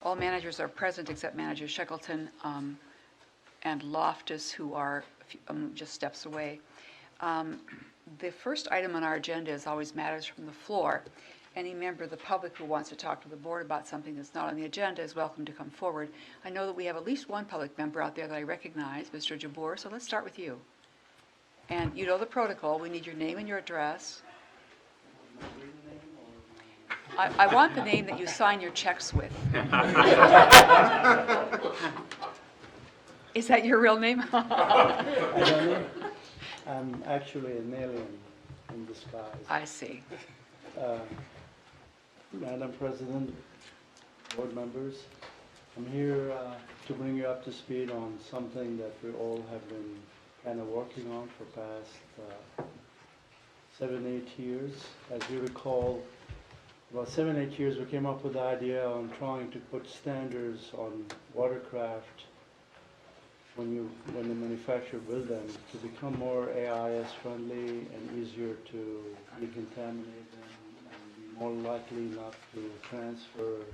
All managers are present except Manager Shackleton and Loftus, who are just steps away. The first item on our agenda is always matters from the floor. Any member of the public who wants to talk to the board about something that's not on the agenda is welcome to come forward. I know that we have at least one public member out there that I recognize, Mr. Jabour, so let's start with you. And you know the protocol. We need your name and your address. I want the name that you sign your checks with. Is that your real name? I don't know. I'm actually an alien in disguise. I see. Madam President, board members, I'm here to bring you up to speed on something that we all have been kind of working on for past 7-8 years. As you recall, about 7-8 years we came up with the idea on trying to put standards on watercraft when the manufacturer build them to become more AIS friendly and easier to decontaminate them and be more likely not to transfer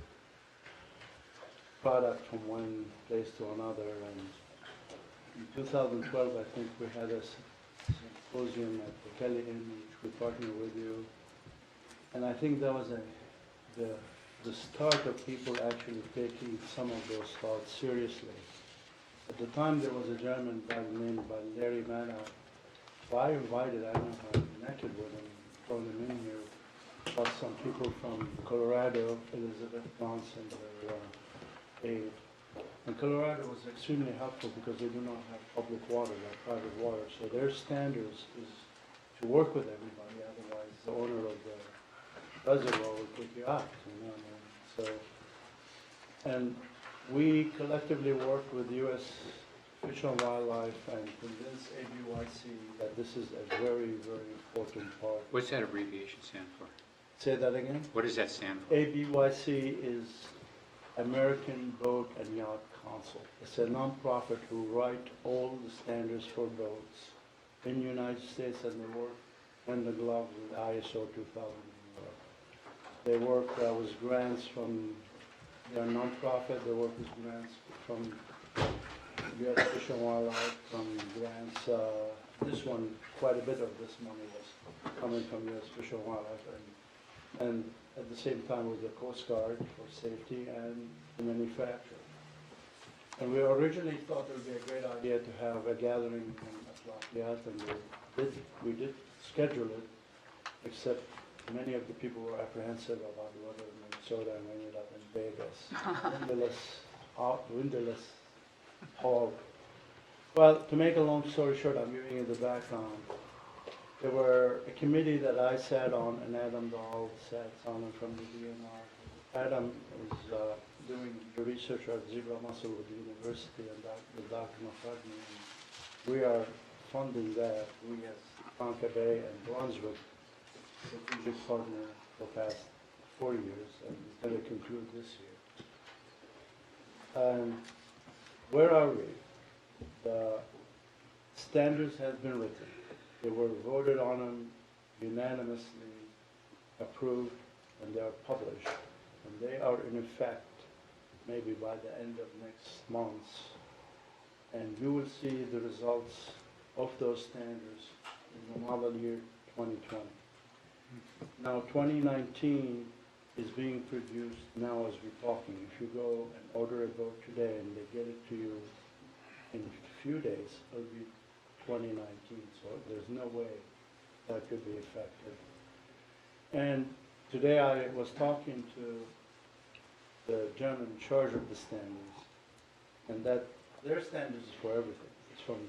product from one place to another. And in 2012, I think we had a symposium at the Kelly Inn, which we partnered with you. And I think that was the start of people actually taking some of those thoughts seriously. At the time, there was a gentleman by the name of Larry Manna, who I invited. I don't know how I connected with him, brought him in here. Plus some people from Colorado, Elizabeth Johnson, their aide. And Colorado was extremely helpful because they do not have public water, like private water. So their standards is to work with everybody. Otherwise, the owner of the reservoir will kick you out. You know? So, and we collectively worked with U.S. Fish and Wildlife and convinced ABYC that this is a very, very important part. What's that abbreviation stand for? Say that again? What does that stand for? ABYC is American Boat and Yacht Council. It's a non-profit who write all the standards for boats in the United States, and they work in the glove with ISO 2000. They work with grants from, they're non-profit, they work with grants from U.S. Fish and Wildlife, from grants. This one, quite a bit of this money was coming from U.S. Fish and Wildlife, and at the same time with the Coast Guard for safety and the manufacturer. And we originally thought it would be a great idea to have a gathering at Lafayette, and we did schedule it, except many of the people were apprehensive about the weather in Minnesota, and we ended up in Vegas, windowless hall. Well, to make a long story short, I'm giving you the background. There were a committee that I sat on, and Adam Dahl sat on it from the DNR. Adam is doing the research at zebra mussel with the university and with Dr. McCartney. We are funding that. We as Tonka Bay and Brunswick, strategic partner for the past 4 years, and it's going to conclude this year. Where are we? The standards have been written. They were voted on them, unanimously approved, and they are published. And they are in effect maybe by the end of next month. And you will see the results of those standards in the model year 2020. Now 2019 is being produced now as we're talking. If you go and order a boat today and they get it to you in a few days, it'll be 2019, so there's no way that could be effective. And today I was talking to the gentleman in charge of the standards, and that their standards is for everything. It's from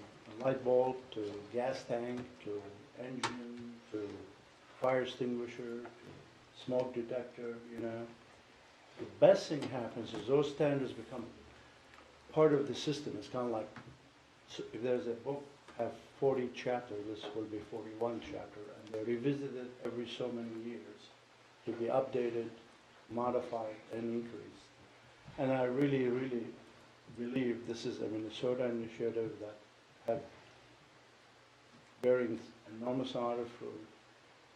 a light bulb to gas tank to engine to fire extinguisher to smoke detector, you know. The best thing happens is those standards become part of the system. It's kind of like, so if there's a book have 40 chapters, this will be 41 chapter, and they're revisited every so many years to be updated, modified, and increased. And I really, really believe this is a Minnesota initiative that have bearing enormous amount of fruit,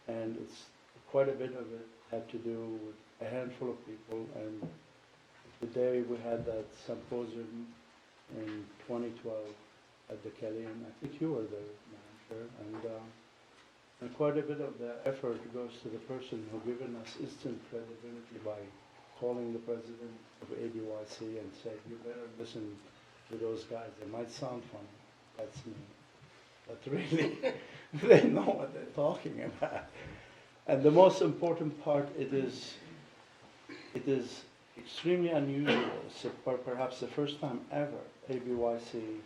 and it's quite a bit of it had to do with a handful of people, and the day we had that symposium in 2012 at the Kelly, and I think you were there, Madam Chair, and quite a bit of the effort goes to the person who given us instant credibility by calling the president of ABYC and said, you better listen to those guys. They might sound funny. That's me. But really, they know what they're talking about. And the most important part, it is extremely unusual. So perhaps the first time ever, ABYC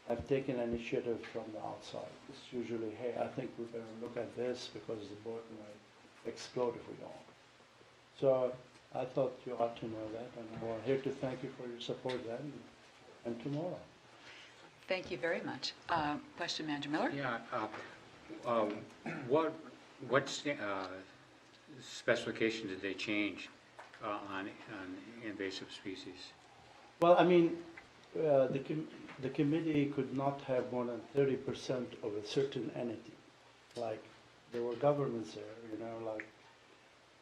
have taken initiative from the outside. It's usually, hey, I think we better look at this because the boat might explode if we don't. So I thought you ought to know that, and I'm here to thank you for your support then and tomorrow. Thank you very much. Question, Manager Miller? Yeah, what specification did they change on invasive species? Well, I mean, the committee could not have more than 30% of a certain entity. Like, there were governments there, you know, like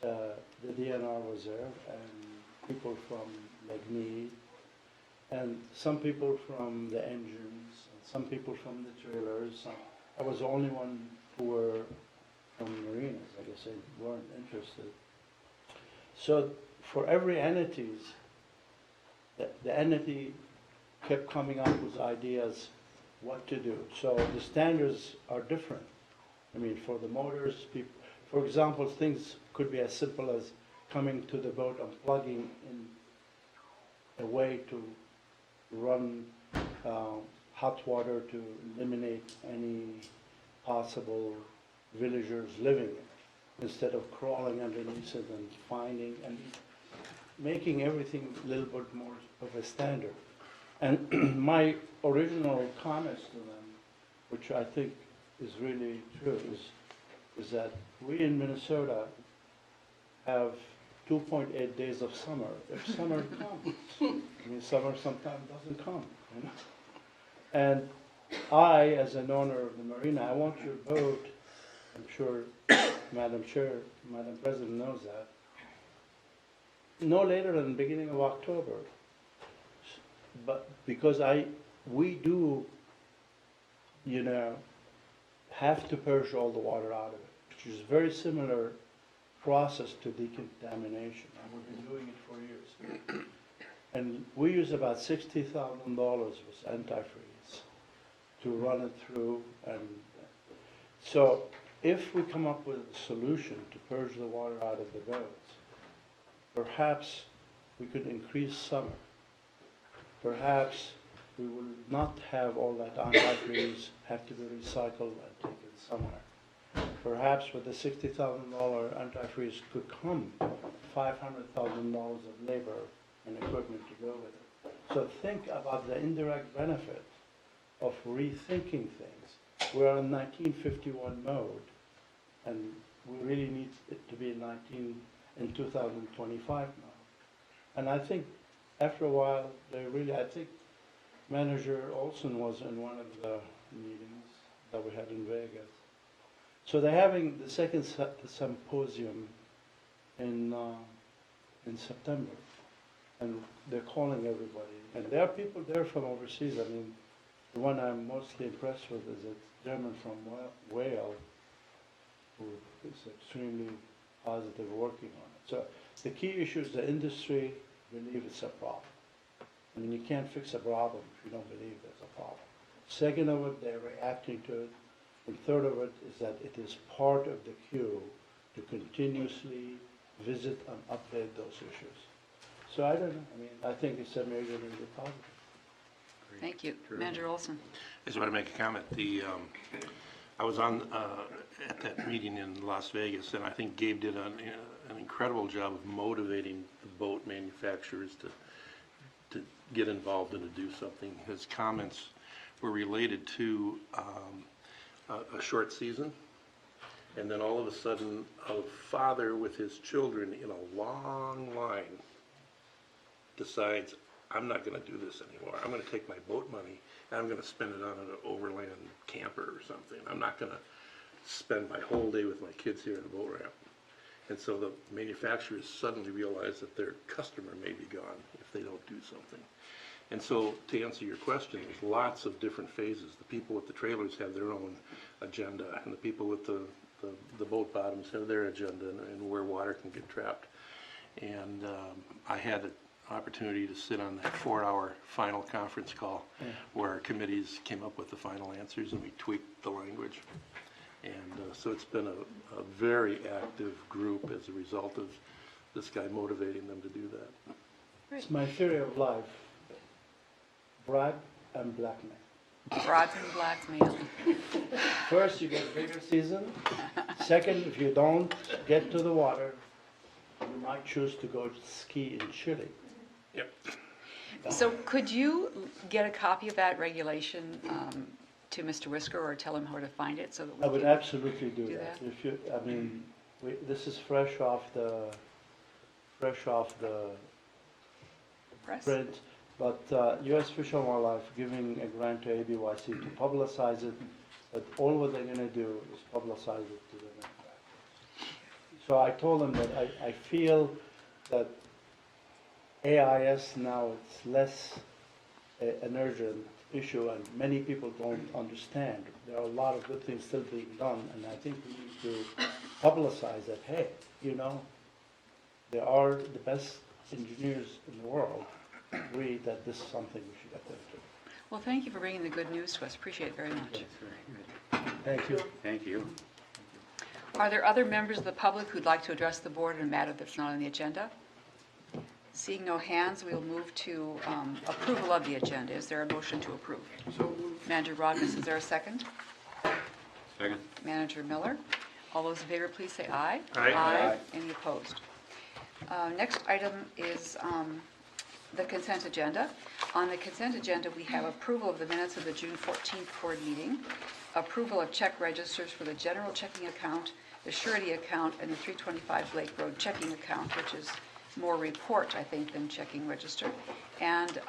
the DNR was there, and people from like me, and some people from the engines, and some people from the trailers. I was the only one who were from marinas. I guess they weren't interested. So for every entities, the entity kept coming up with ideas what to do. So the standards are different. I mean, for the motors, people, for example, things could be as simple as coming to the boat and plugging in a way to run hot water to eliminate any possible villagers living in, instead of crawling underneath it and finding and making everything a little bit more of a standard. And my original comments to them, which I think is really true, is that we in Minnesota have 2.8 days of summer. If summer comes, I mean, summer sometimes doesn't come, you know. And I, as an owner of the marina, I want your boat, I'm sure Madam Chair, Madam President knows that, no later than the beginning of October. But because we do, you know, have to purge all the water out of it, which is very similar process to decontamination, and we've been doing it for years. And we use about $60,000 with antifreeze to run it through. And so if we come up with a solution to purge the water out of the boats, perhaps we could increase summer. Perhaps we will not have all that antifreeze have to be recycled and taken somewhere. Perhaps with the $60,000 antifreeze could come $500,000 of labor and equipment to go with it. So think about the indirect benefit of rethinking things. We're in 1951 mode, and we really need it to be in 2025 now. And I think after a while, I think Manager Olson was in one of the meetings that we had in Vegas. So they're having the second symposium in September, and they're calling everybody. And there are people there from overseas. I mean, the one I'm mostly impressed with is a German from Wales, who is extremely positive working on it. So the key issue is the industry believe it's a problem. I mean, you can't fix a problem if you don't believe there's a problem. Second of it, they're reacting to it. And third of it is that it is part of the queue to continuously visit and update those issues. So I don't know. I mean, I think it's a major, major positive. Thank you. Manager Olson. I just want to make a comment. I was on at that meeting in Las Vegas, and I think Gabe did an incredible job of motivating the boat manufacturers to get involved and to do something. His comments were related to a short season, and then all of a sudden a father with his children in a long line decides, I'm not going to do this anymore. I'm going to take my boat money and I'm going to spend it on an overland camper or something. I'm not going to spend my whole day with my kids here in a boat ramp. And so the manufacturers suddenly realize that their customer may be gone if they don't do something. And so, to answer your question, there's lots of different phases. The people with the trailers have their own agenda, and the people with the boat bottoms have their agenda, and where water can get trapped. And I had an opportunity to sit on that 4-hour final conference call where our committees came up with the final answers, and we tweaked the language. And so it's been a very active group as a result of this guy motivating them to do that. It's my theory of life. Bribe and blackmail. Bribes and blackmail. First, you get bigger season. Second, if you don't get to the water, you might choose to go ski in Chile. Yep. So could you get a copy of that regulation to Mr. Whisker, or tell him where to find it so that we I would can absolutely do do that. that? If you, I mean, this is fresh off the press? print, but U.S. Fish and Wildlife giving a grant to ABYC to publicize it, but all what they're gonna do is publicize it to the manufacturers. So I told them that I feel that AIS now it's less an urgent issue, and many people don't understand. There are a lot of good things still being done, and I think we need to publicize that, hey, you know, there are the best engineers in the world agree that this is something we should get into. Well, thank you for bringing the good news to us. Appreciate it very much. That's very good. Thank you. Thank you. Are there other members of the public who'd like to address the board on a matter that's not on the agenda? Seeing no hands, we'll move to approval of the agenda. Is there a motion to approve? So moved. Manager Rognus, is there a second? Second. Manager Miller? All those in favor, please say aye. Aye. Aye. Any opposed? Next item is the consent agenda. On the consent agenda, we have approval of the minutes of the June 14th board meeting, approval of check registers for the general checking account, the surety account, and the 325 Lake Road checking account, which is more report, I think, than checking register. And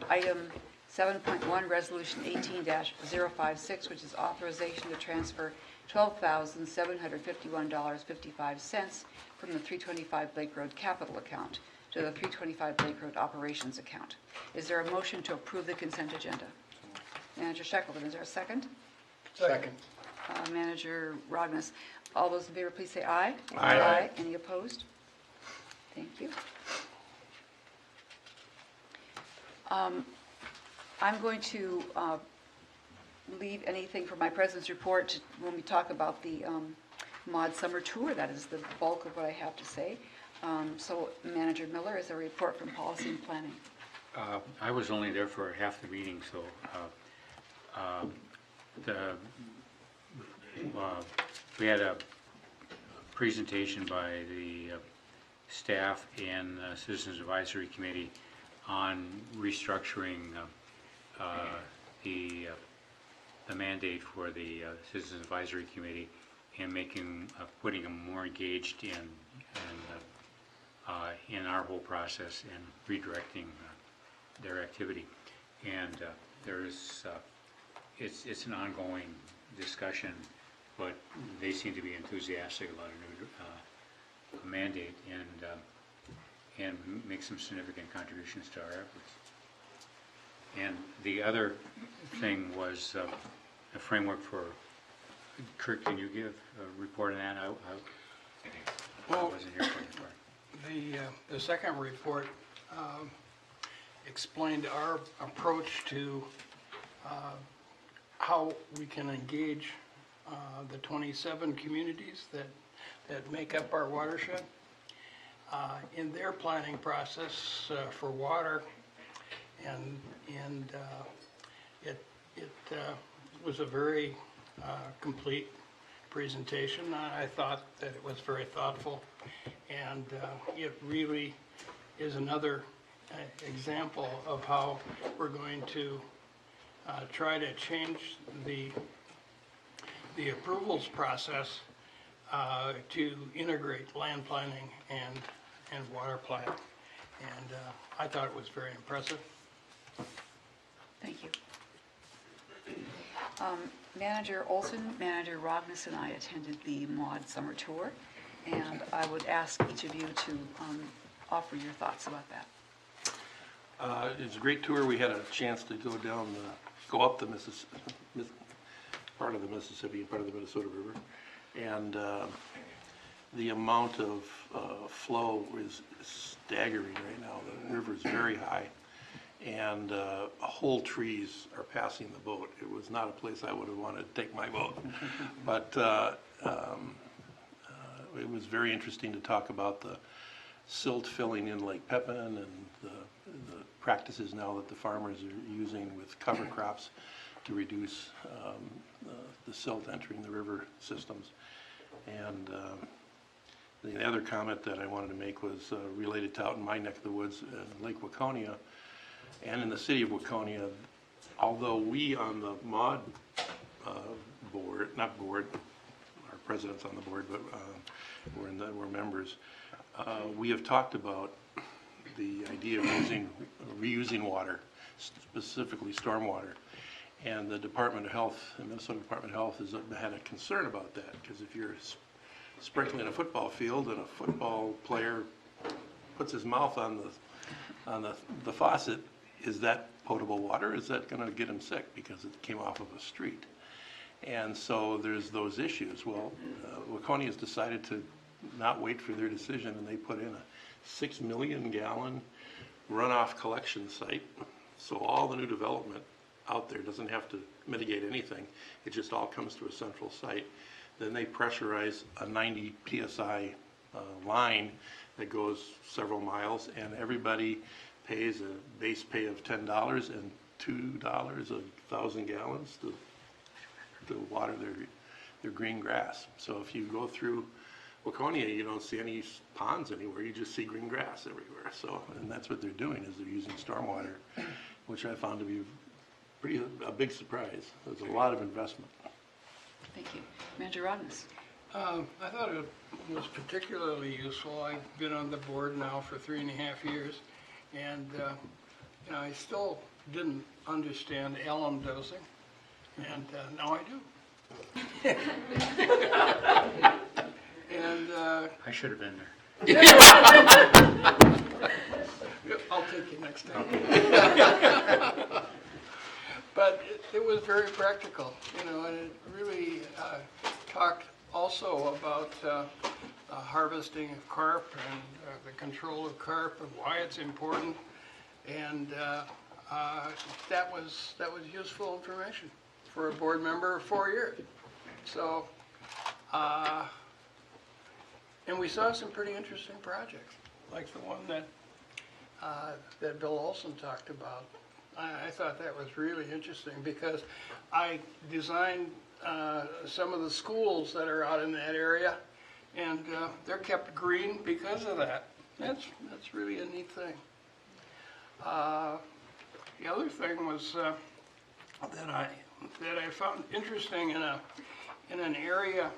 item 7.1, Resolution 18-056, which is authorization to transfer $12,751.55 from the 325 Lake Road capital account to the 325 Lake Road operations account. Is there a motion to approve the consent agenda? Manager Shackleton, is there a second? Second. Manager Rognus. All those in favor, please say aye. Aye. Any opposed? Thank you. I'm going to leave anything for my president's report when we talk about the MOD summer tour. That is the bulk of what I have to say. So Manager Miller, is there a report from policy and planning? I was only there for half the meeting, so we had a presentation by the staff and Citizens Advisory Committee on restructuring the mandate for the Citizens Advisory Committee and putting them more engaged in our whole process and redirecting their activity. And it's an ongoing discussion, but they seem to be enthusiastic about a new mandate and make some significant contributions to our efforts. And the other thing was a framework for, Kurt, can you give a report on that? I wasn't here for the part. The second report explained our approach to how we can engage the 27 communities that make up our watershed in their planning process for water, and it was a very complete presentation. I thought that it was very thoughtful, and it really is another example of how we're going to try to change the approvals process to integrate land planning and water planning. And I thought it was very impressive. Thank you. Manager Olson, Manager Rognus, and I attended the MOD summer tour. And I would ask each of you to offer your thoughts about that. It's a great tour. We had a chance to go up the part of the Mississippi and part of the Minnesota River. And the amount of flow is staggering right now. The river is very high, and whole trees are passing the boat. It was not a place I would have wanted to take my boat. But it was very interesting to talk about the silt filling in Lake Pepin and the practices now that the farmers are using with cover crops to reduce the silt entering the river systems. And the other comment that I wanted to make was related to out in my neck of the woods, Lake Waconia, and in the city of Waconia. Although we on the MAUD board, not board, our president's on the board, but we're members. We have talked about the idea of reusing water, specifically stormwater. And the Department of Health, the Minnesota Department of Health has had a concern about that, because if you're sprinkling a football field and a football player puts his mouth on the faucet, is that potable water? Is that going to get him sick because it came off of a street? And so there's those issues. Well, Waconia has decided to not wait for their decision, and they put in a 6 million gallon runoff collection site. So all the new development out there doesn't have to mitigate anything. It just all comes to a central site. Then they pressurize a 90 PSI line that goes several miles, and everybody pays a base pay of $10 and $2 a 1,000 gallons to water their green grass. So if you go through Waconia, you don't see any ponds anywhere, you just see green grass everywhere. So, and that's what they're doing, is they're using stormwater, which I found to be a big surprise. There's a lot of investment. Thank you. Manager Rodness. I thought it was particularly useful. I've been on the board now for 3.5 years, and I still didn't understand alum dosing, and now I do. And I should have been there. I'll take you next time. But it was very practical, and it really talked also about harvesting of carp and the control of carp and why it's important, and that was useful information for a board member of 4 years. So, and we saw some pretty interesting projects, like the one that Bill Olson talked about. I thought that was really interesting because I designed some of the schools that are out in that area, and they're kept green because of that. That's really a neat thing. The other thing was that I found interesting in an area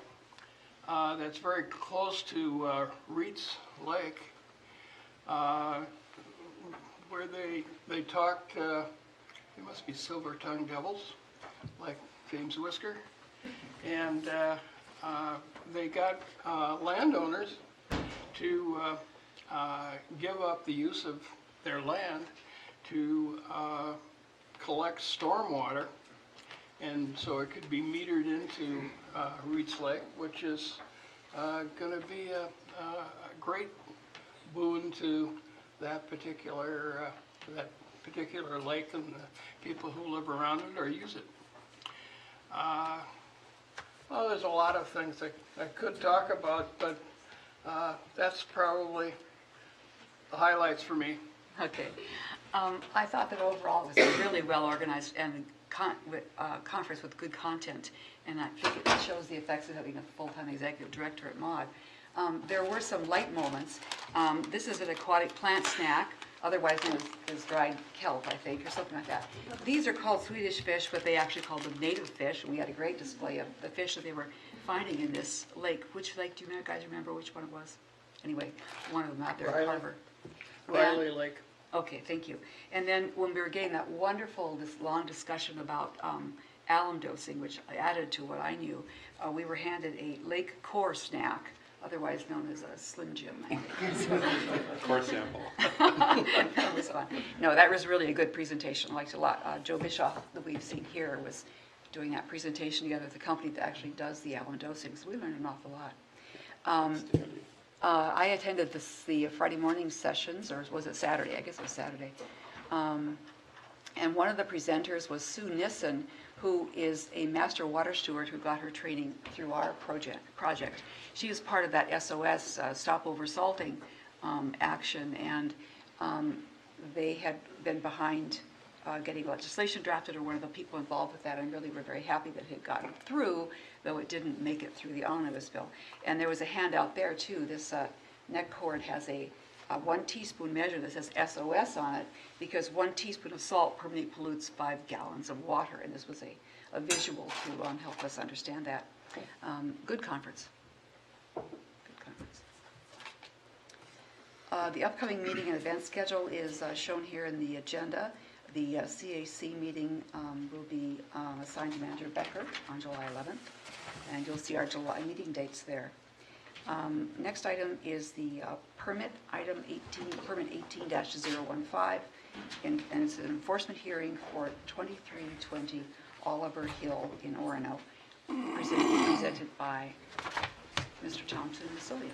that's very close to Reed's Lake, where they talked, they must be silver-tongued devils, like James Whisker, and they got landowners to give up the use of their land to collect stormwater, and so it could be metered into Reed's Lake, which is going to be a great boon to that particular lake and the people who live around it or use it. Well, there's a lot of things that I could talk about, but that's probably the highlights for me. Okay. I thought that overall it was a really well-organized and conference with good content, and I think it shows the effects of having a full-time executive director at MAUD. There were some light moments. This is an aquatic plant snack, otherwise known as dried kelp, I think, or something like that. These are called Swedish fish, but they actually call them native fish, and we had a great display of the fish that they were finding in this lake. Which lake, do you guys remember which one it was? Anyway, one of them out there at Carver. Riley Lake. Okay, thank you. And then when we were getting that wonderful, this long discussion about alum dosing, which I added to what I knew, we were handed a lake core snack otherwise known as a Slim Jim, I think. Core sample. That was fun. No, that was really a good presentation. I liked it a lot. Joe Bischoff, that we've seen here, was doing that presentation together with the company that actually does the alum dosing, so we learned an awful lot. I attended the Friday morning sessions, or was it Saturday? I guess it was Saturday. And one of the presenters was Sue Nissen, who is a master water steward who got her training through our project. She was part of that SOS, Stop Over Salting action, and they had been behind getting legislation drafted, or one of the people involved with that, and really were very happy that it had gotten through, though it didn't make it through the omnibus bill. And there was a handout there too. This neck cord has a 1 teaspoon measure that says SOS on it, because 1 teaspoon of salt permanently pollutes 5 gallons of water, and this was a visual to help us understand that. Good conference. Good conference. The upcoming meeting and event schedule is shown here in the agenda. The CAC meeting will be assigned to Manager Becker on July 11th, and you'll see our July meeting dates there. Next item is the permit, item 18, permit 18-015, and it's an enforcement hearing for 2320 Oliver Hill in Orono, presented by Mr. Thompson and Sylvia.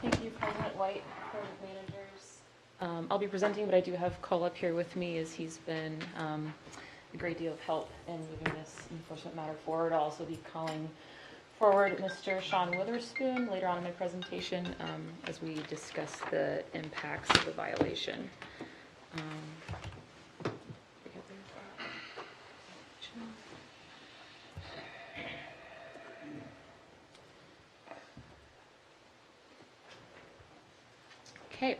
Thank you, President White, Board of Managers. I'll be presenting, but I do have Cole up here with me, as he's been a great deal of help in moving this enforcement matter forward. I'll also be calling forward Mr. Sean Witherspoon later on in my presentation as we discuss the impacts of the violation. Okay.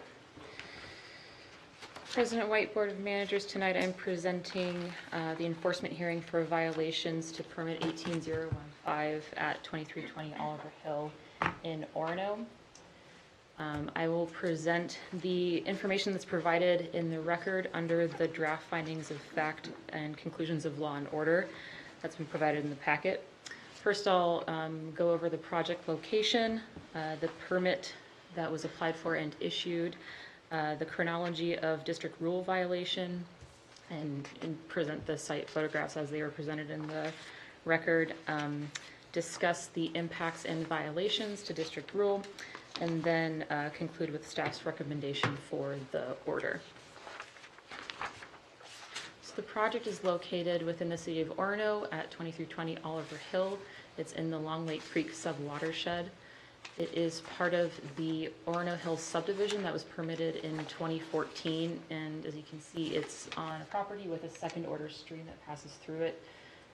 President White, Board of Managers, tonight I'm presenting the enforcement hearing for violations to permit 18015 at 2320 Oliver Hill in Orono. I will present the information that's provided in the record under the draft findings of fact and conclusions of law and order that's been provided in the packet. First, I'll go over the project location, the permit that was applied for and issued, the chronology of district rule violation, and present the site photographs as they were presented in the record, discuss the impacts and violations to district rule, and then conclude with staff's recommendation for the order. So the project is located within the city of Orono at 2320 Oliver Hill. It's in the Long Lake Creek sub-watershed. It is part of the Orono Hills subdivision that was permitted in 2014, and as you can see, it's on a property with a second-order stream that passes through it.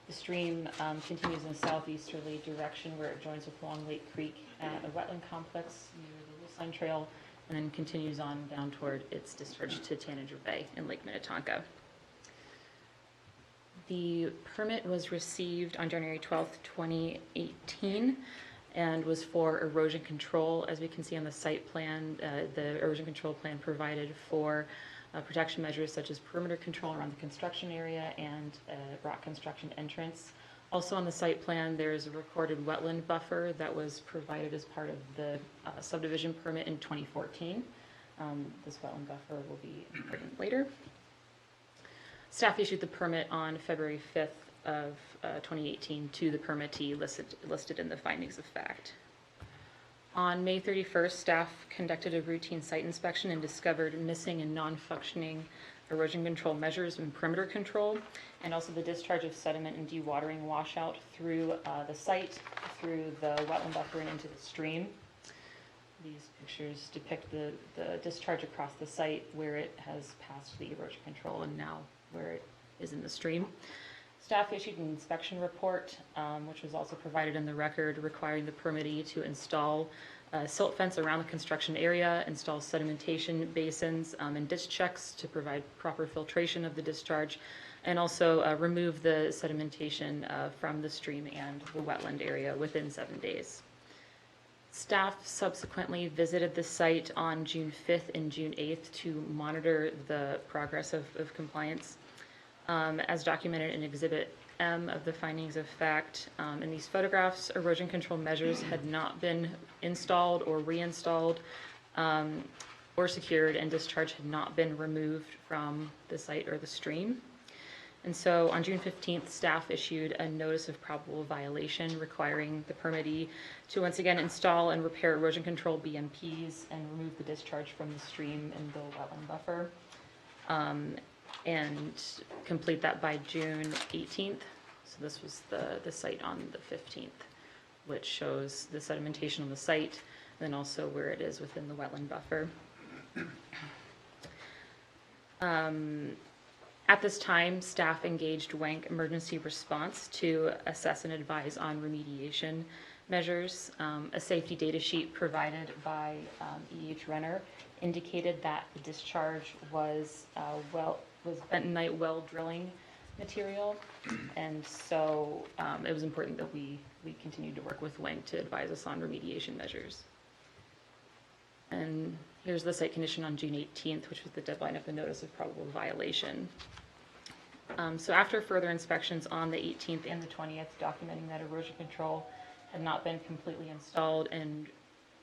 The stream continues in a southeasterly direction where it joins with Long Lake Creek at a wetland complex near the Wolfsign Trail, and then continues on down toward its discharge to Tanager Bay in Lake Minnetonka. The permit was received on January 12th, 2018, and was for erosion control. As we can see on the site plan, the erosion control plan provided for protection measures such as perimeter control around the construction area and rock construction entrance. Also on the site plan, there's a recorded wetland buffer that was provided as part of the subdivision permit in 2014. This wetland buffer will be important later. Staff issued the permit on February 5th of 2018 to the permittee listed in the findings of fact. On May 31st, staff conducted a routine site inspection and discovered missing and non-functioning erosion control measures and perimeter control, and also the discharge of sediment and dewatering washout through the site, through the wetland buffer and into the stream. These pictures depict the discharge across the site where it has passed the erosion control and now where it is in the stream. Staff issued an inspection report, which was also provided in the record, requiring the permittee to install a silt fence around the construction area, install sedimentation basins and ditch checks to provide proper filtration of the discharge, and also remove the sedimentation from the stream and the wetland area within 7 days. Staff subsequently visited the site on June 5th and June 8th to monitor the progress of compliance. As documented in Exhibit M of the findings of fact. In these photographs, erosion control measures had not been installed or reinstalled or secured, and discharge had not been removed from the site or the stream. And so on June 15th, staff issued a notice of probable violation requiring the permittee to once again install and repair erosion control BMPs and remove the discharge from the stream and the wetland buffer, and complete that by June 18th. So this was the site on the 15th, which shows the sedimentation on the site and then also where it is within the wetland buffer. At this time, staff engaged WANC Emergency Response to assess and advise on remediation measures. A safety data sheet provided by EH Renner indicated that the discharge was bentonite well drilling material, and so it was important that we continued to work with WANC to advise us on remediation measures. And here's the site condition on June 18th, which was the deadline of the notice of probable violation. So after further inspections on the 18th and the 20th, documenting that erosion control had not been completely installed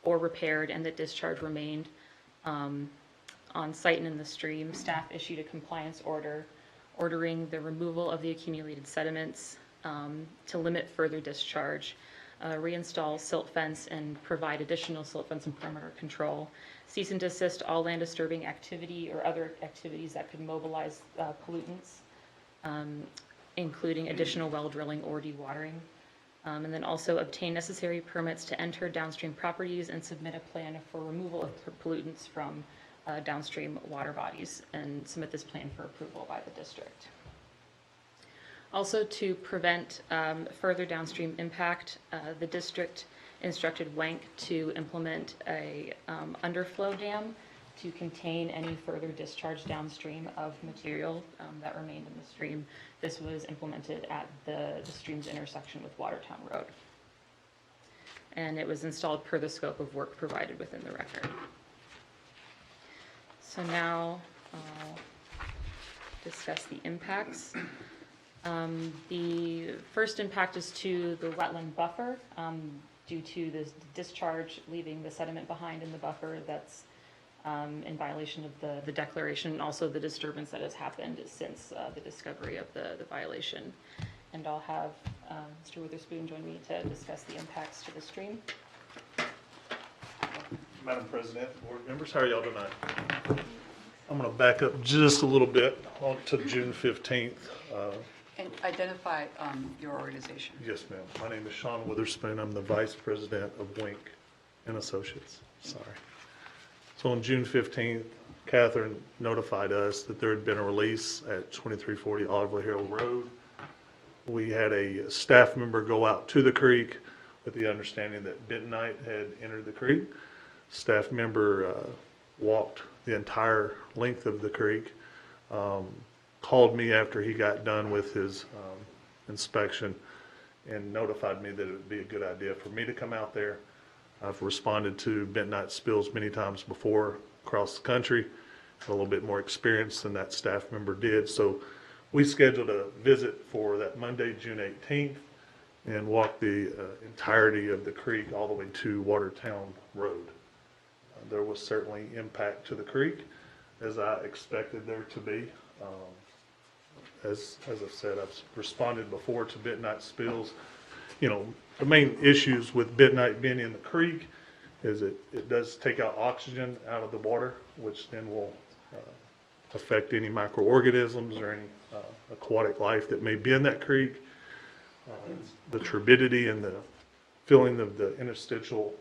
or repaired, and that discharge remained on site and in the stream, staff issued a compliance order ordering the removal of the accumulated sediments to limit further discharge, reinstall silt fence and provide additional silt fence and perimeter control, cease and desist all land disturbing activity or other activities that could mobilize pollutants, including additional well drilling or dewatering, and then also obtain necessary permits to enter downstream properties and submit a plan for removal of pollutants from downstream water bodies and submit this plan for approval by the district. Also, to prevent further downstream impact, the district instructed WANC to implement a underflow dam to contain any further discharge downstream of material that remained in the stream. This was implemented at the stream's intersection with Watertown Road. And it was installed per the scope of work provided within the record. So now I'll discuss the impacts. The first impact is to the wetland buffer due to the discharge leaving the sediment behind in the buffer that's in violation of the declaration, and also the disturbance that has happened since the discovery of the violation. And I'll have Mr. Witherspoon join me to discuss the impacts to the stream. Madam President, board members, how are y'all tonight? I'm going to back up just a little bit on to June 15th. And identify your organization. Yes, ma'am. My name is Sean Witherspoon. I'm the Vice President of Wink and Associates. Sorry. So on June 15th, Catherine notified us that there had been a release at 2340 Oliver Hill Road. We had a staff member go out to the creek with the understanding that bentonite had entered the creek. Staff member walked the entire length of the creek, called me after he got done with his inspection and notified me that it would be a good idea for me to come out there. I've responded to bentonite spills many times before across the country, a little bit more experience than that staff member did. So we scheduled a visit for that Monday, June 18th, and walked the entirety of the creek all the way to Watertown Road. There was certainly impact to the creek, as I expected there to be. As I've said, I've responded before to bentonite spills. You know, the main issues with bentonite being in the creek is it does take out oxygen out of the water, which then will affect any microorganisms or any aquatic life that may be in that creek. The turbidity and the filling of the interstitial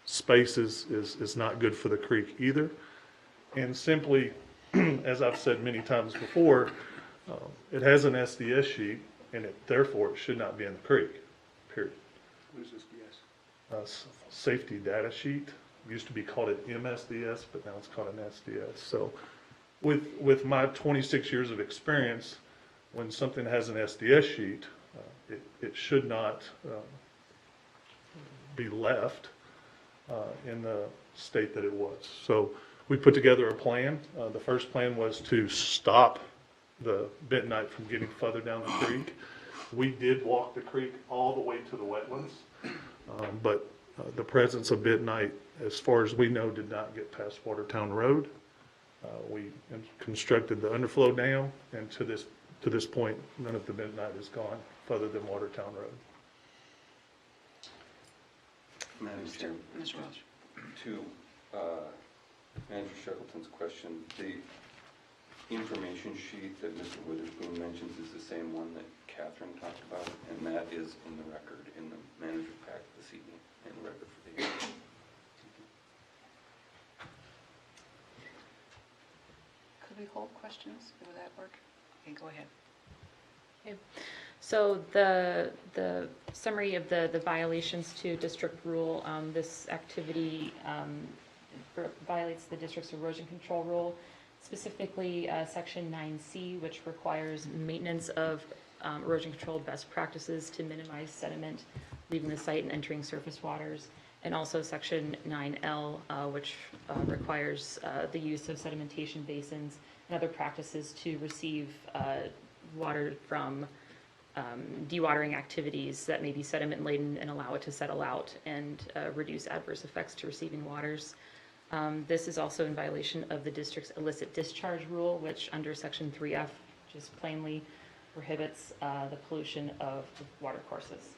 spaces is not good for the creek either. And simply, as I've said many times before, it has an SDS sheet, and therefore it should not be in the creek, period. What is this DS? Safety data sheet. It used to be called an MSDS, but now it's called an SDS. So with my 26 years of experience, when something has an SDS sheet, it should not be left in the state that it was. So we put together a plan. The first plan was to stop the bentonite from getting further down the creek. We did walk the creek all the way to the wetlands, but the presence of bentonite, as far as we know, did not get past Watertown Road. We constructed the underflow dam, and to this point, none of the bentonite has gone further than Watertown Road. Madam Chair, Mr. Welch. to Manager Shackleton's question, the information sheet that Mr. Witherspoon mentions is the same one that Catherine talked about, and that is in the record, in the manager pack this evening, in the record for the evening. Could we hold questions? Would that work? Okay, go ahead. So the summary of the violations to district rule, this activity violates the district's erosion control rule, specifically section 9C, which requires maintenance of erosion control best practices to minimize sediment leaving the site and entering surface waters, and also section 9L, which requires the use of sedimentation basins and other practices to receive water from dewatering activities that may be sediment laden and allow it to settle out and reduce adverse effects to receiving waters. This is also in violation of the district's illicit discharge rule, which under section 3F just plainly prohibits the pollution of water courses.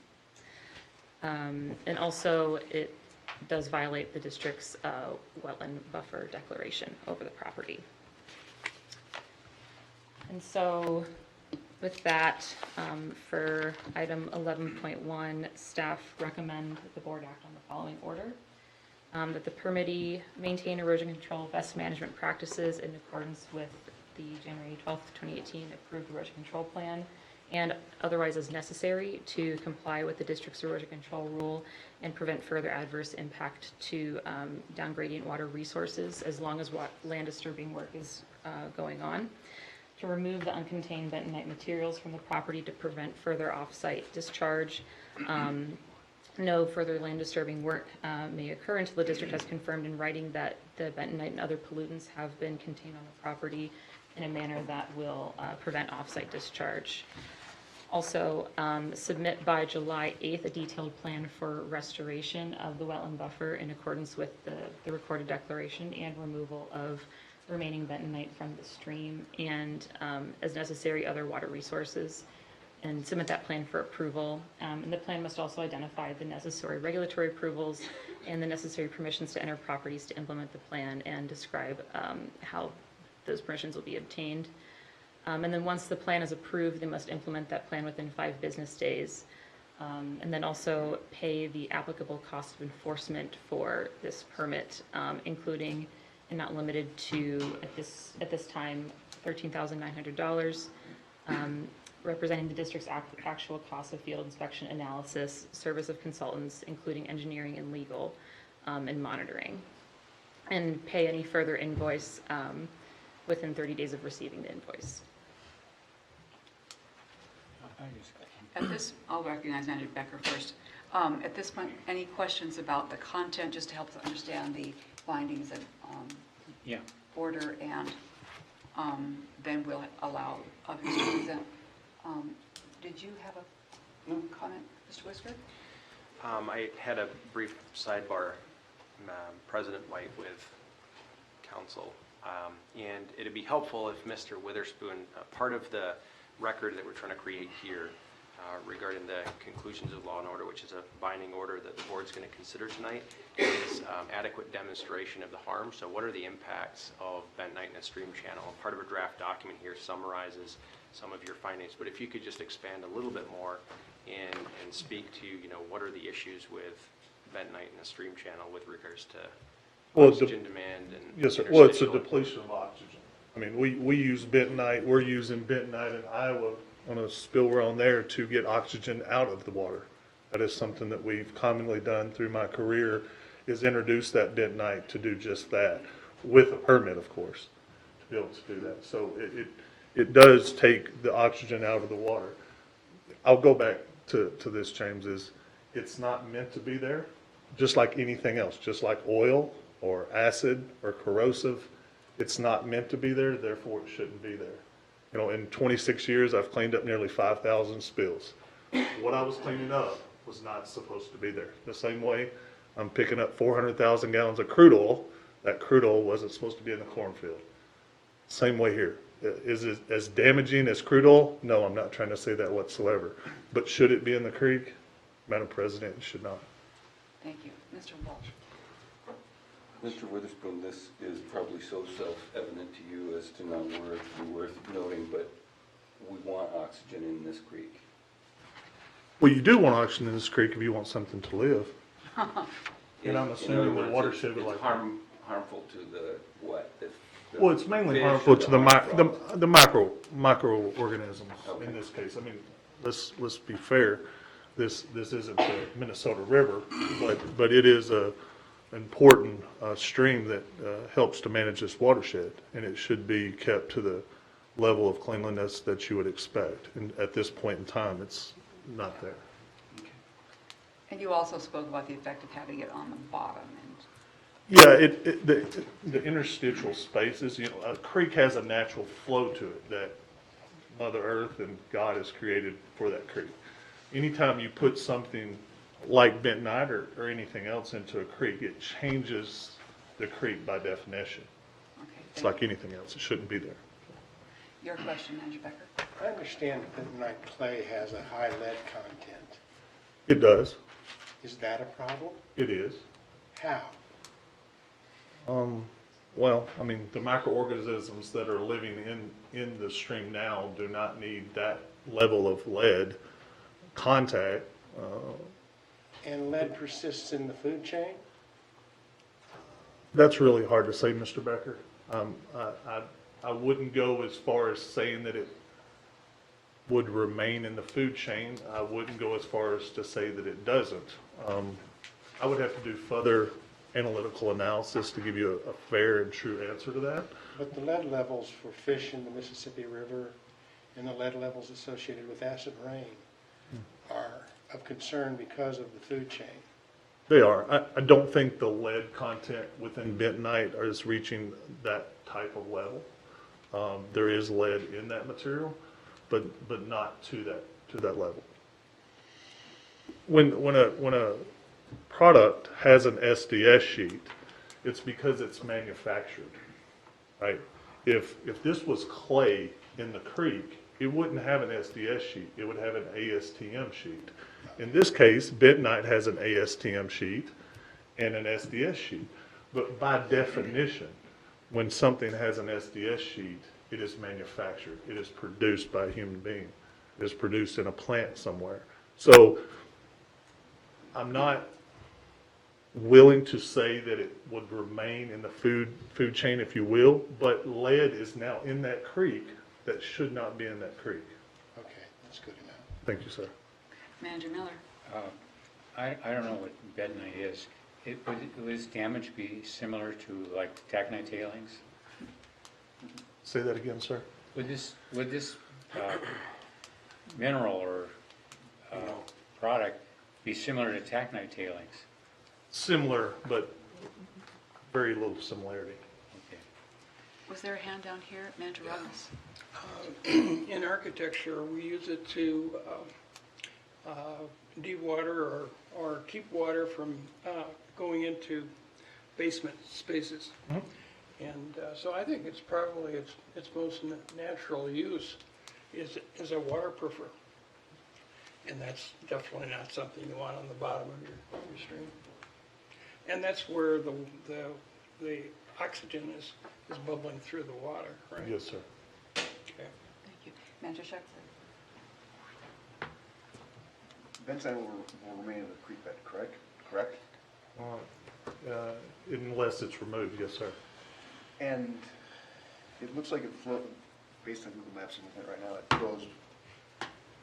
And also it does violate the district's wetland buffer declaration over the property. And so with that, for item 11.1, staff recommend that the board act on the following order. That the permittee maintain erosion control best management practices in accordance with the January 12th, 2018 approved erosion control plan, and otherwise as necessary to comply with the district's erosion control rule and prevent further adverse impact to down gradient water resources as long as land disturbing work is going on. To remove the uncontained bentonite materials from the property to prevent further off-site discharge. No further land disturbing work may occur until the district has confirmed in writing that the bentonite and other pollutants have been contained on the property in a manner that will prevent off-site discharge. Also, submit by July 8th a detailed plan for restoration of the wetland buffer in accordance with the recorded declaration and removal of remaining bentonite from the stream and, as necessary, other water resources, and submit that plan for approval. And the plan must also identify the necessary regulatory approvals and the necessary permissions to enter properties to implement the plan and describe how those permissions will be obtained. And then once the plan is approved, they must implement that plan within 5 business days. And then also pay the applicable cost of enforcement for this permit, including and not limited to, at this time, $13,900, representing the district's actual cost of field inspection analysis, service of consultants, including engineering and legal, and monitoring. And pay any further invoice within 30 days of receiving the invoice. At this, I'll recognize Manager Becker first. At this point, any questions about the content, just to help us understand the findings and Yeah. order, and then we'll allow others to present. Did you have a comment, Mr. Whisker? I had a brief sidebar, President White, with council, and it'd be helpful if Mr. Witherspoon, part of the record that we're trying to create here regarding the conclusions of law and order, which is a binding order that the board's going to consider tonight, is adequate demonstration of the harm. So what are the impacts of bentonite in a stream channel? Part of a draft document here summarizes some of your findings, but if you could just expand a little bit more and speak to, what are the issues with bentonite in a stream channel with regards to oxygen demand and Yes, sir. Well, it's a interstitial- depletion of oxygen. I mean, we use bentonite, we're using bentonite in Iowa on a spillway on there to get oxygen out of the water. That is something that we've commonly done through my career, is introduce that bentonite to do just that, with a permit, of course, to be able to do that. So it does take the oxygen out of the water. I'll go back to this, James, is it's not meant to be there, just like anything else, just like oil or acid or corrosive. It's not meant to be there, therefore it shouldn't be there. You know, in 26 years, I've cleaned up nearly 5,000 spills. What I was cleaning up was not supposed to be there. The same way I'm picking up 400,000 gallons of crude oil. That crude oil wasn't supposed to be in the cornfield. Same way here. Is it as damaging as crude oil? No, I'm not trying to say that whatsoever. But should it be in the creek? Madam President, it should not. Thank you. Mr. Walsh? Mr. Witherspoon, this is probably so self-evident to you as to not be worth noting, but we want oxygen in this creek. Well, you do want oxygen in this creek if you want something to live. And I'm In assuming other the words, watershed would it's like. harmful to the what? Well, it's mainly fish harmful or to the microorganisms Okay. in this case. I mean, let's be fair. This isn't the Minnesota River, but it is a important stream that helps to manage this watershed, and it should be kept to the level of cleanliness that you would expect. And at this point in time, it's not there. And you also spoke about the effect of having it on the bottom, and Yeah, the interstitial spaces, you know, a creek has a natural flow to it that Mother Earth and God has created for that creek. Anytime you put something like bentonite or anything else into a creek, it changes the creek by definition. okay. It's thank like anything else, it shouldn't be there. you. Your question, Manager Becker? I understand bentonite clay has a high lead content. It does, Is that a problem? it is. How? Well, I mean, the microorganisms that are living in the stream now do not need that level of lead contact. And lead persists in the food chain? That's really hard to say, Mr. Becker. I wouldn't go as far as saying that it would remain in the food chain. I wouldn't go as far as to say that it doesn't. I would have to do further analytical analysis to give you a fair and true answer to that. But the lead levels for fish in the Mississippi River and the lead levels associated with acid rain are of concern because of the food chain. They are. I don't think the lead content within bentonite is reaching that type of level. There is lead in that material, but not to that level. When a product has an SDS sheet, it's because it's manufactured, right? If this was clay in the creek, it wouldn't have an SDS sheet. It would have an ASTM sheet. In this case, bentonite has an ASTM sheet and an SDS sheet. But by definition, when something has an SDS sheet, it is manufactured. It is produced by a human being. It is produced in a plant somewhere. So I'm not willing to say that it would remain in the food chain, if you will, but lead is now in that creek that should not be in that creek. Okay, that's good enough. Thank you, sir. Manager Miller? I don't know what bentonite is. Would this damage be similar to like taconite tailings? Say that again, sir. Would this mineral or product be similar to taconite tailings? Similar, but very little similarity. Okay. Was there a hand down here, Manager Robbins? In architecture, we use it to de-water or keep water from going into basement spaces. Mhm. And so I think it's probably its most natural use is a waterproofer. And that's definitely not something you want on the bottom of your stream. And that's where the oxygen is bubbling through the water, right? Yes, sir. Okay. Thank you. Manager Scheckter? Bentonite will remain in the creek bed, correct? Unless it's removed, yes, sir. And it looks like it flows, based on Google Maps and looking at it right now, it flows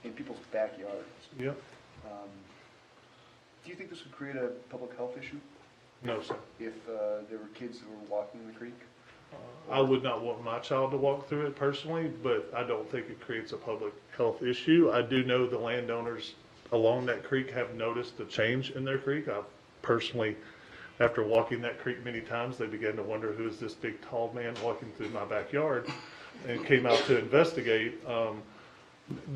in people's backyards. Yep. Do you think this would create a public health issue No, sir. if there were kids who were walking in the creek? I would not want my child to walk through it personally, but I don't think it creates a public health issue. I do know the landowners along that creek have noticed a change in their creek. I personally, after walking that creek many times, they began to wonder, who is this big tall man walking through my backyard? and came out to investigate,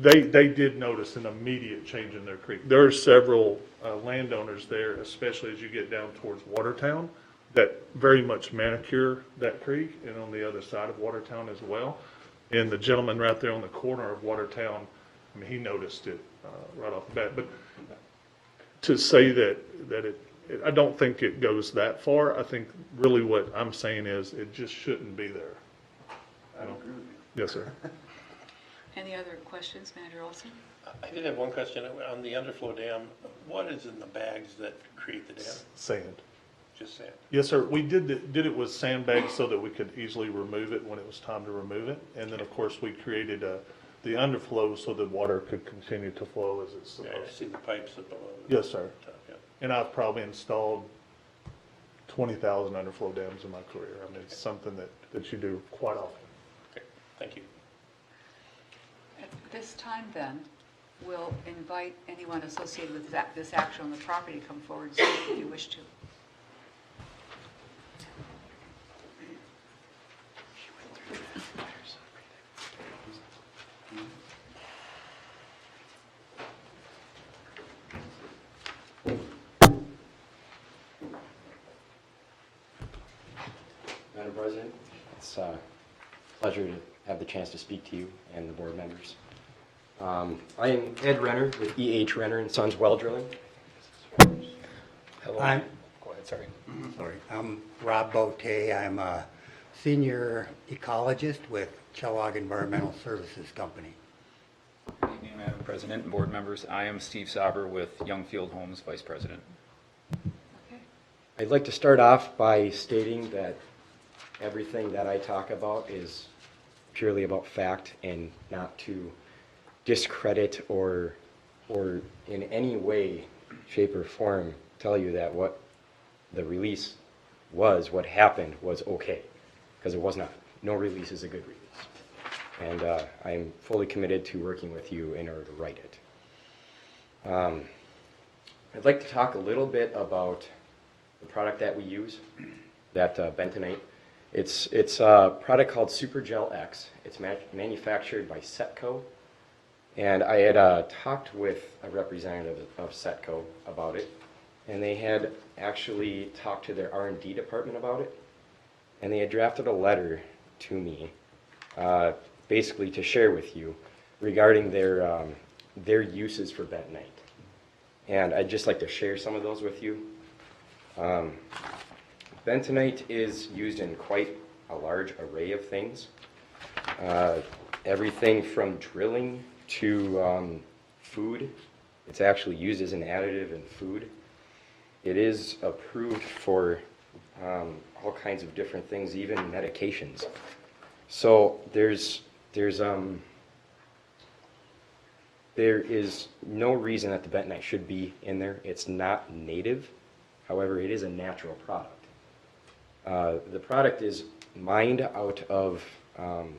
they did notice an immediate change in their creek. There are several landowners there, especially as you get down towards Watertown, that very much manicure that creek, and on the other side of Watertown as well. And the gentleman right there on the corner of Watertown, I mean, he noticed it right off the bat. But to say that I don't think it goes that far. I think really what I'm saying is it just shouldn't be there. I don't agree with you. Yes, sir. Any other questions, Manager Olson? I did have one question on the underflow dam. What is in the bags that create the dam? Sand. Just sand? Yes, sir. We did it with sandbags so that we could easily remove it when it was time to remove it. And then, of course, we created the underflow so that water could continue to flow as it's Yeah, I supposed see to. the pipes above. Yes, sir. Yeah. And I've probably installed 20,000 underflow dams in my career. I mean, it's something that you do quite often. Okay, thank you. At this time, then, we'll invite anyone associated with this action on the property to come forward and speak if you wish to. Madam President, it's a pleasure to have the chance to speak to you and the board members. I am Ed Renner with E.H. Renner and Sons Well Drilling. Go ahead, sorry. Sorry. I'm Rob Bote. I'm a senior ecologist with Kellogg Environmental Services Company. Good evening, Madam President and board members. I am Steve Sauber with Youngfield Homes, Vice President. Okay. I'd like to start off by stating that everything that I talk about is purely about fact and not to discredit or in any way, shape, or form tell you that what the release was, what happened was okay, because it was not. No release is a good release. And I'm fully committed to working with you in order to write it. I'd like to talk a little bit about the product that we use, that bentonite. It's a product called Supergel X. It's manufactured by Setco. And I had talked with a representative of Setco about it. And they had actually talked to their R&D department about it. And they had drafted a letter to me, basically to share with you regarding their uses for bentonite. And I'd just like to share some of those with you. Bentonite is used in quite a large array of things. Everything from drilling to food. It's actually used as an additive in food. It is approved for all kinds of different things, even medications. So there is no reason that the bentonite should be in there. It's not native. However, it is a natural product. The product is mined out of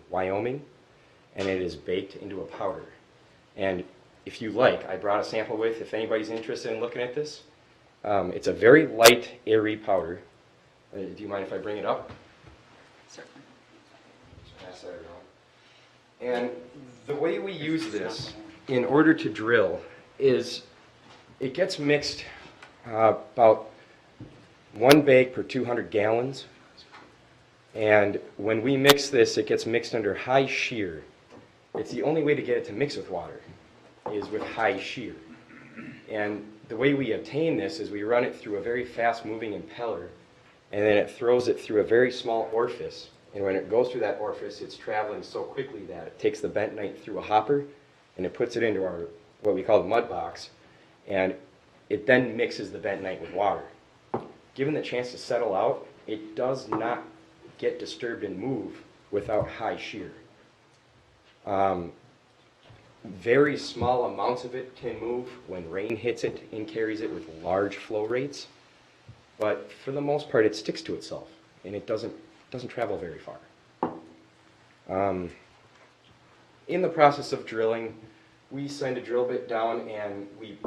Wyoming, and it is baked into a powder. And if you like, I brought a sample with, if anybody's interested in looking at this. It's a very light, airy powder. Do you mind if I bring it up? Certainly. Just pass that around. And the way we use this in order to drill is it gets mixed about 1 bag per 200 gallons. And when we mix this, it gets mixed under high shear. It's the only way to get it to mix with water is with high shear. And the way we obtain this is we run it through a very fast-moving impeller, and then it throws it through a very small orifice. And when it goes through that orifice, it's traveling so quickly that it takes the bentonite through a hopper, and it puts it into our, what we call the mud box, and it then mixes the bentonite with water. Given the chance to settle out, it does not get disturbed and move without high shear. Very small amounts of it can move when rain hits it and carries it with large flow rates, but for the most part it sticks to itself and it doesn't travel very far. In the process of drilling, we send a drill bit down and we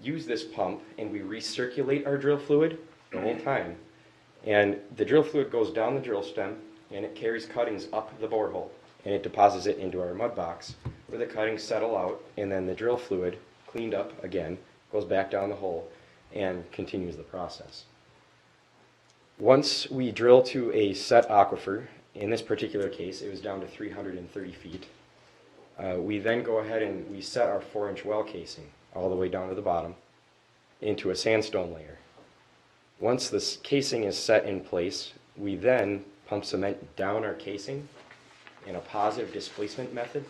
use this pump and we recirculate our drill fluid the whole time. And the drill fluid goes down the drill stem and it carries cuttings up the borehole and it deposits it into our mud box, where the cuttings settle out, and then the drill fluid, cleaned up again, goes back down the hole and continues the process. Once we drill to a set aquifer, in this particular case, it was down to 330 feet, we then go ahead and we set our 4-inch well casing all the way down to the bottom into a sandstone layer. Once this casing is set in place, we then pump cement down our casing in a positive displacement method.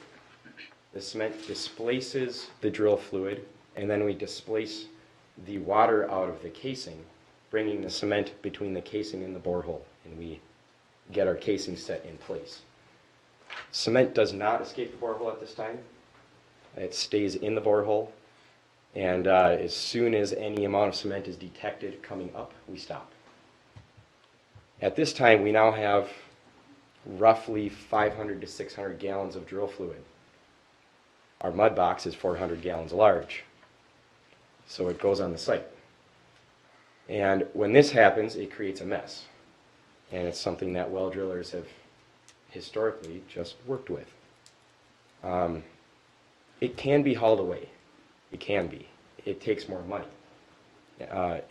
The cement displaces the drill fluid, and then we displace the water out of the casing, bringing the cement between the casing and the borehole, and we get our casing set in place. Cement does not escape the borehole at this time. It stays in the borehole, and as soon as any amount of cement is detected coming up, we stop. At this time, we now have roughly 500 to 600 gallons of drill fluid. Our mud box is 400 gallons large, so it goes on the site. And when this happens, it creates a mess. And it's something that well drillers have historically just worked with. It can be hauled away. It can be. It takes more money.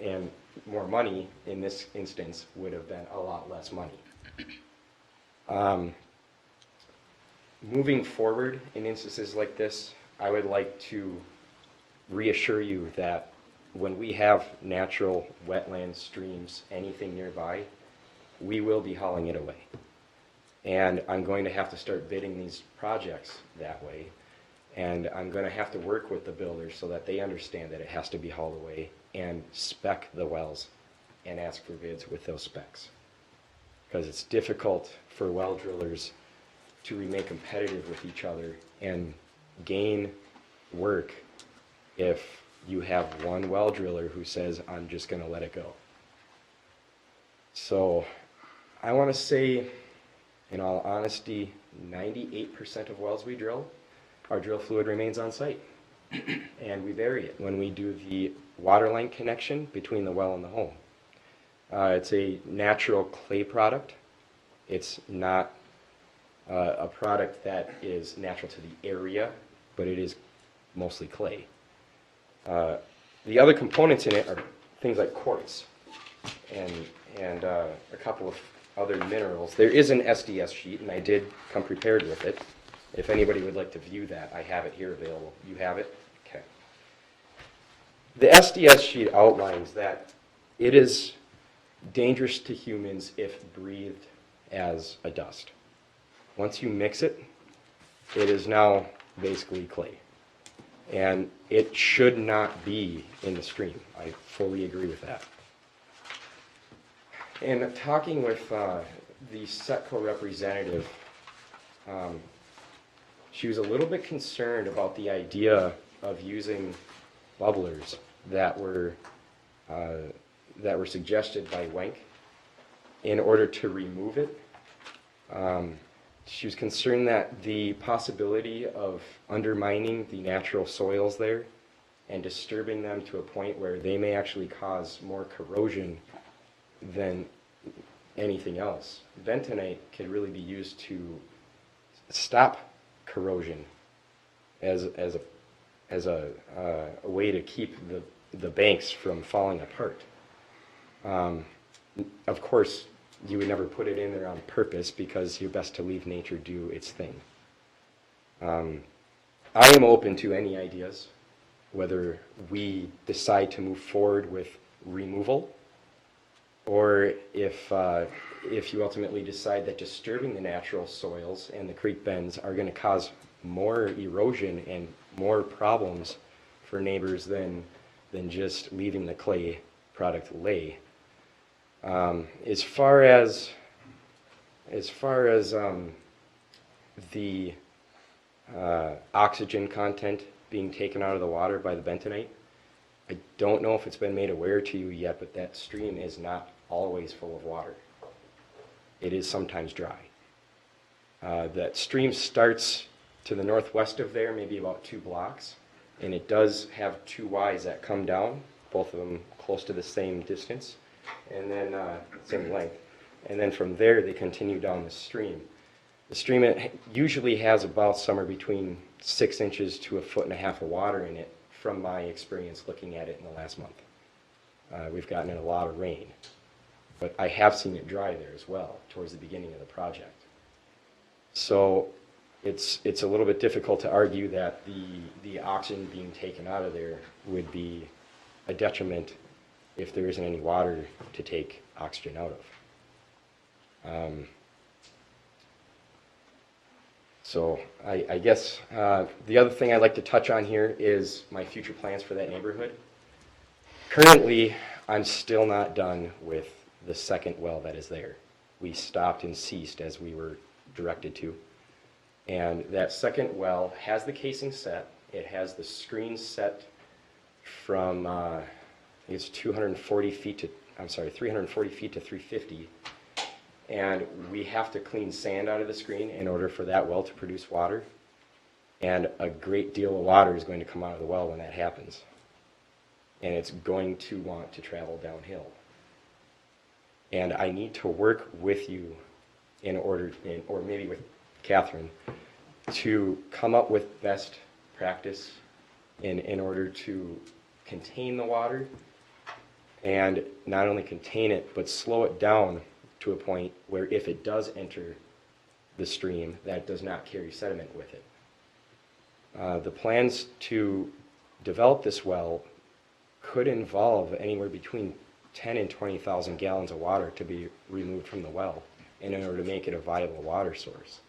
And more money, in this instance, would have been a lot less money. Moving forward in instances like this, I would like to reassure you that when we have natural wetlands, streams, anything nearby, we will be hauling it away. And I'm going to have to start bidding these projects that way. And I'm going to have to work with the builders so that they understand that it has to be hauled away and spec the wells and ask for bids with those specs. Because it's difficult for well drillers to remain competitive with each other and gain work if you have one well driller who says, I'm just going to let it go. So I want to say, in all honesty, 98% of wells we drill, our drill fluid remains on site. And we bury it when we do the water line connection between the well and the home. It's a natural clay product. It's not a product that is natural to the area, but it is mostly clay. The other components in it are things like quartz and a couple of other minerals. There is an SDS sheet, and I did come prepared with it. If anybody would like to view that, I have it here available. You have it? Okay. The SDS sheet outlines that it is dangerous to humans if breathed as a dust. Once you mix it, it is now basically clay. And it should not be in the stream. I fully agree with that. And talking with the Setco representative, she was a little bit concerned about the idea of using bubblers that were suggested by Wenk in order to remove it. She was concerned that the possibility of undermining the natural soils there and disturbing them to a point where they may actually cause more corrosion than anything else. Bentonite can really be used to stop corrosion as a way to keep the banks from falling apart. Of course, you would never put it in there on purpose because you're best to leave nature do its thing. I am open to any ideas, whether we decide to move forward with removal, or if you ultimately decide that disturbing the natural soils and the creek bends are going to cause more erosion and more problems for neighbors than just leaving the clay product lay. As far as the oxygen content being taken out of the water by the bentonite, I don't know if it's been made aware to you yet, but that stream is not always full of water. It is sometimes dry. That stream starts to the northwest of there, maybe about 2 blocks, and it does have 2 Ys that come down, both of them close to the same distance, and then same length. And then from there, they continue down the stream. The stream usually has about somewhere between 6 inches to 1.5 feet of water in it from my experience looking at it in the last month. We've gotten in a lot of rain, but I have seen it dry there as well towards the beginning of the project. So it's a little bit difficult to argue that the oxygen being taken out of there would be a detriment if there isn't any water to take oxygen out of. So I guess the other thing I'd like to touch on here is my future plans for that neighborhood. Currently, I'm still not done with the second well that is there. We stopped and ceased as we were directed to. And that second well has the casing set. It has the screen set from, I think it's 340 feet to 350. And we have to clean sand out of the screen in order for that well to produce water. And a great deal of water is going to come out of the well when that happens. And it's going to want to travel downhill. And I need to work with you or maybe with Catherine, to come up with best practice in order to contain the water, and not only contain it, but slow it down to a point where if it does enter the stream, that does not carry sediment with it. The plans to develop this well could involve anywhere between 10 and 20,000 gallons of water to be removed from the well in order to make it a viable water source.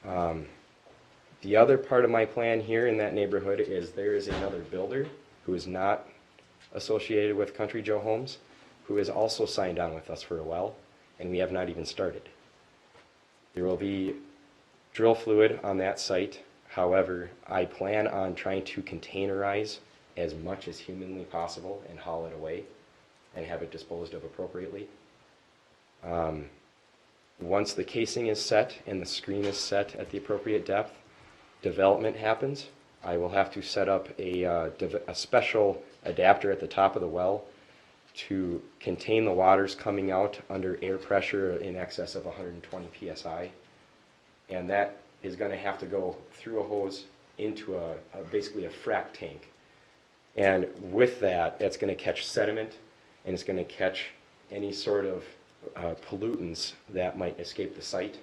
The other part of my plan here in that neighborhood is there is another builder who is not associated with Country Joe Homes, who has also signed on with us for a well, and we have not even started. There will be drill fluid on that site. However, I plan on trying to containerize as much as humanly possible and haul it away and have it disposed of appropriately. Once the casing is set and the screen is set at the appropriate depth, development happens. I will have to set up a special adapter at the top of the well to contain the waters coming out under air pressure in excess of 120 psi. And that is going to have to go through a hose into basically a frac tank. And with that, that's going to catch sediment, and it's going to catch any sort of pollutants that might escape the site.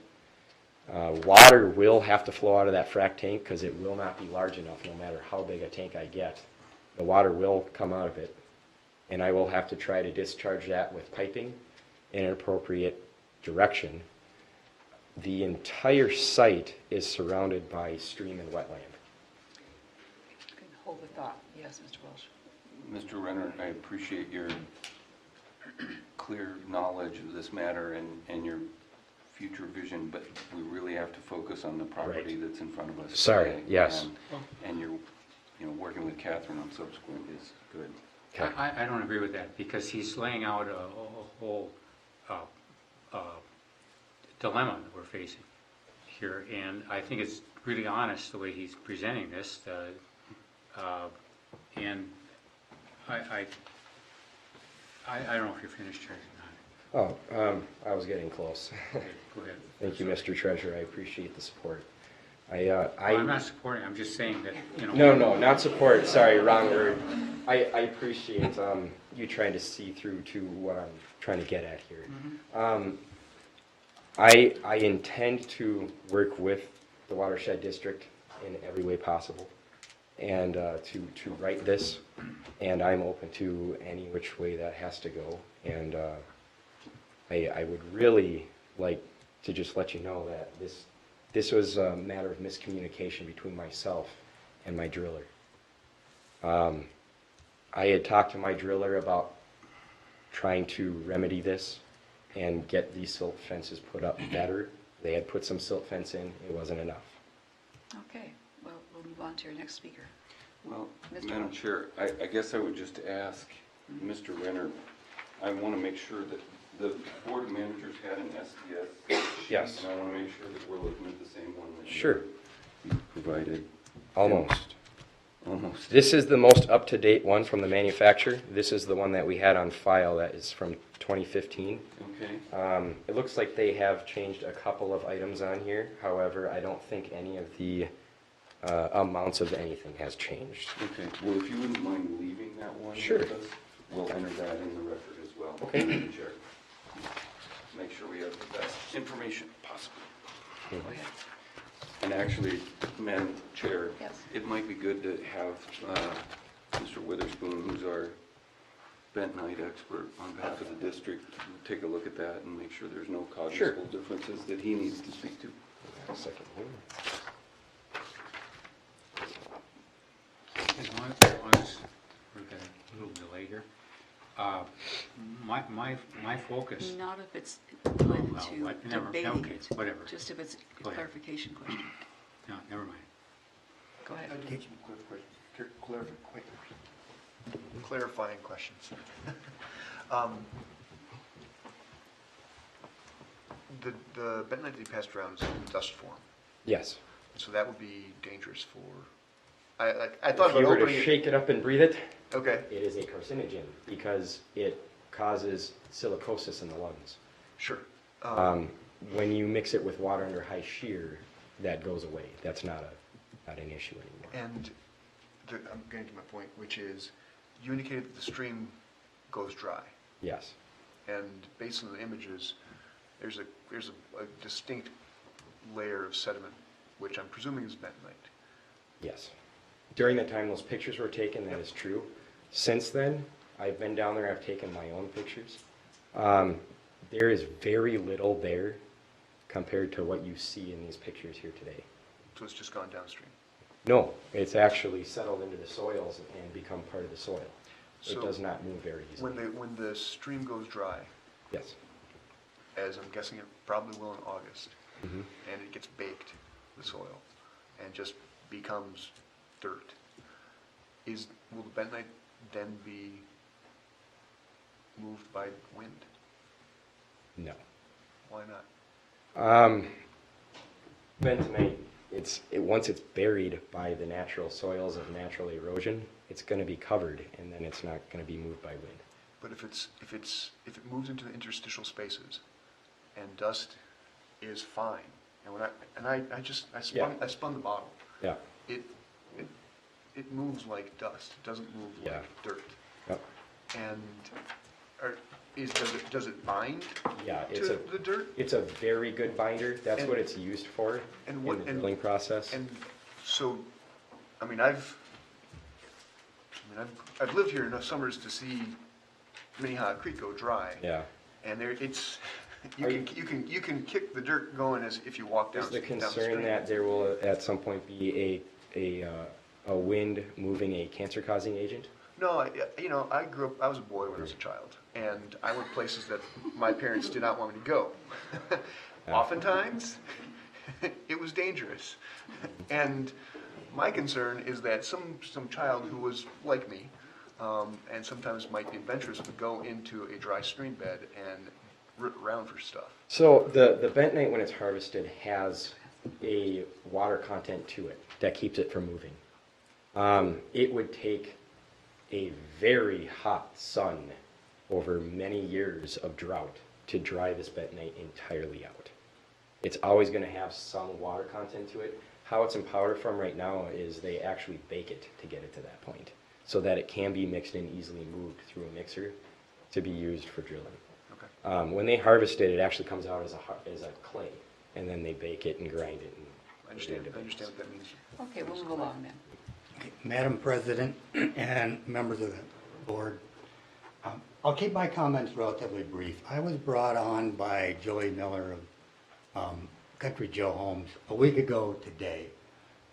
Water will have to flow out of that frac tank because it will not be large enough no matter how big a tank I get. The water will come out of it, and I will have to try to discharge that with piping in an appropriate direction. The entire site is surrounded by stream and wetland. Hold the thought. Yes, Mr. Welsh. Mr. Renner, I appreciate your clear knowledge of this matter and your future vision, but we really have to focus on the property that's in front of us. Sorry, today. yes. And you're, working with Catherine on subsequent is good. Okay. I don't agree with that, because he's laying out a whole dilemma that we're facing here, and I think it's really honest the way he's presenting this, and I don't know if you're finished here or Oh, I was getting close. not. Okay, go ahead. Thank you, Mr. Treasurer. I appreciate the support. Well, I'm not supporting, I'm just saying that, No, not support. Sorry, wrong word. I appreciate you trying to see through to what I'm trying to get at here. I intend to work with the Watershed District in every way possible and to write this, and I'm open to any which way that has to go. And I would really like to just let you know that this was a matter of miscommunication between myself and my driller. I had talked to my driller about trying to remedy this and get these silt fences put up better. They had put some silt fence in, it wasn't enough. Okay, well, we'll move on to your next speaker. Well, Mr. Madam Welch. Chair, I guess I would just ask Mr. Renner, I want to make sure that the board of managers had an SDS. Yes. And I want to make sure that we're looking at the same one that Sure. you provided. Almost. Almost. This is the most up-to-date one from the manufacturer. This is the one that we had on file that is from 2015. Okay. It looks like they have changed a couple of items on here. However, I don't think any of the amounts of anything has changed. Okay, well, if you wouldn't mind leaving that one Sure. with us, we'll enter that in the record as well. Okay. Madam Chair. Make sure we have the best information possible. Go ahead. And actually, Madam Chair, Yes. it might be good to have Mr. Witherspoon, who's our bentonite expert on behalf of the district, take a look at that and make sure there's no cognizable differences that he needs to speak to. A second here. As long as we've got a little delay here, my focus, Not if it's put well, into what- never- debating okay, it, whatever. just if it's a Go ahead. clarification question. no, never mind. Go ahead. I do have some clarifying questions. The bentonite that you passed around is in dust form, Yes. so that would be dangerous for, I thought If you about were to opening it. shake it up and breathe it, Okay, it is a carcinogen because it causes silicosis in the lungs. sure. When you mix it with water under high shear, that goes away. That's not an issue anymore. And I'm getting to my point, which is, you indicated that the stream goes dry. Yes. And based on the images, there's a distinct layer of sediment, which I'm presuming is bentonite. Yes. During the time those pictures were taken, that is true. Since then, I've been down there, I've taken my own pictures. There is very little there compared to what you see in these pictures here today. So it's just gone downstream. No, it's actually settled into the soils and become part of the soil. It So does not move very easily. When the stream goes dry, Yes. as I'm guessing it probably will in August, Mhm. and it gets baked, the soil, and just becomes dirt, will the bentonite then be moved by wind? No. Why not? Bentonite, once it's buried by the natural soils of natural erosion, it's going to be covered, and then it's not going to be moved by wind. But if it moves into the interstitial spaces, and dust is fine, and I spun the bottle. Yeah. It moves like dust. It doesn't move Yeah. like dirt. Yep. And does it bind Yeah, to the dirt? it's a very good binder. That's And- what it's used for and in what- the and- drilling process. And so, I've lived here enough summers to see Minnehaha Creek go dry. Yeah. And Are you can kick the dirt going as if you walk down Is the down concern stream. that there will at some point be a wind moving a cancer-causing agent? No, I grew up, I was a boy when I was a child, and I went places that my parents did not want me to go. Oftentimes, it was dangerous. And my concern is that some child who was like me, and sometimes might be adventurous, would go into a dry stream bed and root around for stuff. So the bentonite, when it's harvested, has a water content to it that keeps it from moving. It would take a very hot sun over many years of drought to dry this bentonite entirely out. It's always going to have some water content to it. How it's in powder form right now is they actually bake it to get it to that point so that it can be mixed and easily moved through a mixer to be used for drilling. Okay. When they harvest it, it actually comes out as a clay, and then they bake it and grind it. And I understand what that means. Okay, we'll move along then. Madam President and members of the board, I'll keep my comments relatively brief. I was brought on by Joey Miller of Country Joe Homes a week ago today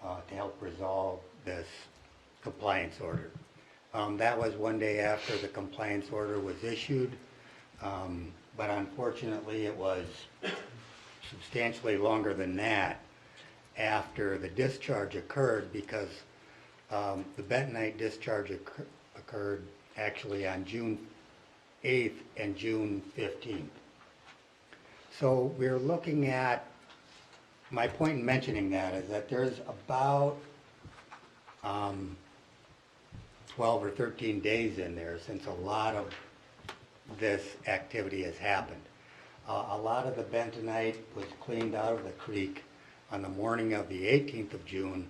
to help resolve this compliance order. That was one day after the compliance order was issued, but unfortunately it was substantially longer than that after the discharge occurred, because the bentonite discharge occurred actually on June 8th and June 15th. So we're looking at, my point in mentioning that is that there's about 12 or 13 days in there since a lot of this activity has happened. A lot of the bentonite was cleaned out of the creek on the morning of the 18th of June,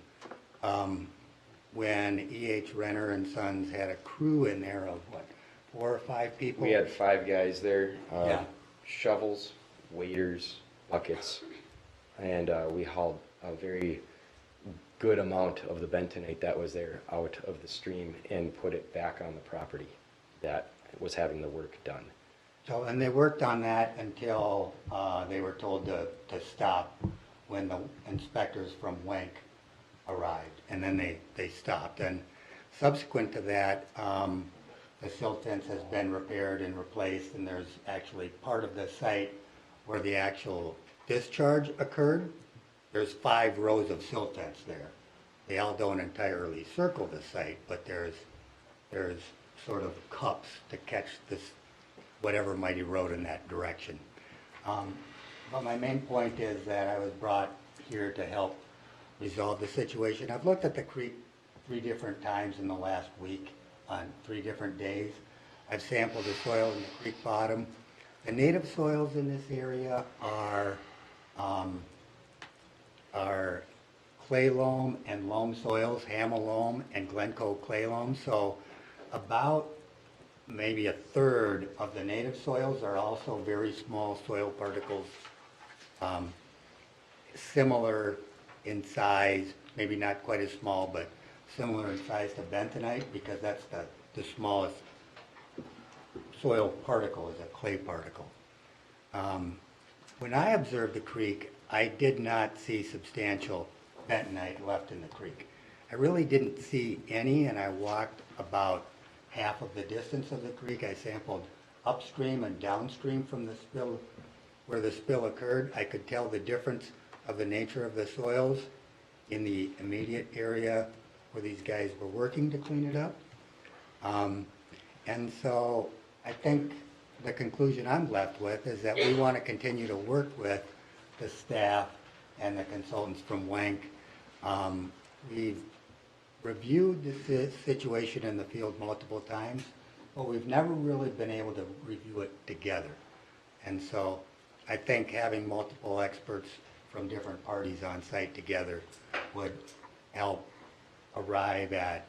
when E.H. Renner and Sons had a crew in there of, what, 4 or 5 people? We had 5 guys there, Yeah. shovels, waders, buckets, and we hauled a very good amount of the bentonite that was there out of the stream and put it back on the property that was having the work done. So, and they worked on that until they were told to stop when the inspectors from Wank arrived, and then they stopped. And subsequent to that, the silt fence has been repaired and replaced, and there's actually part of the site where the actual discharge occurred. There's 5 rows of silt fence there. They all don't entirely circle the site, but there's sort of cups to catch this, whatever might erode in that direction. But my main point is that I was brought here to help resolve the situation. I've looked at the creek 3 different times in the last week on 3 different days. I've sampled the soil in the creek bottom. The native soils in this area are clay loam and loam soils, Hamel loam and Glencoe clay loam. So about maybe 1/3 of the native soils are also very small soil particles, similar in size, maybe not quite as small, but similar in size to bentonite, because that's the smallest soil particle is a clay particle. When I observed the creek, I did not see substantial bentonite left in the creek. I really didn't see any, and I walked about half of the distance of the creek. I sampled upstream and downstream from the spill, where the spill occurred. I could tell the difference of the nature of the soils in the immediate area where these guys were working to clean it up. And so I think the conclusion I'm left with is that we want to continue to work with the staff and the consultants from Wank. We've reviewed the situation in the field multiple times, but we've never really been able to review it together. And so I think having multiple experts from different parties on site together would help arrive at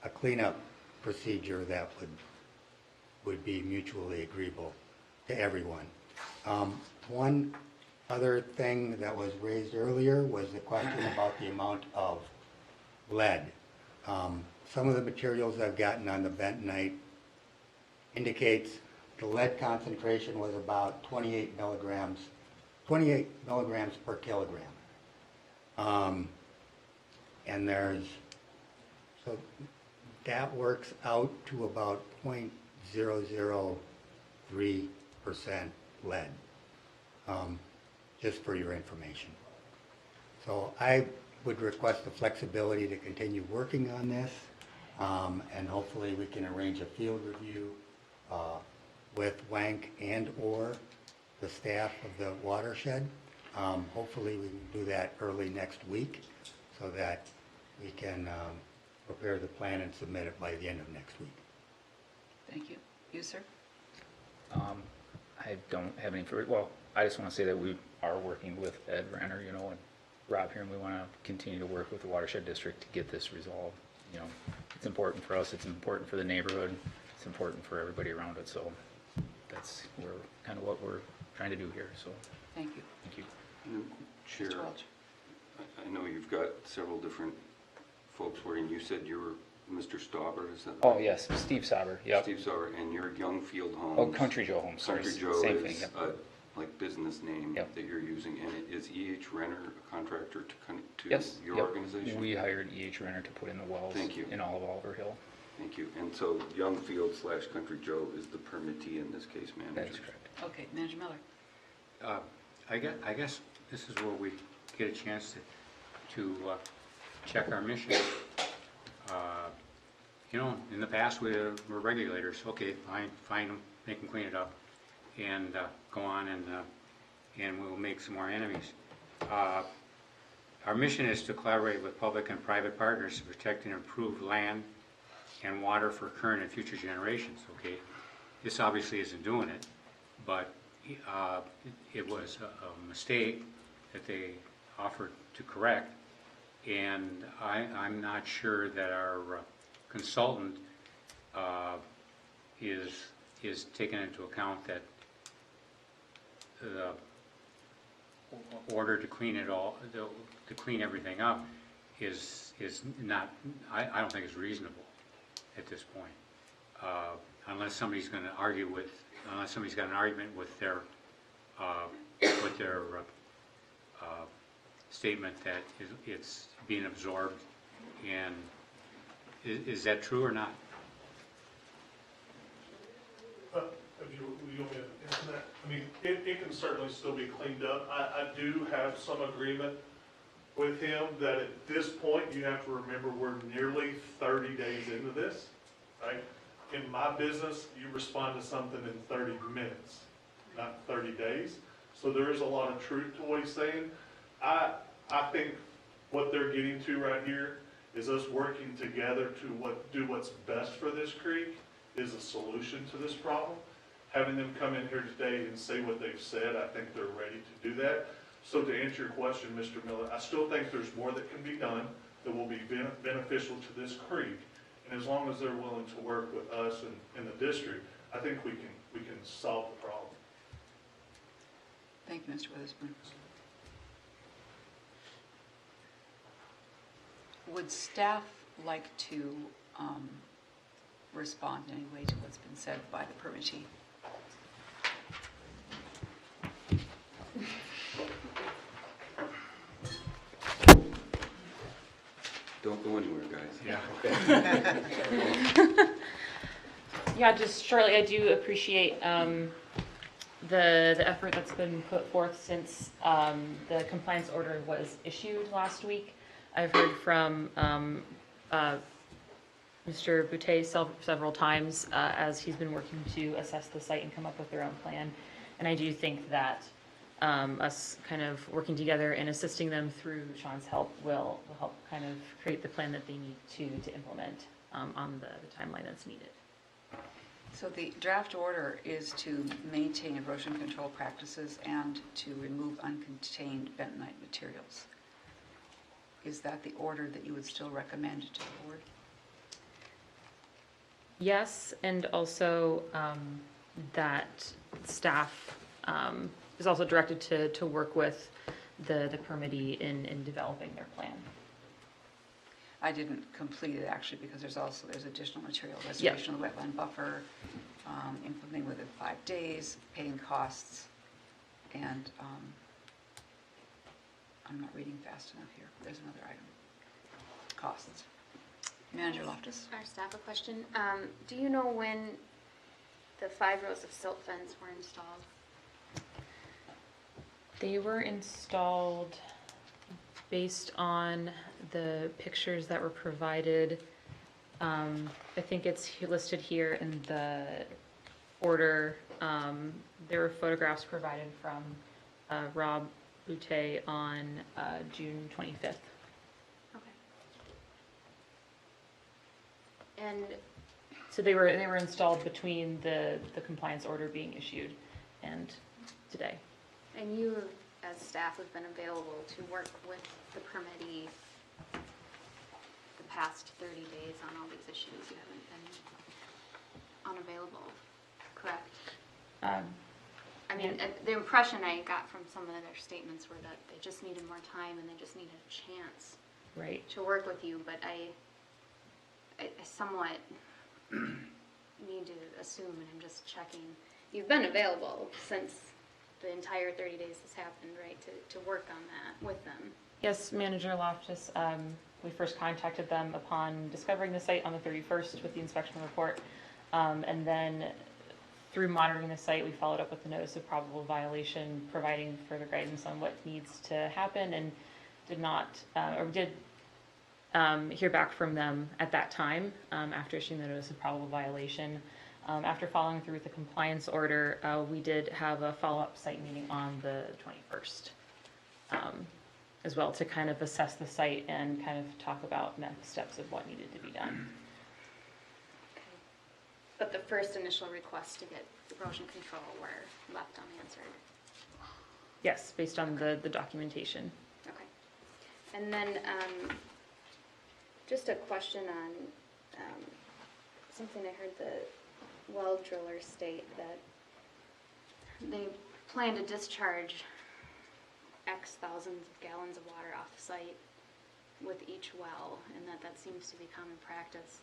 a cleanup procedure that would be mutually agreeable to everyone. One other thing that was raised earlier was the question about the amount of lead. Some of the materials I've gotten on the bentonite indicates the lead concentration was about 28 milligrams per kilogram. And so that works out to about 0.003% lead, just for your information. So I would request the flexibility to continue working on this, and hopefully we can arrange a field review with Wank and/or the staff of the Watershed. Hopefully we can do that early next week so that we can prepare the plan and submit it by the end of next week. Thank you. You, sir? I don't have any further, well, I just want to say that we are working with Ed Renner, and Rob here, and we want to continue to work with the Watershed District to get this resolved. It's important for us, it's important for the neighborhood, it's important for everybody around it, so that's kind of what we're trying to do here, so. Thank you. Thank you. Chair, Mr. Welch. I know you've got several different folks working. You said you were Mr. Stauber, is that right? Oh, yes, Steve Sauber, yep. Steve Stauber, and you're Youngfield Homes. Oh, Country Joe Homes, sorry, Country Joe same thing, is yep. a business name Yep. that you're using, and is E.H. Renner a contractor to Yes, your yep. organization? We hired E.H. Renner to put in the wells Thank you. in all of Oliver Hill. Thank you. And so Youngfield/Country Joe is the permittee in this case, manager? That is correct. Okay, Manager Miller. I guess this is where we get a chance to check our mission. In the past, we were regulators. Okay, find them, make them clean it up, and go on, and we'll make some more enemies. Our mission is to collaborate with public and private partners to protect and improve land and water for current and future generations, okay? This obviously isn't doing it, but it was a mistake that they offered to correct, and I'm not sure that our consultant is taking into account that the order to clean it all, to clean everything up is not, I don't think it's reasonable at this point. Unless somebody's going to argue with, unless somebody's got an argument with their statement that it's being absorbed, and is that true or not? If you want me to answer that? I mean, it can certainly still be cleaned up. I do have some agreement with him that at this point, you have to remember, we're nearly 30 days into this, right? In my business, you respond to something in 30 minutes, not 30 days. So there is a lot of truth to what he's saying. I think what they're getting to right here is us working together to do what's best for this creek is a solution to this problem. Having them come in here today and say what they've said, I think they're ready to do that. So to answer your question, Mr. Miller, I still think there's more that can be done that will be beneficial to this creek. And as long as they're willing to work with us and the district, I think we can solve the problem. Thank you, Mr. Witherspoon. Would staff like to respond in any way to what's been said by the permittee? Don't go anywhere, guys. Yeah. Yeah, just shortly, I do appreciate the effort that's been put forth since the compliance order was issued last week. I've heard from Mr. Boutte several times as he's been working to assess the site and come up with their own plan. And I do think that us kind of working together and assisting them through Sean's help will help kind of create the plan that they need to implement on the timeline that's needed. So the draft order is to maintain erosion control practices and to remove uncontained bentonite materials. Is that the order that you would still recommend to the board? Yes, and also that staff is also directed to work with the permittee in developing their plan. I didn't complete it actually because there's additional material, restoration of the wetland buffer, implementing within 5 days, paying costs, and I'm not reading fast enough here. There's another item. Costs. Manager Loftus. Our staff a question. Do you know when the 5 rows of silt fence were installed? They were installed based on the pictures that were provided. I think it's listed here in the order. There were photographs provided from Rob Boutte on June 25th. Okay. And So they were installed between the compliance order being issued and today. And you, as staff, have been available to work with the permittee the past 30 days on all these issues. You haven't been unavailable, correct? I mean, the impression I got from some of their statements were that they just needed more time and they just needed a chance Right. to work with you, but I somewhat need to assume, and I'm just checking, you've been available since the entire 30 days has happened, right, to work on that with them? Yes, Manager Loftus, we first contacted them upon discovering the site on the 31st with the inspection report. And then through monitoring the site, we followed up with the notice of probable violation, providing further guidance on what needs to happen, and did not, or did hear back from them at that time after issuing the notice of probable violation. After following through with the compliance order, we did have a follow-up site meeting on the 21st as well to kind of assess the site and kind of talk about next steps of what needed to be done. But the first initial request to get erosion control were left unanswered. Yes, based on the documentation. Okay. And then, just a question on, something I heard the well driller state that they plan to discharge X thousands of gallons of water off site with each well, and that seems to be common practice.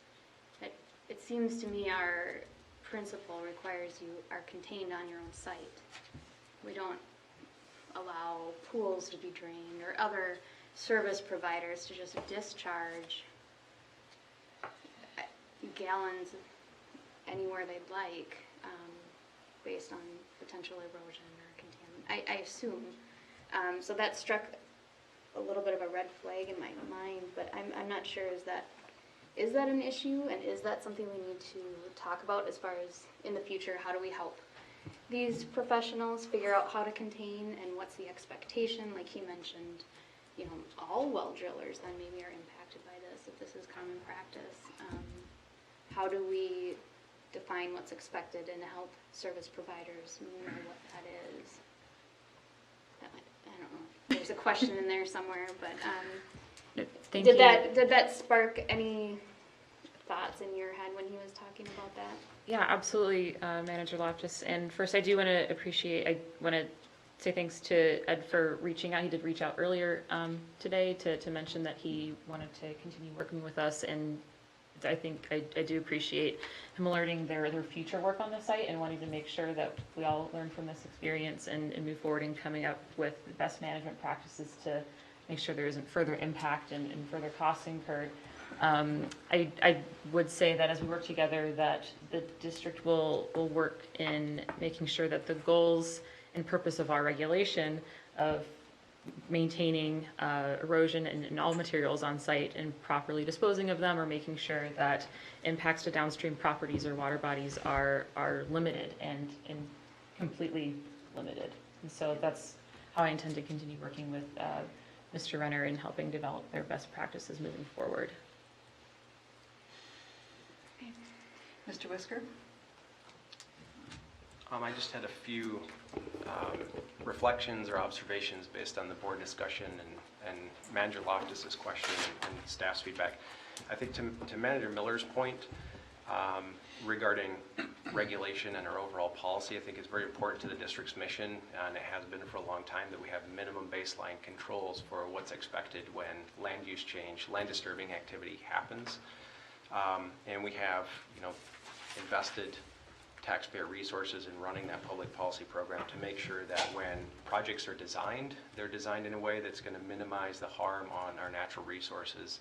It seems to me our principle requires you are contained on your own site. We don't allow pools to be drained or other service providers to just discharge gallons anywhere they'd like, based on potential erosion or contaminant. I assume. So that struck a little bit of a red flag in my mind, but I'm not sure, is that an issue, and is that something we need to talk about as far as in the future, how do we help these professionals figure out how to contain, and what's the expectation? Like he mentioned, you know, all well drillers then maybe are impacted by this if this is common practice. How do we define what's expected and help service providers know what that is? I don't know. There's a question in there somewhere, but Thank you. did that spark any thoughts in your head when he was talking about that? Yeah, absolutely, Manager Loftus. And first, I do want to say thanks to Ed for reaching out. He did reach out earlier today to mention that he wanted to continue working with us, and I think I do appreciate him alerting their future work on the site and wanting to make sure that we all learn from this experience and move forward in coming up with the best management practices to make sure there isn't further impact and further costs incurred. I would say that as we work together, that the district will work in making sure that the goals and purpose of our regulation of maintaining erosion and all materials on site and properly disposing of them, or making sure that impacts to downstream properties or water bodies are limited and completely limited. And so that's how I intend to continue working with Mr. Renner in helping develop their best practices moving forward. Mr. Whisker? I just had a few reflections or observations based on the board discussion and Manager Loftus's question and staff's feedback. I think to Manager Miller's point regarding regulation and our overall policy, I think it's very important to the district's mission, and it has been for a long time, that we have minimum baseline controls for what's expected when land use change, land disturbing activity happens. And we have, invested taxpayer resources in running that public policy program to make sure that when projects are designed, they're designed in a way that's going to minimize the harm on our natural resources,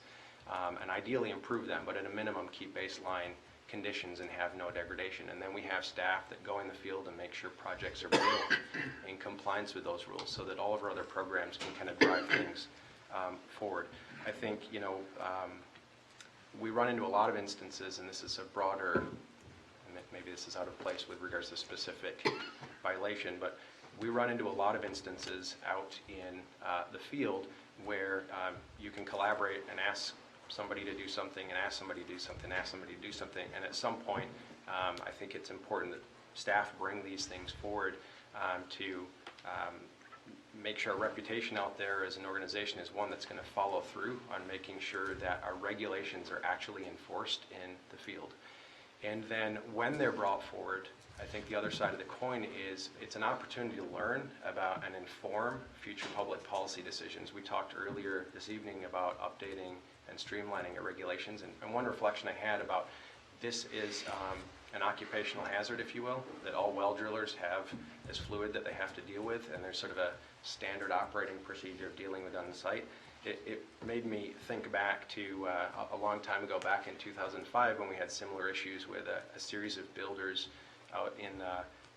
and ideally improve them, but at a minimum keep baseline conditions and have no degradation. And then we have staff that go in the field and make sure projects are built in compliance with those rules, so that all of our other programs can kind of drive things forward. I think, we run into a lot of instances, and this is a broader, maybe this is out of place with regards to specific violation, but we run into a lot of instances out in the field where you can collaborate and ask somebody to do something, and ask somebody to do something, ask somebody to do something, and at some point I think it's important that staff bring these things forward to make sure our reputation out there as an organization is one that's going to follow through on making sure that our regulations are actually enforced in the field. And then when they're brought forward, I think the other side of the coin is it's an opportunity to learn about and inform future public policy decisions. We talked earlier this evening about updating and streamlining our regulations, and one reflection I had about this is an occupational hazard, if you will, that all well drillers have this fluid that they have to deal with, and there's sort of a standard operating procedure of dealing with on the site. It made me think back to a long time ago, back in 2005, when we had similar issues with a series of builders out in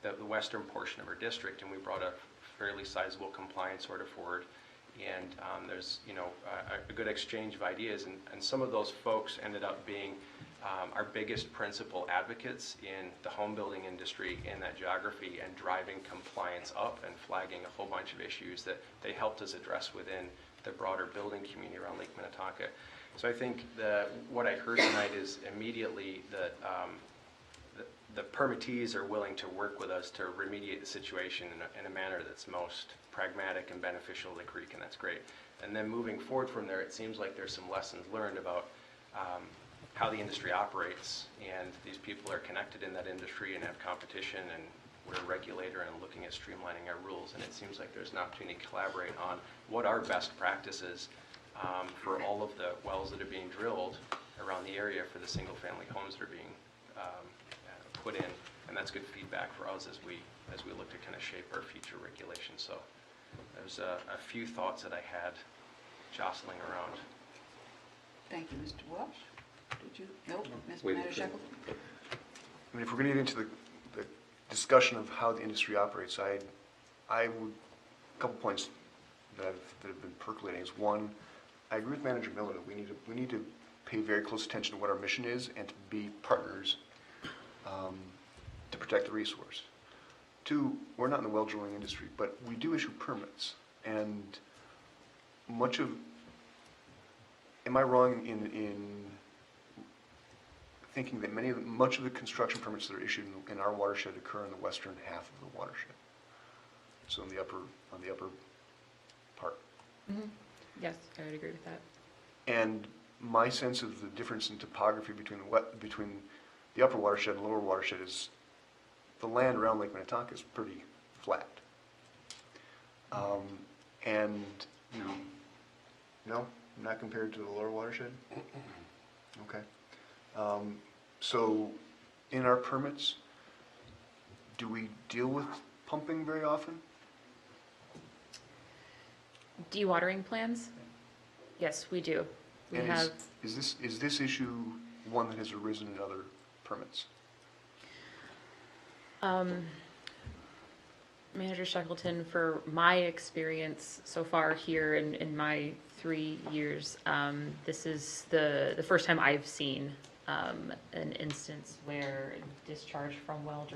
the western portion of our district, and we brought a fairly sizable compliance order forward. And there's a good exchange of ideas, and some of those folks ended up being our biggest principal advocates in the home building industry in that geography, and driving compliance up and flagging a whole bunch of issues that they helped us address within the broader building community around Lake Minnehaha. So I think what I heard tonight is immediately that the permittees are willing to work with us to remediate the situation in a manner that's most pragmatic and beneficial to the creek, and that's great. And then moving forward from there, it seems like there's some lessons learned about how the industry operates, and these people are connected in that industry and have competition, and we're a regulator and looking at streamlining our rules, and it seems like there's an opportunity to collaborate on what are best practices for all of the wells that are being drilled around the area for the single-family homes that are being put in, and that's good feedback for us as we look to kind of shape our future regulations. So there's a few thoughts that I had jostling around. Thank you, Mr. Welch. Did you? Nope. Mr. Wait, Manager Shackleton? I mean, if we're going to get into the discussion of how the industry operates, I would, a couple points that have been percolating is, one, I agree with Manager Miller that we need to pay very close attention to what our mission is and to be partners to protect the resource. Two, we're not in the well drilling industry, but we do issue permits, and much of, am I wrong in thinking that much of the construction permits that are issued in our watershed occur in the western half of the watershed? So on the upper part. Mm-hmm. Yes, I would agree with that. And my sense of the difference in topography between the upper watershed and lower watershed is the land around Lake Minnehaha is pretty flat. And no, not compared to the lower watershed? Okay. So in our permits, do we deal with pumping very often? Dewatering plans? Yes, we do. We And have. is this issue one that has arisen in other permits? Manager Shackleton, for my experience so far here in my 3 years, this is the first time I've seen an instance where discharge from well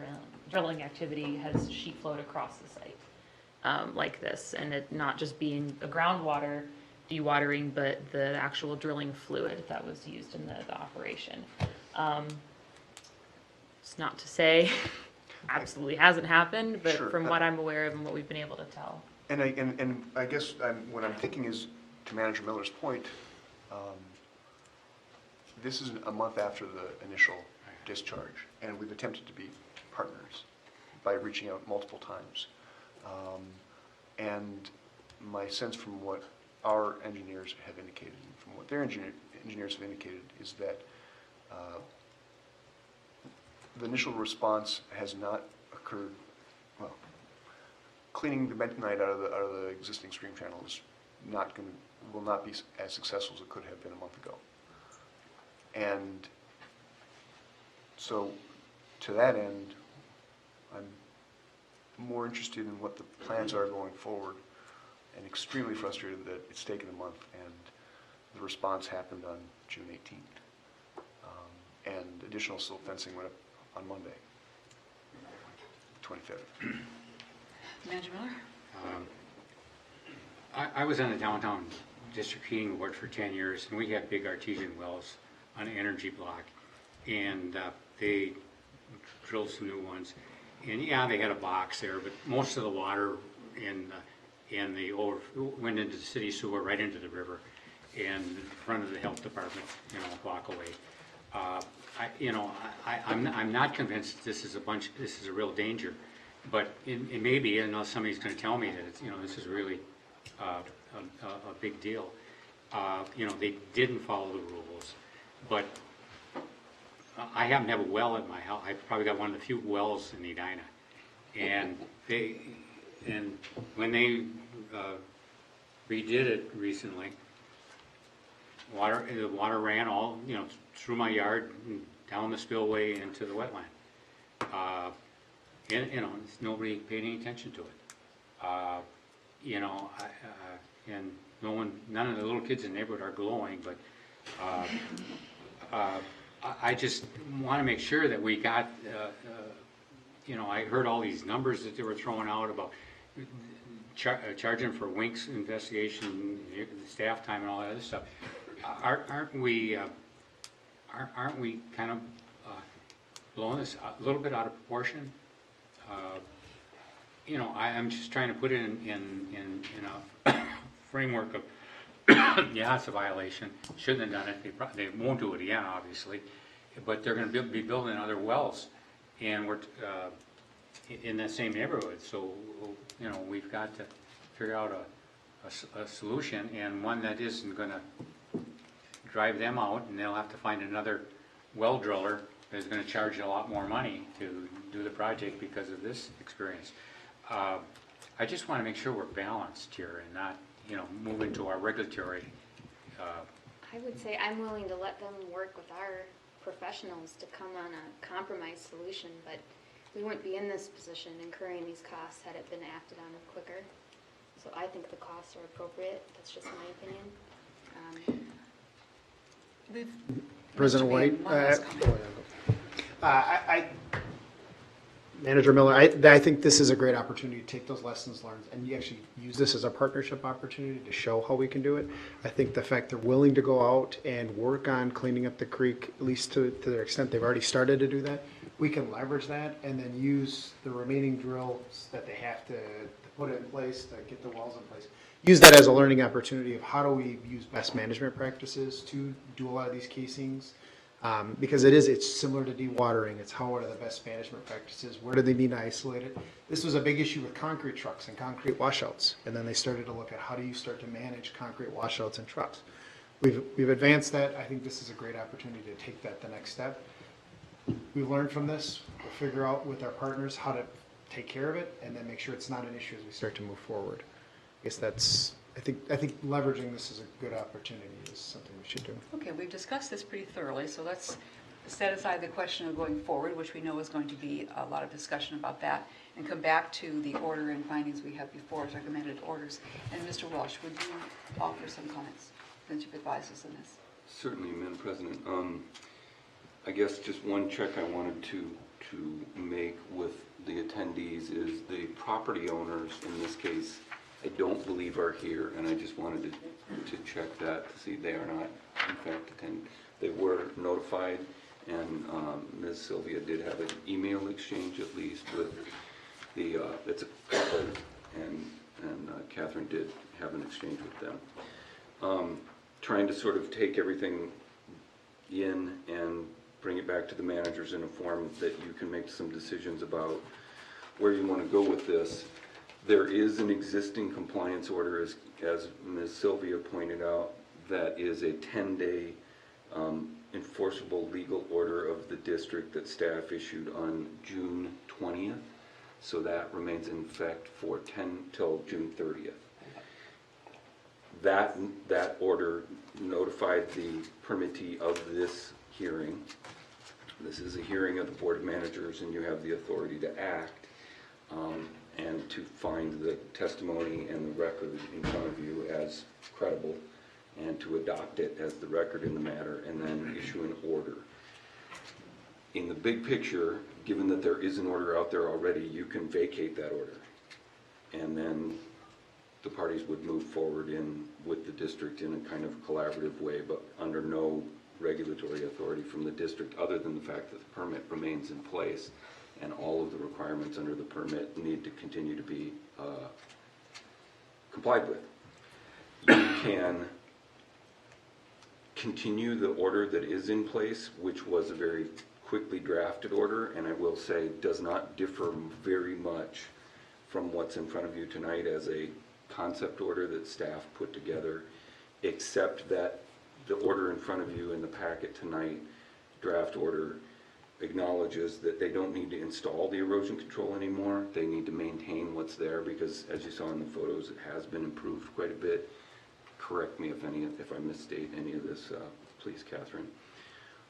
drilling activity has sheet flowed across the site like this, and it not just being a groundwater dewatering, but the actual drilling fluid that was used in the operation. It's not to say absolutely hasn't happened, but Sure. from what I'm aware of and what we've been able to tell. And I guess what I'm thinking is, to Manager Miller's point, this is a month after the initial discharge, and we've attempted to be partners by reaching out multiple times. And my sense from what our engineers have indicated, and from what their engineers have indicated, is that the initial response has not occurred. Well, cleaning the bentonite out of the existing stream channel is will not be as successful as it could have been a month ago. And so, to that end, I'm more interested in what the plans are going forward, and extremely frustrated that it's taken a month and the response happened on June 18th. And additional silt fencing went up on Monday, 25th. Manager Miller? I was on the downtown district heating board for 10 years, and we had big artesian wells on an energy block, and they drilled some new ones. And yeah, they had a box there, but most of the water went into the city sewer, right into the river, and in front of the health department, a block away. I'm not convinced this is a real danger, but it may be, unless somebody's going to tell me that it's, this is really a big deal. They didn't follow the rules, but I happen to have a well at my house. I've probably got one of the few wells in Edina, and when they redid it recently, the water ran all through my yard and down the spillway into the wetland. Nobody paid any attention to it. And none of the little kids in the neighborhood are glowing, but I just want to make sure that we got, I heard all these numbers that they were throwing out about charging for Wink's investigation, staff time and all that other stuff. Aren't we kind of blown this a little bit out of proportion. You know, I'm just trying to put it in a framework of, yeah, it's a violation, shouldn't have done it, they won't do it again, obviously, but they're gonna be building other wells, and we're, in that same neighborhood, so, you know, we've got to figure out a solution, and one that isn't gonna drive them out, and they'll have to find another well driller that's gonna charge a lot more money to do the project because of this experience. I just wanna make sure we're balanced here and not, you know, move into our regulatory, I would say I'm willing to let them work with our professionals to come on a compromise solution, but we wouldn't be in this position incurring these costs had it been acted on quicker. So I think the costs are appropriate. That's just my opinion. President Mr. White, Bean, one last comment. Manager Miller, I think this is a great opportunity to take those lessons learned and you actually use this as a partnership opportunity to show how we can do it. I think the fact they're willing to go out and work on cleaning up the creek, at least to their extent they've already started to do that, we can leverage that and then use the remaining drills that they have to put in place to get the wells in place. Use that as a learning opportunity of how do we use best management practices to do a lot of these casings. Because it's similar to dewatering. It's what are the best management practices? Where do they need to isolate it? This was a big issue with concrete trucks and concrete washouts. And then they started to look at how do you start to manage concrete washouts and trucks. We've advanced that. I think this is a great opportunity to take that the next step. We've learned from this. We'll figure out with our partners how to take care of it and then make sure it's not an issue as we start to move forward. I guess I think leveraging this as a good opportunity is something we should do. Okay, we've discussed this pretty thoroughly, so let's set aside the question of going forward, which we know is going to be a lot of discussion about that, and come back to the order and findings we have before us, recommended orders. And Mr. Walsh, would you offer some comments since you've advised us on this? Certainly, Madam President. I guess just one check I wanted to make with the attendees is the property owners, in this case, I don't believe are here, and I just wanted to check that to see they are not, in fact, attending. They were notified, and Ms. Sylvia did have an email exchange at least with the, it's a couple, and Catherine did have an exchange with them. Trying to sort of take everything in and bring it back to the managers in a form that you can make some decisions about where you want to go with this. There is an existing compliance order, as Ms. Sylvia pointed out, that is a 10-day enforceable legal order of the district that staff issued on June 20th. So that remains in effect for till June 30th. That order notified the permittee of this hearing. This is a hearing of the Board of Managers, and you have the authority to act. And to find the testimony and the record in front of you as credible, and to adopt it as the record in the matter, and then issue an order. In the big picture, given that there is an order out there already, you can vacate that order. And then the parties would move forward with the district in a kind of collaborative way, but under no regulatory authority from the district, other than the fact that the permit remains in place. And all of the requirements under the permit need to continue to be complied with. You can continue the order that is in place, which was a very quickly drafted order, and I will say does not differ very much from what's in front of you tonight as a concept order that staff put together, except that the order in front of you in the packet tonight, draft order, acknowledges that they don't need to install the erosion control anymore. They need to maintain what's there because, as you saw in the photos, it has been improved quite a bit. Correct me if I misstate any of this, please, Catherine.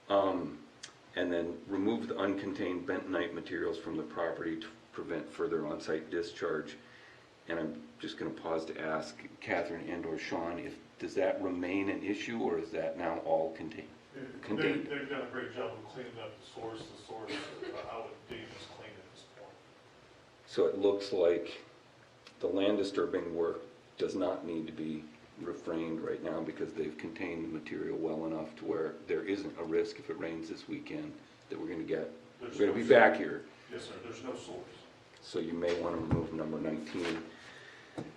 And then remove the uncontained bentonite materials from the property to prevent further on-site discharge. And I'm just going to pause to ask Catherine and/or Sean, does that remain an issue, or is that now all contained? They've done a great job of cleaning up the source. I would deem as clean at this point. So it looks like the land disturbing work does not need to be refrained right now because they've contained the material well enough to where there isn't a risk if it rains this weekend that we're going to get We're gonna be back here. Yes, sir, there's no source. So you may want to remove number 19.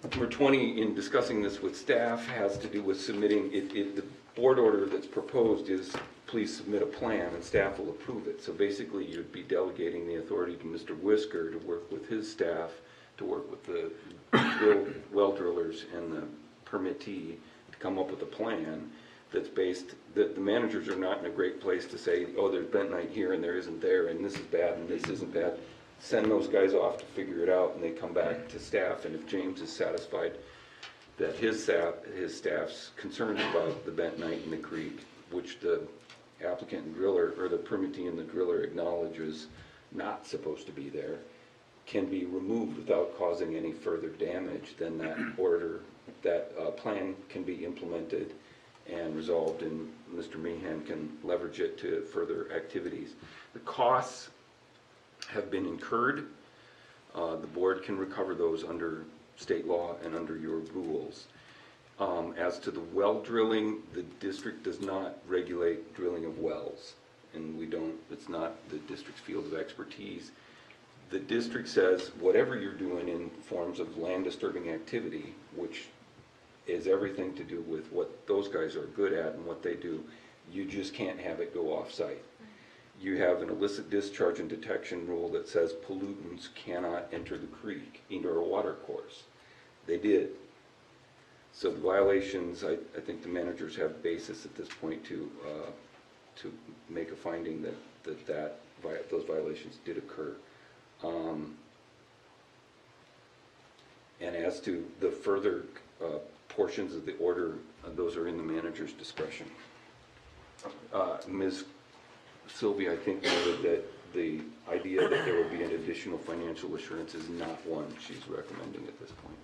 Number 20, in discussing this with staff, has to do with submitting, the board order that's proposed is, please submit a plan, and staff will approve it. So basically, you'd be delegating the authority to Mr. Whisker to work with his staff, to work with the well drillers and the permittee to come up with a plan that's based, that the managers are not in a great place to say, oh, there's bentonite here and there isn't there, and this is bad and this isn't bad. Send those guys off to figure it out, and they come back to staff, and if James is satisfied that his staff's concerned about the bentonite in the creek, which the applicant and driller, or the permittee and the driller acknowledges not supposed to be there, can be removed without causing any further damage, then that order, that plan can be implemented and resolved, and Mr. Meehan can leverage it to further activities. The costs have been incurred. The board can recover those under state law and under your rules. As to the well drilling, the district does not regulate drilling of wells, and we don't, it's not the district's field of expertise. The district says whatever you're doing in forms of land disturbing activity, which is everything to do with what those guys are good at and what they do, you just can't have it go off-site. You have an illicit discharge and detection rule that says pollutants cannot enter the creek, into a water course. They did. So the violations, I think the managers have basis at this point to make a finding that those violations did occur. And as to the further portions of the order, those are in the manager's discretion. Ms. Sylvia, I think, noted that the idea that there will be an additional financial assurance is not one she's recommending at this point.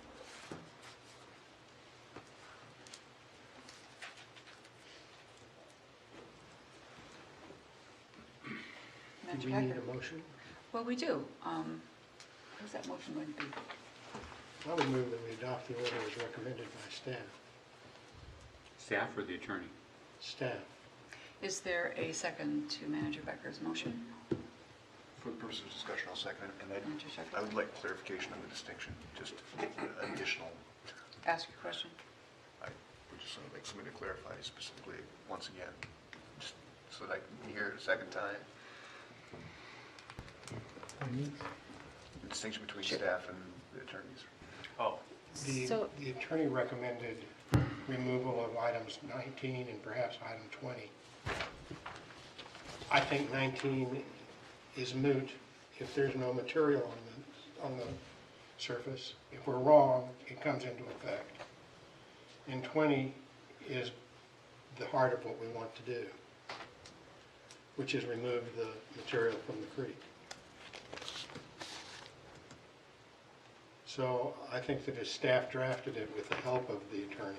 Do we need a motion? Well, we do. What's that motion going to be? I would move that we adopt the order as recommended by staff. Staff or the attorney? Staff. Is there a second to Manager Becker's motion? For the purpose of discussion, I'll second it, and Manager Sheckleton? I would like clarification on the distinction, just additional. Ask your question. I would just want to make something to clarify specifically, once again, just so that I can hear it a second time. The distinction between staff and the attorneys. Oh, So- The attorney recommended removal of items 19 and perhaps item 20. I think 19 is moot if there's no material on the surface. If we're wrong, it comes into effect. And 20 is the heart of what we want to do, which is remove the material from the creek. So I think that as staff drafted it with the help of the attorney,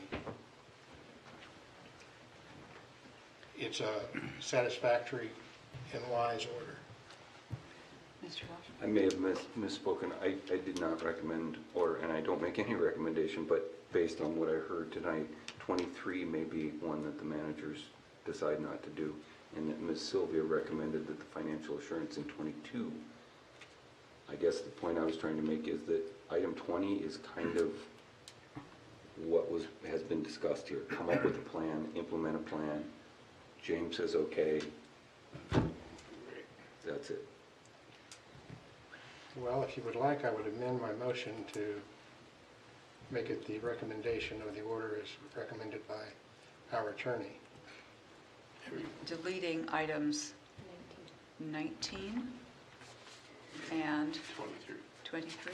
it's a satisfactory and wise order. Mr. Welch? I may have misspoken. I did not recommend, and I don't make any recommendation, but based on what I heard tonight, 23 may be one that the managers decide not to do, and that Ms. Sylvia recommended that the financial assurance in 22. I guess the point I was trying to make is that item 20 is kind of what has been discussed here. Come up with a plan, implement a plan. James says okay. That's it. Well, if you would like, I would amend my motion to make it the recommendation of the order as recommended by our attorney. Deleting items 19 and 23?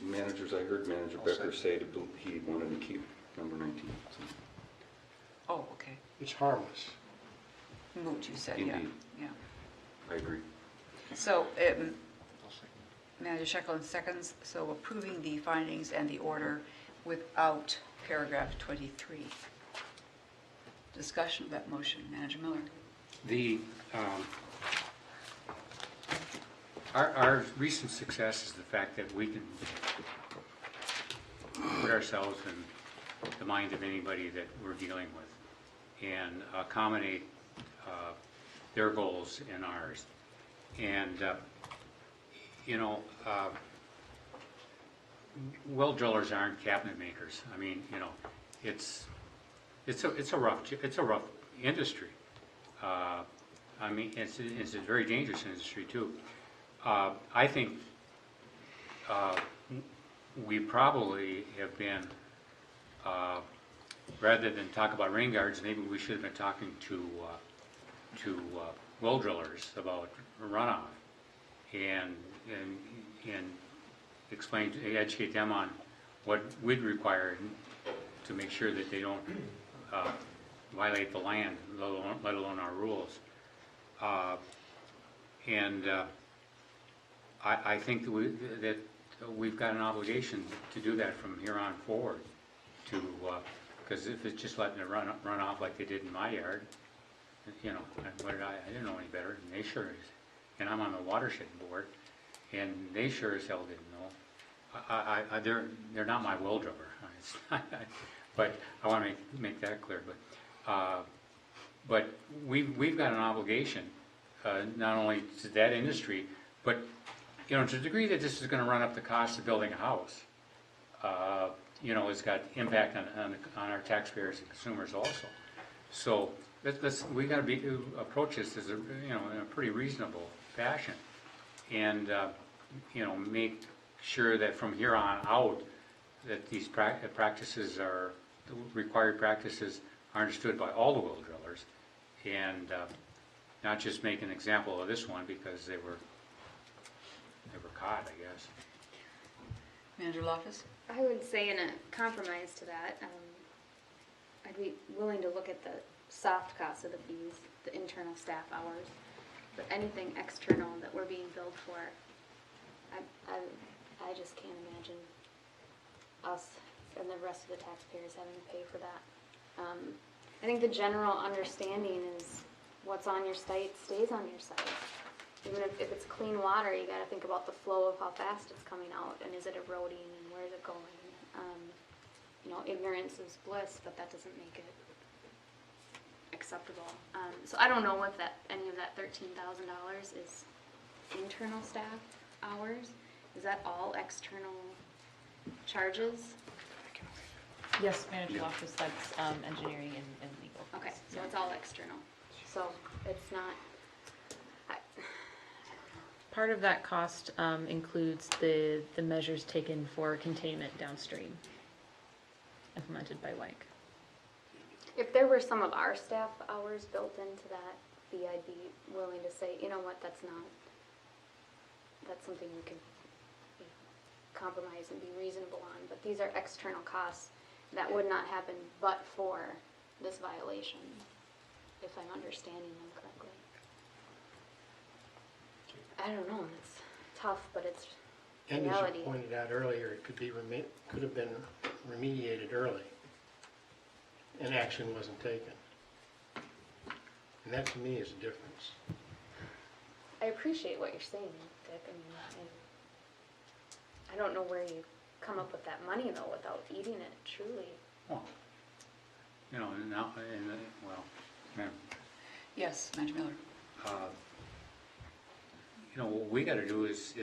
Managers, I heard Manager Becker say he wanted to keep number 19. So. Oh, okay. It's harmless. Moot, you said, yeah. Indeed. Yeah. I agree. So, Manager Sheckleton seconds, so approving the findings and the order without paragraph 23. Discussion of that motion. Manager Miller. The, our recent success is the fact that we can put ourselves in the mind of anybody that we're dealing with and accommodate their goals and ours. And, you know, well drillers aren't cabinet makers. I mean, you know, it's a rough industry. I mean, it's a very dangerous industry too. I think we probably have been, rather than talk about rain gardens, maybe we should have been talking to well drillers about runoff and explain, educate them on what we'd require to make sure that they don't violate the land, let alone our rules. I think that we've got an obligation to do that from here on forward, because if it's just letting it run off like they did in my yard, you know, I didn't know any better, and they sure is. And I'm on the Watershed board, and they sure as hell didn't know. They're not my well driller, but I want to make that clear. But we've got an obligation, not only to that industry, but you know, to the degree that this is going to run up the cost of building a house, you know, it's got impact on our taxpayers and consumers also. So we got to approach this as in a pretty reasonable fashion, and you know, make sure that from here on out that these practices are the required practices are understood by all the well drillers, and not just make an example of this one because they were caught, I guess. Manager Loftus? I would say in a compromise to that, I'd be willing to look at the soft costs of the fees, the internal staff hours, but anything external that we're being billed for, I just can't imagine us and the rest of the taxpayers having to pay for that. I think the general understanding is what's on your site stays on your site. Even if it's clean water, you got to think about the flow of how fast it's coming out, and is it eroding, and where is it going? You know, ignorance is bliss, but that doesn't make it acceptable. So I don't know if any of that $13,000 is internal staff hours. Is that all external charges? Yes, Manager Loftus, that's engineering and legal. Okay, so it's all external. So it's not. Part of that cost includes the measures taken for containment downstream, implemented by WIC. If there were some of our staff hours built into that fee, I'd be willing to say, you know what, that's something we could compromise and be reasonable on. But these are external costs that would not happen but for this violation, if I'm understanding them correctly. I don't know, it's tough, but it's And reality. as you pointed out earlier, it could have been remediated early, and action wasn't taken. And that to me is a difference. I appreciate what you're saying, Dick. I mean, I don't know where you come up with that money though without eating it, truly. Well, you know, now, ma'am, Yes, Manager Miller. you know, what we got to do is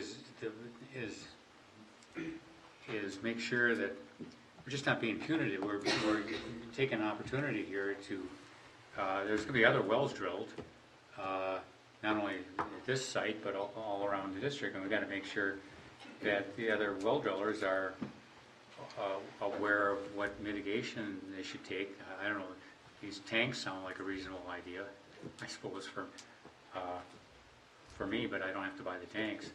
make sure that we're just not being punitive. We're taking an opportunity here to. There's going to be other wells drilled, not only at this site but all around the district, and we got to make sure that the other well drillers are aware of what mitigation they should take. I don't know. These tanks sound like a reasonable idea, I suppose, for me, but I don't have to buy the tanks.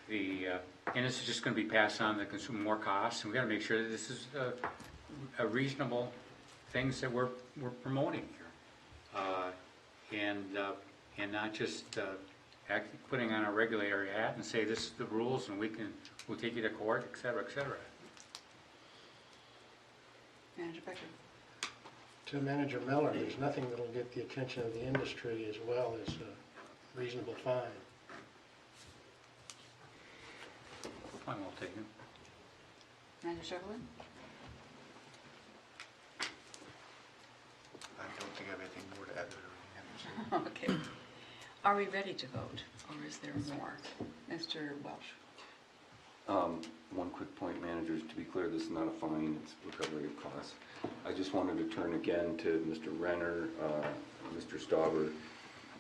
And this is just going to be passed on to the consumer, more costs, and we got to make sure that this is a reasonable things that we're promoting here, and not just putting on a regulatory hat and say this is the rules and we'll take you to court, et cetera, et cetera. Manager Becker. To Manager Miller, there's nothing that'll get the attention of the industry as well as a reasonable fine. Fine, we'll take it. Manager Shekelton. I don't think I have anything more to add to Are we ready to vote, or is there more? Mr. Welch? One quick point, managers, to be clear, this is not a fine, it's recovery of costs. I just wanted to turn again to Mr. Renner, Mr. Stauber.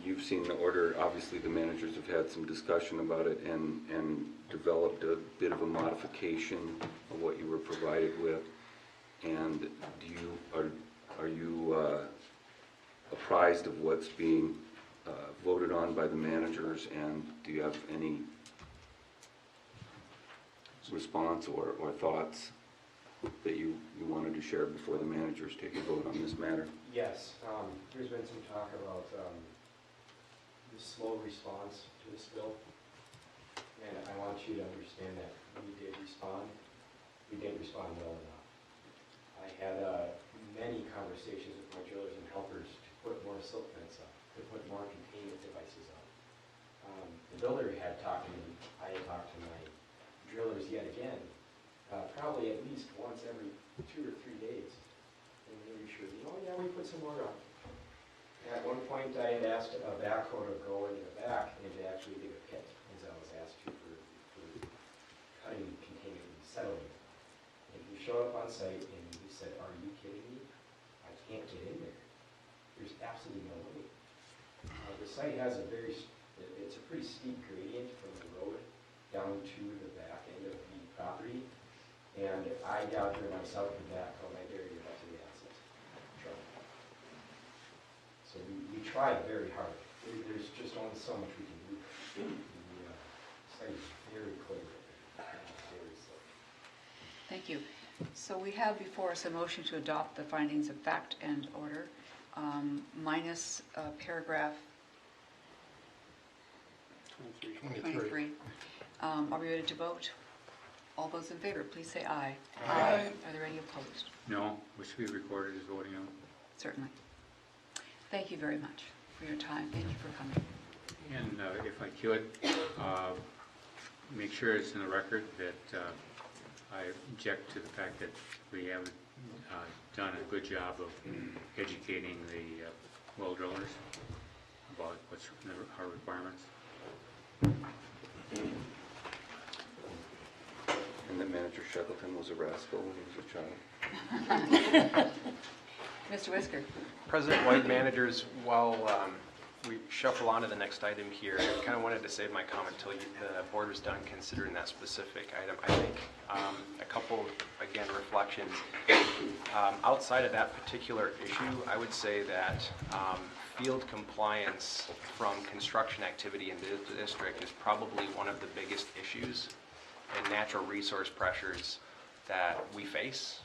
You've seen the order, obviously the managers have had some discussion about it and developed a bit of a modification of what you were provided with. And are you apprised of what's being voted on by the managers, and do you have any response or thoughts that you wanted to share before the managers take a vote on this matter? Yes, there's been some talk about the slow response to this bill, and I want you to understand that we did respond. We didn't respond well enough. I had many conversations with my drillers and helpers to put more silt fence up, to put more containment devices up. The builder had talked to me, I had talked to my drillers yet again, probably at least once every 2 or 3 days. And they were sure, oh yeah, we put some more up. At one point, I had asked a backhoe to go into the back and to actually dig a pit, as I was asked to for cutting containment and settling. And he showed up on site and he said, "Are you kidding me? I can't get in there. There's absolutely no way." The site has it's a pretty steep gradient from the road down to the back end of the property. And I got there myself in the backhoe, and I buried it up to the asset truck. So we tried very hard. There's just only so much we can do. The site is very clear. Very slow. Thank you. So we have before us a motion to adopt the findings of fact and order, minus paragraph 23. Are we ready to vote? All those in favor, please say aye. Aye. Are there any opposed? No, which should be recorded as voting on. Certainly. Thank you very much for your time. Thank you for coming. And if I could, make sure it's in the record that I object to the fact that we haven't done a good job of educating the well drillers about what's our requirements. And that Manager Shackleton was a rascal when he was a child? Mr. Whisker? President White, managers, while we shuffle on to the next item here, I kind of wanted to save my comment until the board was done considering that specific item. I think a couple, again, reflections. Outside of that particular issue, I would say that field compliance from construction activity in the district is probably one of the biggest issues and natural resource pressures that we face.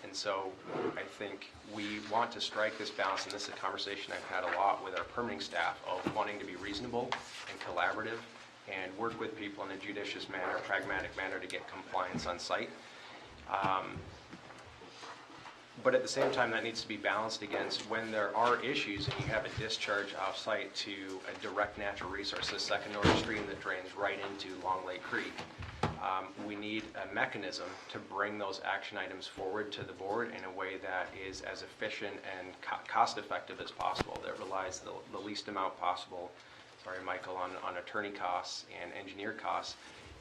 And so I think we want to strike this balance, and this is a conversation I've had a lot with our permitting staff, of wanting to be reasonable and collaborative and work with people in a judicious manner, pragmatic manner to get compliance on site. But at the same time, that needs to be balanced against when there are issues and you have a discharge off-site to a direct natural resource, a secondary stream that drains right into Long Lake Creek. We need a mechanism to bring those action items forward to the board in a way that is as efficient and cost-effective as possible, that relies the least amount possible, sorry, Michael, on attorney costs and engineer costs.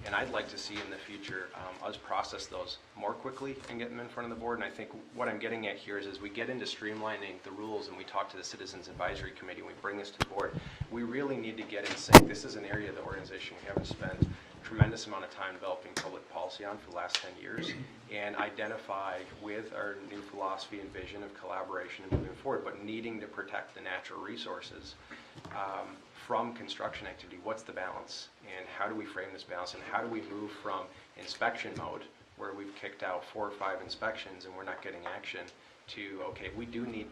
And I'd like to see in the future us process those more quickly and get them in front of the board. And I think what I'm getting at here is as we get into streamlining the rules and we talk to the Citizens Advisory Committee and we bring this to the board, we really need to get in sync. This is an area of the organization we haven't spent a tremendous amount of time developing public policy on for the last 10 years and identify with our new philosophy and vision of collaboration and moving forward, but needing to protect the natural resources from construction activity. What's the balance, and how do we frame this balance, and how do we move from inspection mode, where we've kicked out 4 or 5 inspections and we're not getting action, to, okay, we do need,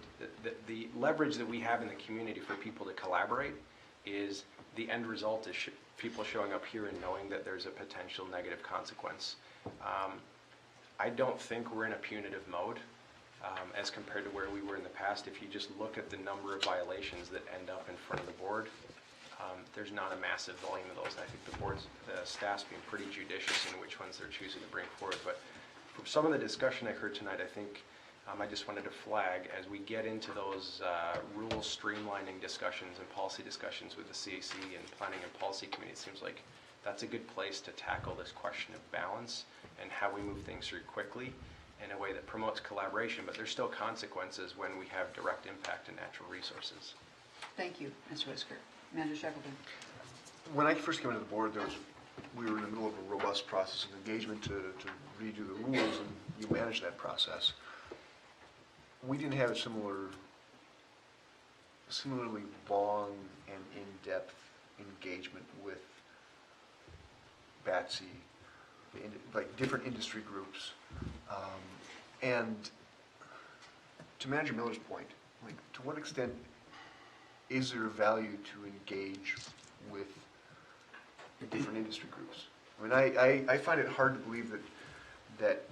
the leverage that we have in the community for people to collaborate is the end result is people showing up here and knowing that there's a potential negative consequence. I don't think we're in a punitive mode as compared to where we were in the past. If you just look at the number of violations that end up in front of the board, there's not a massive volume of those. And I think the staff's being pretty judicious in which ones they're choosing to bring forward. But from some of the discussion I heard tonight, I think I just wanted to flag, as we get into those rule streamlining discussions and policy discussions with the CAC and Planning and Policy Committee, it seems like that's a good place to tackle this question of balance and how we move things through quickly in a way that promotes collaboration, but there's still consequences when we have direct impact to natural resources. Thank you, Mr. Whisker. Manager Shackleton. When I first came into the board, we were in the middle of a robust process of engagement to redo the rules, and you manage that process. We didn't have a similarly long and in-depth engagement with BATSI, like different industry groups. And to Manager Miller's point, like, to what extent is there value to engage with different industry groups? I mean, I find it hard to believe that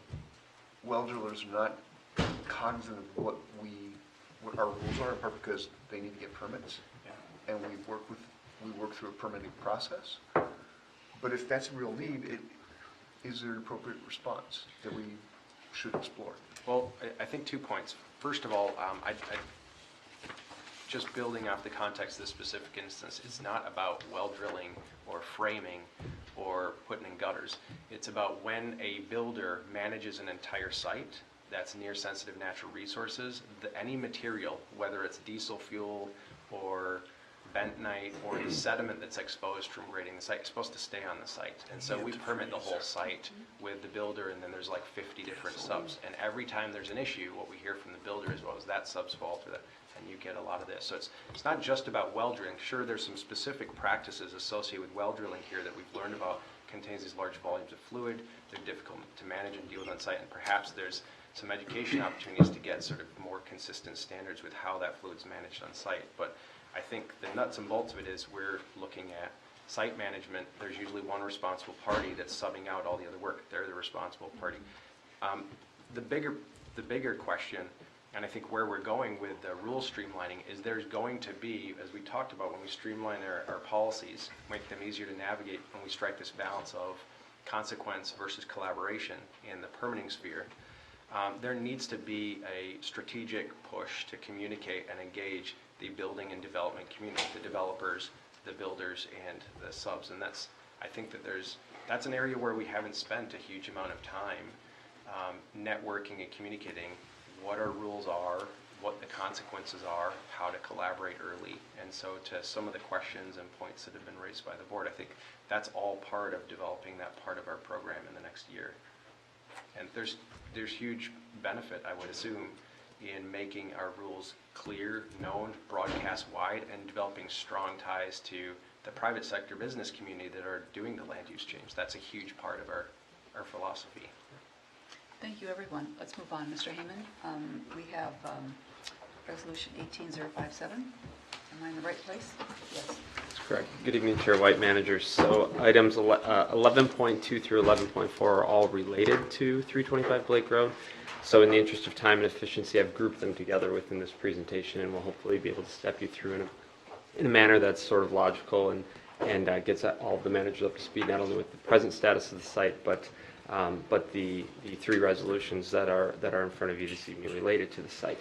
well drillers are not cognizant of what our rules are, in part because they need to get permits, and we work through a permitting process. But if that's a real need, is there an appropriate response that we should explore? Well, I think 2 points. First of all, just building off the context of this specific instance, it's not about well drilling or framing or putting in gutters. It's about when a builder manages an entire site that's near sensitive natural resources, any material, whether it's diesel fuel or bentonite or the sediment that's exposed from grading the site, is supposed to stay on the site. And so we permit the whole site with the builder, and then there's like 50 different subs. And every time there's an issue, what we hear from the builder is, well, is that sub's fault or that? And you get a lot of this. So it's not just about well drilling. Sure, there's some specific practices associated with well drilling here that we've learned about. Contains these large volumes of fluid. They're difficult to manage and deal with on site, and perhaps there's some education opportunities to get sort of more consistent standards with how that fluid's managed on site. But I think the nuts and bolts of it is we're looking at site management. There's usually one responsible party that's subbing out all the other work. They're the responsible party. The bigger question, and I think where we're going with the rule streamlining, is there's going to be, as we talked about, when we streamline our policies, make them easier to navigate, when we strike this balance of consequence versus collaboration in the permitting sphere, there needs to be a strategic push to communicate and engage the building and development community, the developers, the builders, and the subs. And I think that that's an area where we haven't spent a huge amount of time networking and communicating what our rules are, what the consequences are, how to collaborate early. And so to some of the questions and points that have been raised by the board, I think that's all part of developing that part of our program in the next year. And there's huge benefit, I would assume, in making our rules clear, known, broadcast wide, and developing strong ties to the private sector business community that are doing the land use change. That's a huge part of our philosophy. Thank you, everyone. Let's move on. Mr. Heyman, we have Resolution 18057. Am I in the right place? Yes. That's correct. Good evening, Chair White, managers. So items 11.2 through 11.4 are all related to 325 Blake Road. So in the interest of time and efficiency, I've grouped them together within this presentation, and we'll hopefully be able to step you through in a manner that's sort of logical and gets all of the managers up to speed, not only with the present status of the site, but the three resolutions that are in front of you this evening related to the site.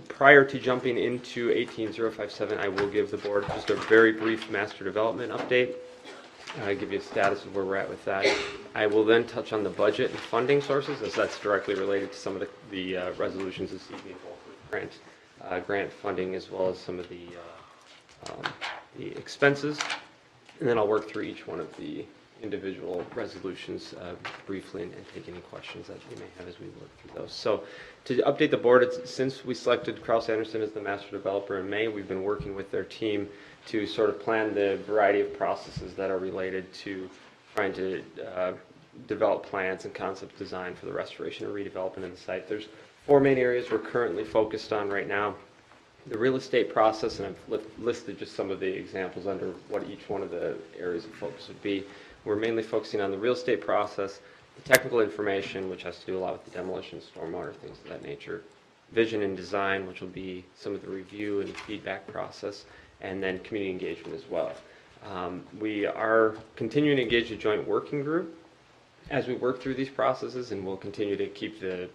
Prior to jumping into 18057, I will give the board just a very brief master development update. Give you a status of where we're at with that. I will then touch on the budget and funding sources, as that's directly related to some of the resolutions this evening, both with grant funding as well as some of the expenses. And then I'll work through each one of the individual resolutions briefly and take any questions that you may have as we work through those. So to update the board, since we selected Krause Anderson as the master developer in May, we've been working with their team to sort of plan the variety of processes that are related to trying to develop plans and concept design for the restoration and redevelopment of the site. There's 4 main areas we're currently focused on right now. The real estate process, and I've listed just some of the examples under what each one of the areas of focus would be. We're mainly focusing on the real estate process, the technical information, which has to do a lot with the demolition, stormwater, things of that nature, vision and design, which will be some of the review and feedback process, and then community engagement as well. We are continuing to engage a joint working group as we work through these processes, and we'll continue to keep the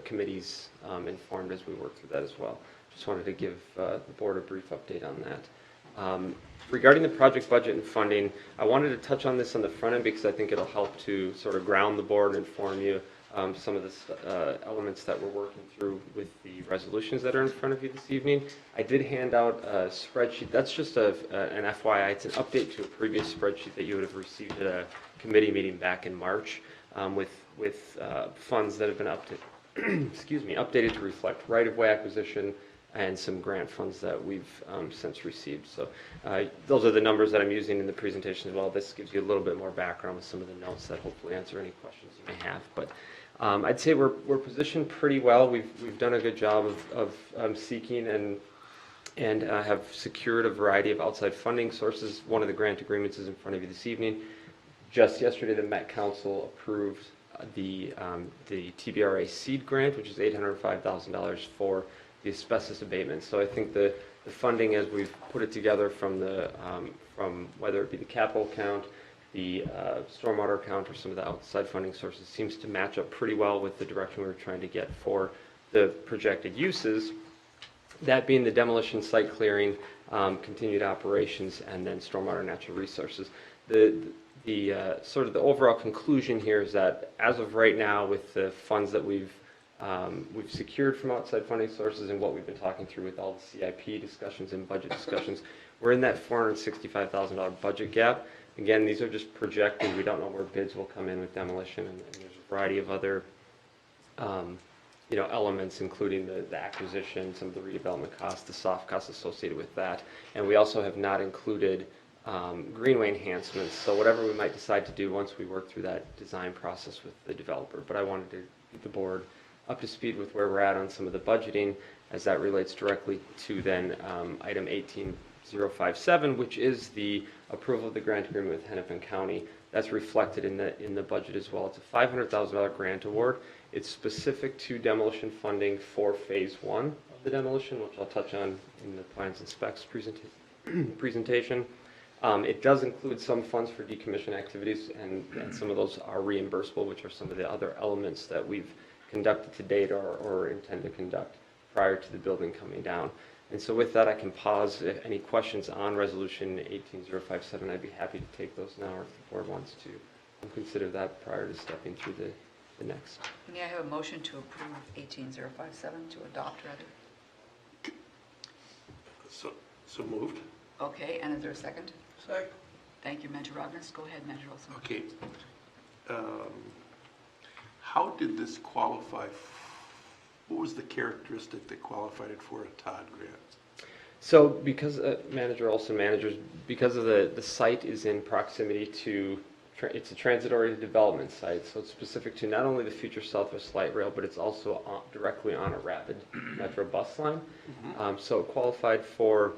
committees informed as we work through that as well. Just wanted to give the board a brief update on that. Regarding the project budget and funding, I wanted to touch on this on the front end because I think it'll help to sort of ground the board and inform you some of the elements that we're working through with the resolutions that are in front of you this evening. I did hand out a spreadsheet. That's just an FYI. It's an update to a previous spreadsheet that you would have received at a committee meeting back in March with funds that have been updated to reflect right-of-way acquisition and some grant funds that we've since received. So those are the numbers that I'm using in the presentation as well. This gives you a little bit more background with some of the notes that hopefully answer any questions you may have. But I'd say we're positioned pretty well. We've done a good job of seeking and have secured a variety of outside funding sources. One of the grant agreements is in front of you this evening. Just yesterday, the Met Council approved the TBRA seed grant, which is $805,000 for the asbestos abatement. So I think the funding, as we've put it together from whether it be the capital account, the stormwater account, or some of the outside funding sources, seems to match up pretty well with the direction we were trying to get for the projected uses. That being the demolition, site clearing, continued operations, and then stormwater natural resources. The sort of the overall conclusion here is that as of right now, with the funds that we've secured from outside funding sources and what we've been talking through with all the CIP discussions and budget discussions, we're in that $465,000 budget gap. Again, these are just projected. We don't know where bids will come in with demolition, and there's a variety of other elements, including the acquisition, some of the redevelopment costs, the soft costs associated with that. And we also have not included greenway enhancements, so whatever we might decide to do once we work through that design process with the developer. But I wanted to get the board up to speed with where we're at on some of the budgeting, as that relates directly to then item 18057, which is the approval of the grant agreement with Hennepin County. That's reflected in the budget as well. It's a $500,000 grant award. It's specific to demolition funding for phase 1 of the demolition, which I'll touch on in the plans and specs presentation. It does include some funds for decommission activities, and some of those are reimbursable, which are some of the other elements that we've conducted to date or intend to conduct prior to the building coming down. And so with that, I can pause. If any questions on resolution 18057, I'd be happy to take those now, or if the board wants to consider that prior to stepping through the next. May I have a motion to approve 18057, to adopt rather? So moved. Okay, and is there a second? Second. Thank you, Manager Rognus. Go ahead, Manager Olson. Okay. How did this qualify? What was the characteristic that qualified it for a TOD grant? So because Manager Olson because of the site is in proximity to, it's a transit-oriented development site, so it's specific to not only the future Southwest Light Rail, but it's also directly on a rapid metro bus line. So it qualified for,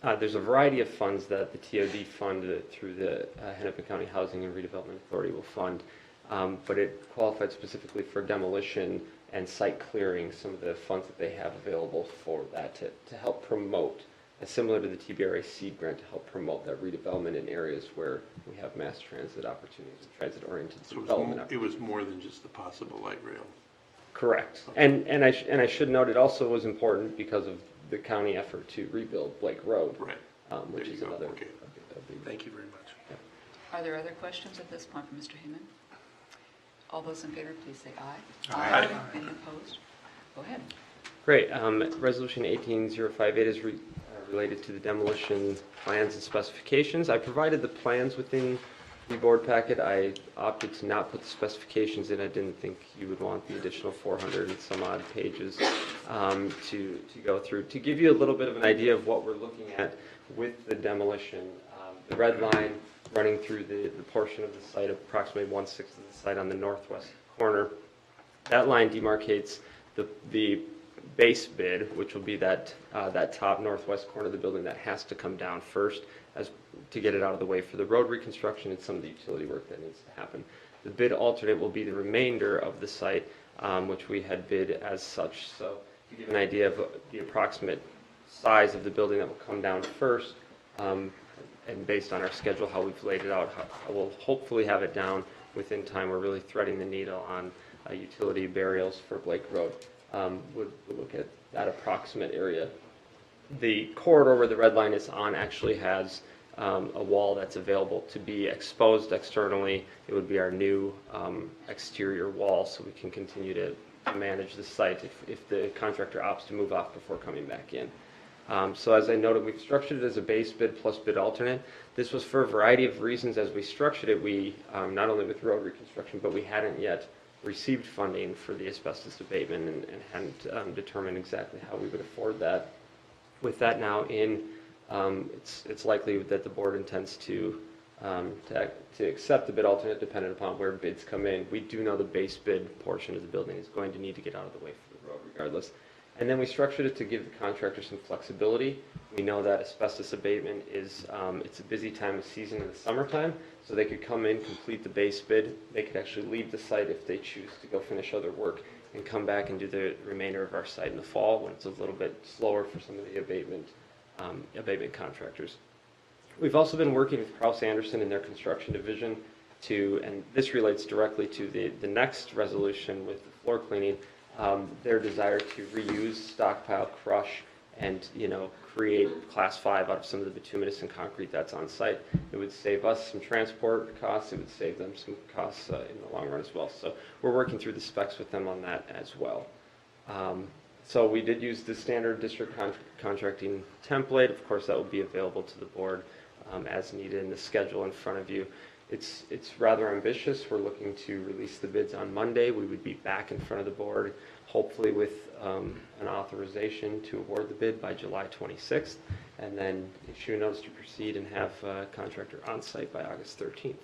there's a variety of funds that the TOD fund through the Hennepin County Housing and Redevelopment Authority will fund, but it qualified specifically for demolition and site clearing, some of the funds that they have available for that to help promote, similar to the TBRA seed grant, to help promote that redevelopment in areas where we have mass transit opportunities and transit-oriented development. It was more than just the possible light rail. Correct. And I should note it also was important because of the county effort to rebuild Blake Road, right? Which is another. Okay. Thank you very much. Are there other questions at this point for Mr. Heyman? All those in favor, please say aye. Aye. Any opposed? Go ahead. Great. Resolution 18058 is related to the demolition plans and specifications. I provided the plans within the board packet. I opted to not put the specifications in. I didn't think you would want the additional 400 and some odd pages to go through. To give you a little bit of an idea of what we're looking at with the demolition, the red line running through the portion of the site, approximately 1/6 of the site on the northwest corner. That line demarcates the base bid, which will be that top northwest corner of the building that has to come down first to get it out of the way for the road reconstruction and some of the utility work that needs to happen. The bid alternate will be the remainder of the site, which we had bid as such. So to give an idea of the approximate size of the building that will come down first, and based on our schedule, how we've laid it out, we'll hopefully have it down within time. We're really threading the needle on utility burials for Blake Road. Would look at that approximate area. The corridor where the red line is on actually has a wall that's available to be exposed externally. It would be our new exterior wall, so we can continue to manage the site if the contractor opts to move off before coming back in. So as I noted, we've structured it as a base bid plus bid alternate. This was for a variety of reasons. As we structured it, we, not only with road reconstruction, but we hadn't yet received funding for the asbestos abatement and hadn't determined exactly how we would afford that. With that now in, it's likely that the board intends to accept the bid alternate dependent upon where bids come in. We do know the base bid portion of the building is going to need to get out of the way for the road regardless. And then we structured it to give the contractor some flexibility. We know that asbestos abatement is, it's a busy time of season in the summertime, so they could come in, complete the base bid. They could actually leave the site if they choose to go finish other work and come back and do the remainder of our site in the fall when it's a little bit slower for some of the abatement contractors. We've also been working with Kraus Anderson and their construction division to, and this relates directly to the next resolution with the floor cleaning, their desire to reuse, stockpile, crush, and create class 5 out of some of the bituminous and concrete that's on site. It would save us some transport costs. It would save them some costs in the long run as well. So we're working through the specs with them on that as well. So we did use the standard district contracting template. Of course, that will be available to the board as needed in the schedule in front of you. It's rather ambitious. We're looking to release the bids on Monday. We would be back in front of the board, hopefully with an authorization to award the bid by July 26th, and then issue a notice to proceed and have a contractor on site by August 13th.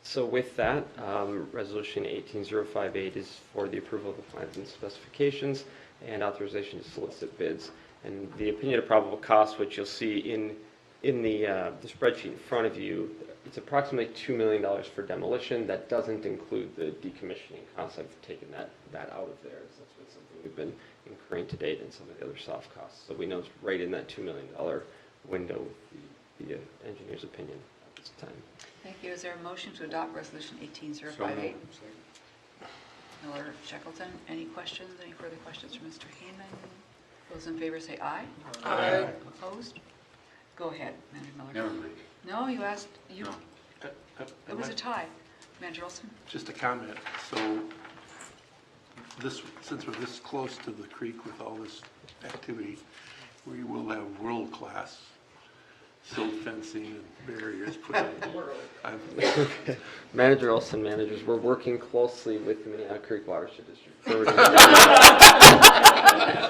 So with that, Resolution 18058 is for the approval of the plans and specifications and authorization to solicit bids. And the opinion of probable cost, which you'll see in the spreadsheet in front of you, it's approximately $2 million for demolition. That doesn't include the decommissioning costs. I've taken that out of there. So that's been something we've been incurring to date and some of the other soft costs. So we know it's right in that $2 million window with the engineer's opinion at this time. Thank you. Is there a motion to adopt Resolution 18058? Miller, Shackleton, any questions, any further questions from Mr. Heyman? Those in favor say aye. Aye. Opposed? Go ahead, Manager Miller. Never mind. No, you asked, you, No. it was a tie. Manager Olson? Just a comment. So since we're this close to the creek with all this activity, we will have world-class silt fencing and barriers put in. Manager Olson, managers, we're working closely with the Minnehaha Creek Watershed District to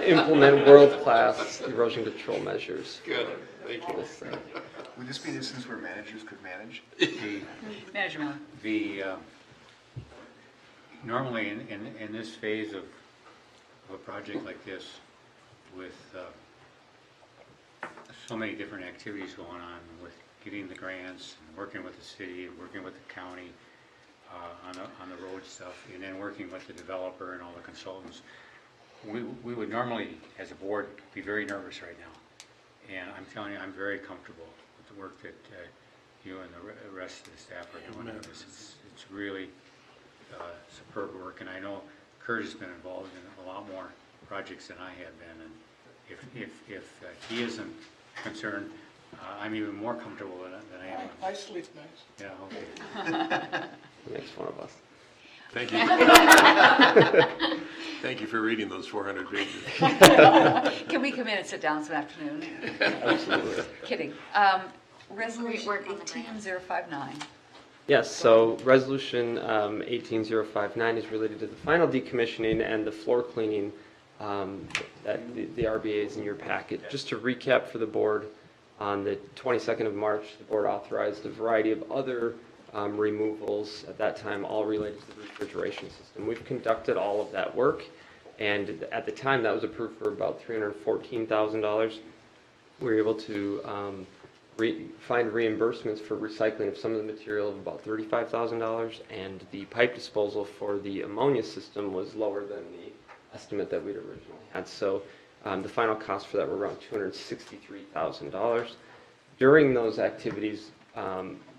implement world-class erosion control measures. Good, thank you. Would this be an instance where managers could manage? Manager Miller. Normally in this phase of a project like this, with so many different activities going on, with getting the grants, and working with the city, working with the county on the road stuff, and then working with the developer and all the consultants, we would normally, as a board, be very nervous right now. And I'm telling you, I'm very comfortable with the work that you and the rest of the staff are doing on this. It's really superb work, and I know Kurt has been involved in a lot more projects than I have been, and if he isn't concerned, I'm even more comfortable than I am. I sleep nice. Yeah, okay. Makes fun of us. Thank you. Thank you for reading those 400 pages. Can we come in and sit down some afternoon? Absolutely. Kidding. Resolution 18059. Yes, so Resolution 18059 is related to the final decommissioning and the floor cleaning that the RBA is in your packet. Just to recap for the board, on the 22nd of March, the board authorized a variety of other removals at that time, all related to the refrigeration system. We've conducted all of that work, and at the time that was approved for about $314,000. We were able to find reimbursements for recycling of some of the material of about $35,000, and the pipe disposal for the ammonia system was lower than the estimate that we'd originally had. So the final costs for that were around $263,000. During those activities,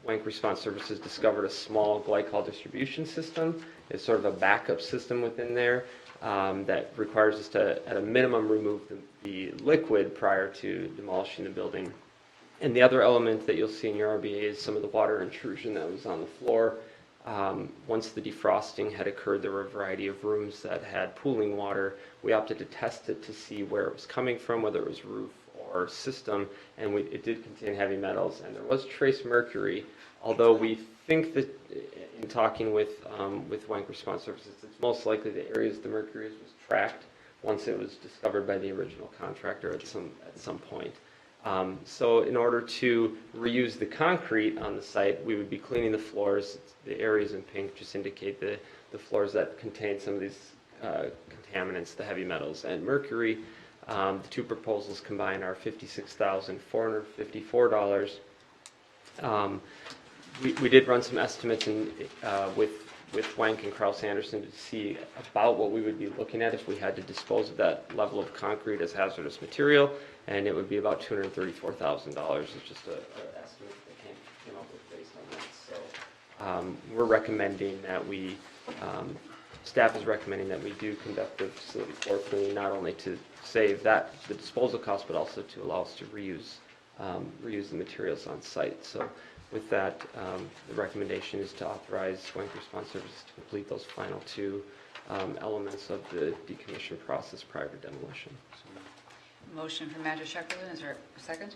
Wank Response Services discovered a small glycol distribution system. It's sort of a backup system within there that requires us to, at a minimum, remove the liquid prior to demolishing the building. And the other element that you'll see in your RBA is some of the water intrusion that was on the floor. Once the defrosting had occurred, there were a variety of rooms that had pooling water. We opted to test it to see where it was coming from, whether it was roof or system, and it did contain heavy metals, and there was trace mercury, although we think that in talking with Wank Response Services, it's most likely the areas the mercury was tracked once it was discovered by the original contractor at some point. So in order to reuse the concrete on the site, we would be cleaning the floors. The areas in pink just indicate the floors that contain some of these contaminants, the heavy metals and mercury. The two proposals combined are $56,454. We did run some estimates with Wank and Krause Anderson to see about what we would be looking at if we had to dispose of that level of concrete as hazardous material, and it would be about $234,000. It's just an estimate that came up with based on that. So we're recommending that staff is recommending that we do conduct the facility floor cleaning, not only to save the disposal cost, but also to allow us to reuse the materials on site. So with that, the recommendation is to authorize Wank Response Services to complete those final two elements of the decommission process prior to demolition. Motion from Manager Shackleton, is there a second?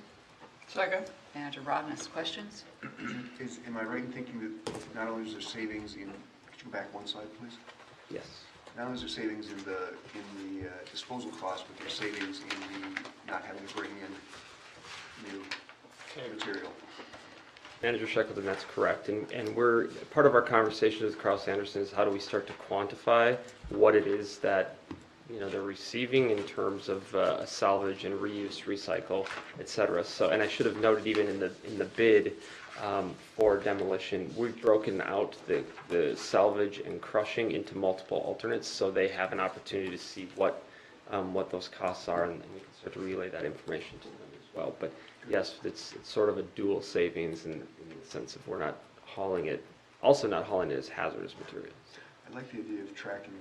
Second. Manager Robinus, questions? Am I right in thinking that not only is there savings in, could you go back one slide, please? Yes. Not only is there savings in the disposal cost, but there's savings in the not having to bring in new material. Manager Shackleton, that's correct. And we're, part of our conversation with Krause Anderson is how do we start to quantify what it is that they're receiving in terms of salvage and reuse, recycle, et cetera. So, and I should have noted even in the bid for demolition, we've broken out the salvage and crushing into multiple alternates, so they have an opportunity to see what those costs are, and we can start to relay that information to them as well. But yes, it's sort of a dual savings in the sense of we're not hauling it, also not hauling it as hazardous materials. I like the idea of tracking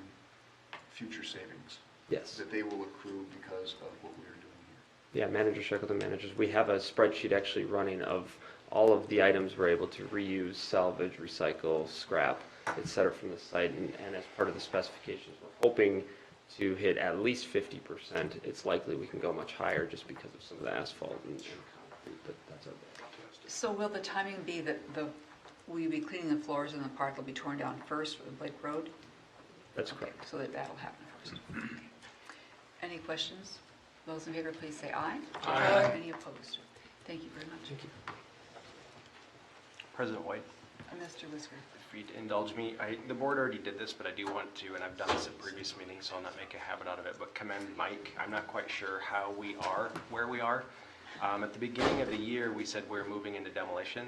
future savings. Yes. That they will accrue because of what we are doing here. Yeah, Manager Shackleton managers, we have a spreadsheet actually running of all of the items we're able to reuse, salvage, recycle, scrap, et cetera, from the site, and as part of the specifications, we're hoping to hit at least 50%. It's likely we can go much higher just because of some of the asphalt and concrete, but that's our goal. So will the timing be that will you be cleaning the floors in the part that'll be torn down first for the Blake Road? That's correct. So that'll happen first. Any questions? Those in favor, please say aye. Aye. Any opposed? Thank you very much. Thank you. President White, Mr. Whisker. if you'd indulge me, the board already did this, but I do want to, and I've done this at previous meetings, so I'll not make a habit out of it, but commend Mike. I'm not quite sure how we are, where we are. At the beginning of the year, we said we're moving into demolition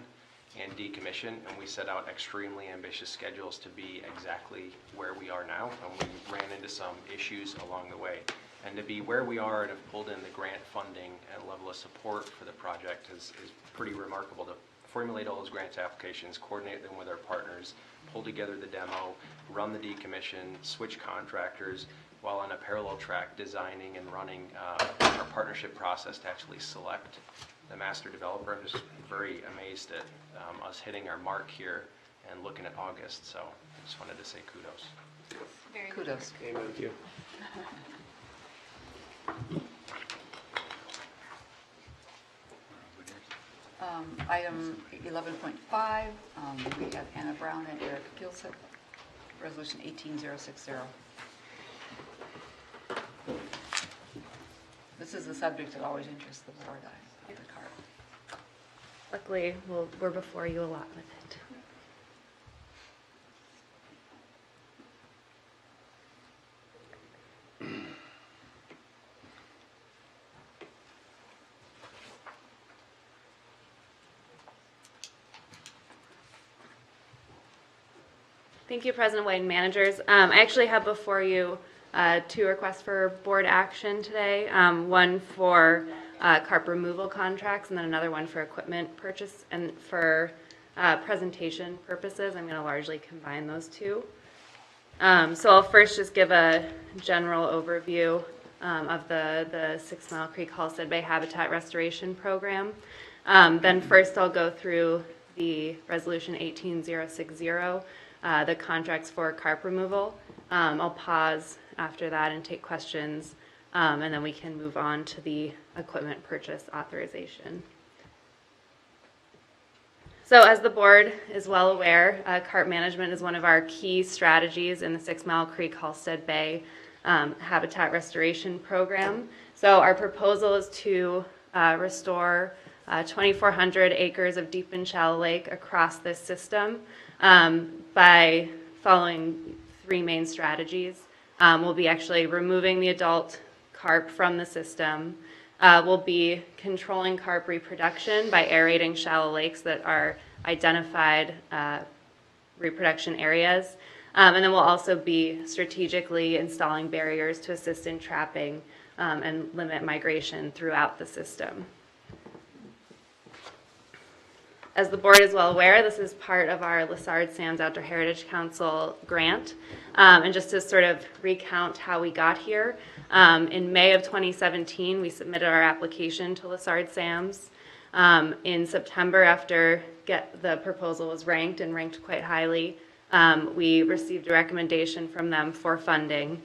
and decommission, and we set out extremely ambitious schedules to be exactly where we are now, and we ran into some issues along the way. And to be where we are and have pulled in the grant funding and level of support for the project is pretty remarkable to formulate all those grant applications, coordinate them with our partners, pull together the demo, run the decommission, switch contractors, while on a parallel track designing and running our partnership process to actually select the master developer. I'm just very amazed at us hitting our mark here and looking at August, so I just wanted to say kudos. Very kudos. Amen. Thank you. Item 11.5, we have Anna Brown and Eric Gilsett, Resolution 18060. This is a subject that always interests the board, the CARB. Luckily, we're before you a lot with it. Thank you, President White and managers. I actually have before you two requests for board action today. One for carp removal contracts and then another one for equipment purchase. And for presentation purposes, I'm going to largely combine those two. So I'll first just give a general overview of the 6 Mile Creek Halsted Bay Habitat Restoration Program. Then first I'll go through the Resolution 18060, the contracts for carp removal. I'll pause after that and take questions, and then we can move on to the equipment purchase authorization. So as the board is well aware, carp management is one of our key strategies in the 6 Mile Creek Halsted Bay Habitat Restoration Program. So our proposal is to restore 2,400 acres of deep and shallow lake across this system by following 3 main strategies. We'll be actually removing the adult carp from the system. We'll be controlling carp reproduction by aerating shallow lakes that are identified reproduction areas. And then we'll also be strategically installing barriers to assist in trapping and limit migration throughout the system. As the board is well aware, this is part of our Lessard Sands Outdoor Heritage Council grant. And just to sort of recount how we got here, in May of 2017, we submitted our application to Lessard Sands. In September, after the proposal was ranked and ranked quite highly, we received a recommendation from them for funding.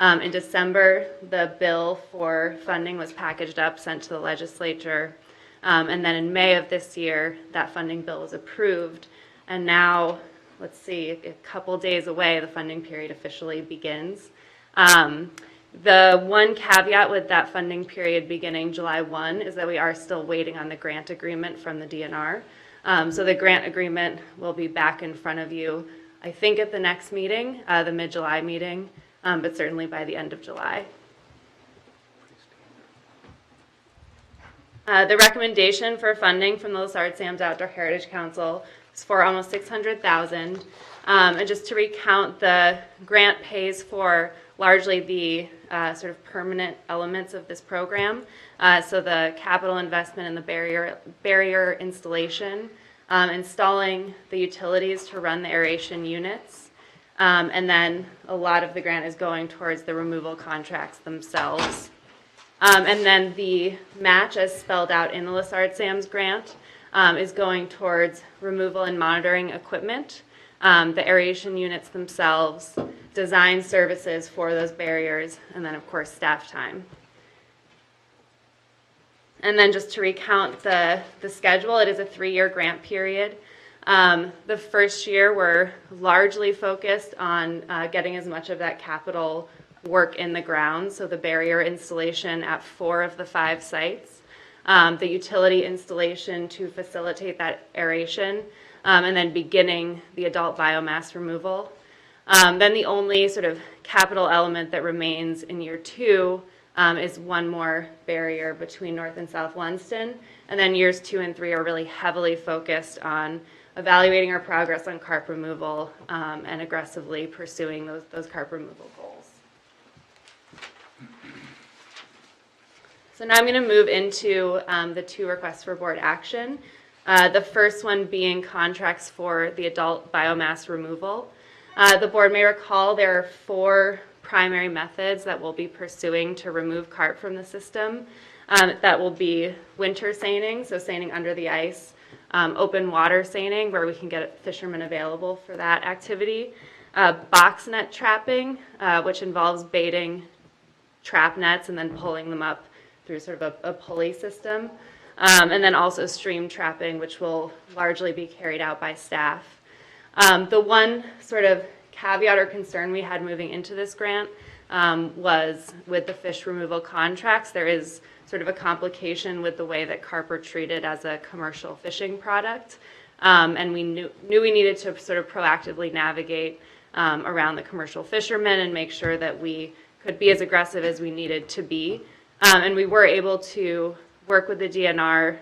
In December, the bill for funding was packaged up, sent to the legislature. And then in May of this year, that funding bill was approved. And now, let's see, a couple days away, the funding period officially begins. The one caveat with that funding period beginning July 1 is that we are still waiting on the grant agreement from the DNR. So the grant agreement will be back in front of you, I think at the next meeting, the mid-July meeting, but certainly by the end of July. The recommendation for funding from the Lessard Sands Outdoor Heritage Council is for almost $600,000. And just to recount, the grant pays for largely the sort of permanent elements of this program. So the capital investment in the barrier installation, installing the utilities to run the aeration units, and then a lot of the grant is going towards the removal contracts themselves. And then the match, as spelled out in the Lessard Sands grant, is going towards removal and monitoring equipment, the aeration units themselves, design services for those barriers, and then of course staff time. And then just to recount the schedule, it is a 3-year grant period. The first year we're largely focused on getting as much of that capital work in the ground, so the barrier installation at 4 of the 5 sites, the utility installation to facilitate that aeration, and then beginning the adult biomass removal. Then the only sort of capital element that remains in year 2 is one more barrier between North and South Lunston, and then years 2 and 3 are really heavily focused on evaluating our progress on carp removal and aggressively pursuing those carp removal goals. So now I'm going to move into the 2 requests for board action. The first one being contracts for the adult biomass removal. The board may recall there are 4 primary methods that we'll be pursuing to remove carp from the system. That will be winter seining, so seining under the ice, open water seining, where we can get fishermen available for that activity, box net trapping, which involves baiting trap nets and then pulling them up through sort of a pulley system, and then also stream trapping, which will largely be carried out by staff. The one sort of caveat or concern we had moving into this grant was with the fish removal contracts. There is sort of a complication with the way that carp are treated as a commercial fishing product, and we knew we needed to sort of proactively navigate around the commercial fishermen and make sure that we could be as aggressive as we needed to be. And we were able to work with the DNR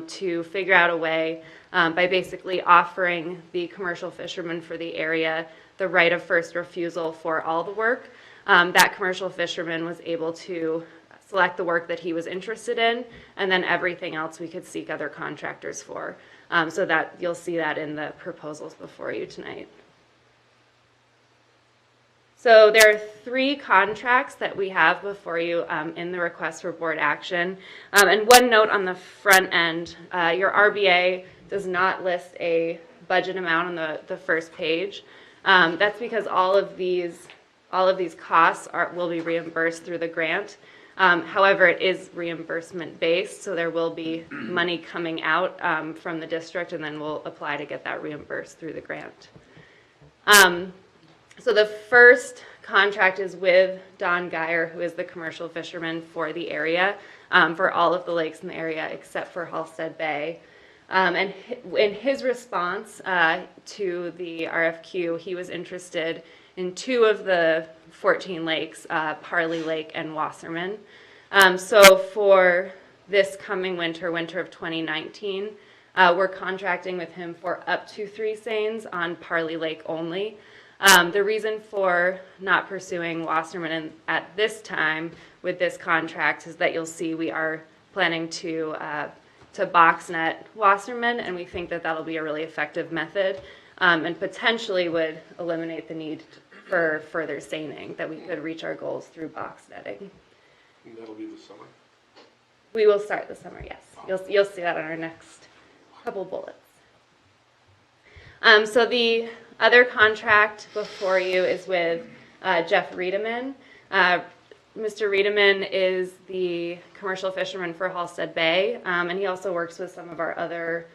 to figure out a way by basically offering the commercial fishermen for the area the right of first refusal for all the work. That commercial fisherman was able to select the work that he was interested in, and then everything else we could seek other contractors for. So that you'll see that in the proposals before you tonight. So there are 3 contracts that we have before you in the request for board action. And one note on the front end, your RBA does not list a budget amount on the first page. That's because all of these costs will be reimbursed through the grant. However, it is reimbursement based, so there will be money coming out from the district, and then we'll apply to get that reimbursed through the grant. So the first contract is with Don Geyer, who is the commercial fisherman for the area, for all of the lakes in the area except for Halstead Bay. And in his response to the RFQ, he was interested in 2 of the 14 lakes, Parley Lake and Wasserman. So for this coming winter of 2019, we're contracting with him for up to 3 seines on Parley Lake only. The reason for not pursuing Wasserman at this time with this contract is that you'll see we are planning to box net Wasserman, and we think that that'll be a really effective method and potentially would eliminate the need for further seining, that we could reach our goals through box netting. And that'll be the summer? We will start the summer, yes. You'll see that on our next couple bullets. So the other contract before you is with Jeff Riedemann. Mr. Riedemann is the commercial fisherman for Halstead Bay, and he also works with some of our other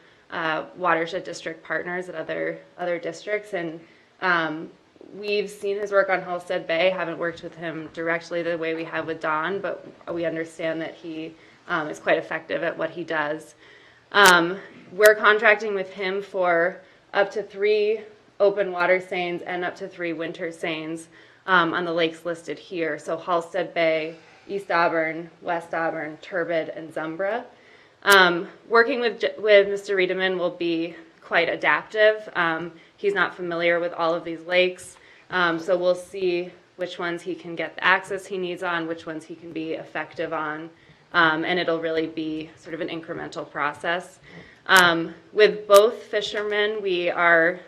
watershed district partners at other districts. And we've seen his work on Halstead Bay, haven't worked with him directly the way we have with Don, but we understand that he is quite effective at what he does. We're contracting with him for up to 3 open water seines and up to 3 winter seines on the lakes listed here. So Halstead Bay, East Auburn, West Auburn, Turbid, and Zumbra. Working with Mr. Riedemann will be quite adaptive. He's not familiar with all of these lakes, so we'll see which ones he can get the access he needs on, which ones he can be effective on, and it'll really be sort of an incremental process. With both fishermen, we have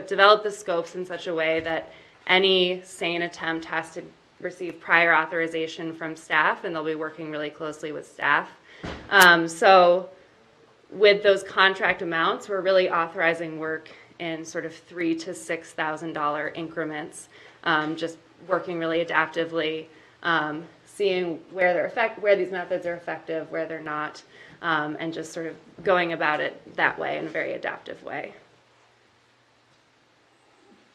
developed the scopes in such a way that any seine attempt has to receive prior authorization from staff, and they'll be working really closely with staff. So with those contract amounts, we're really authorizing work in sort of $3,000 to $6,000 increments, just working really adaptively, seeing where these methods are effective, where they're not, and just sort of going about it that way in a very adaptive way.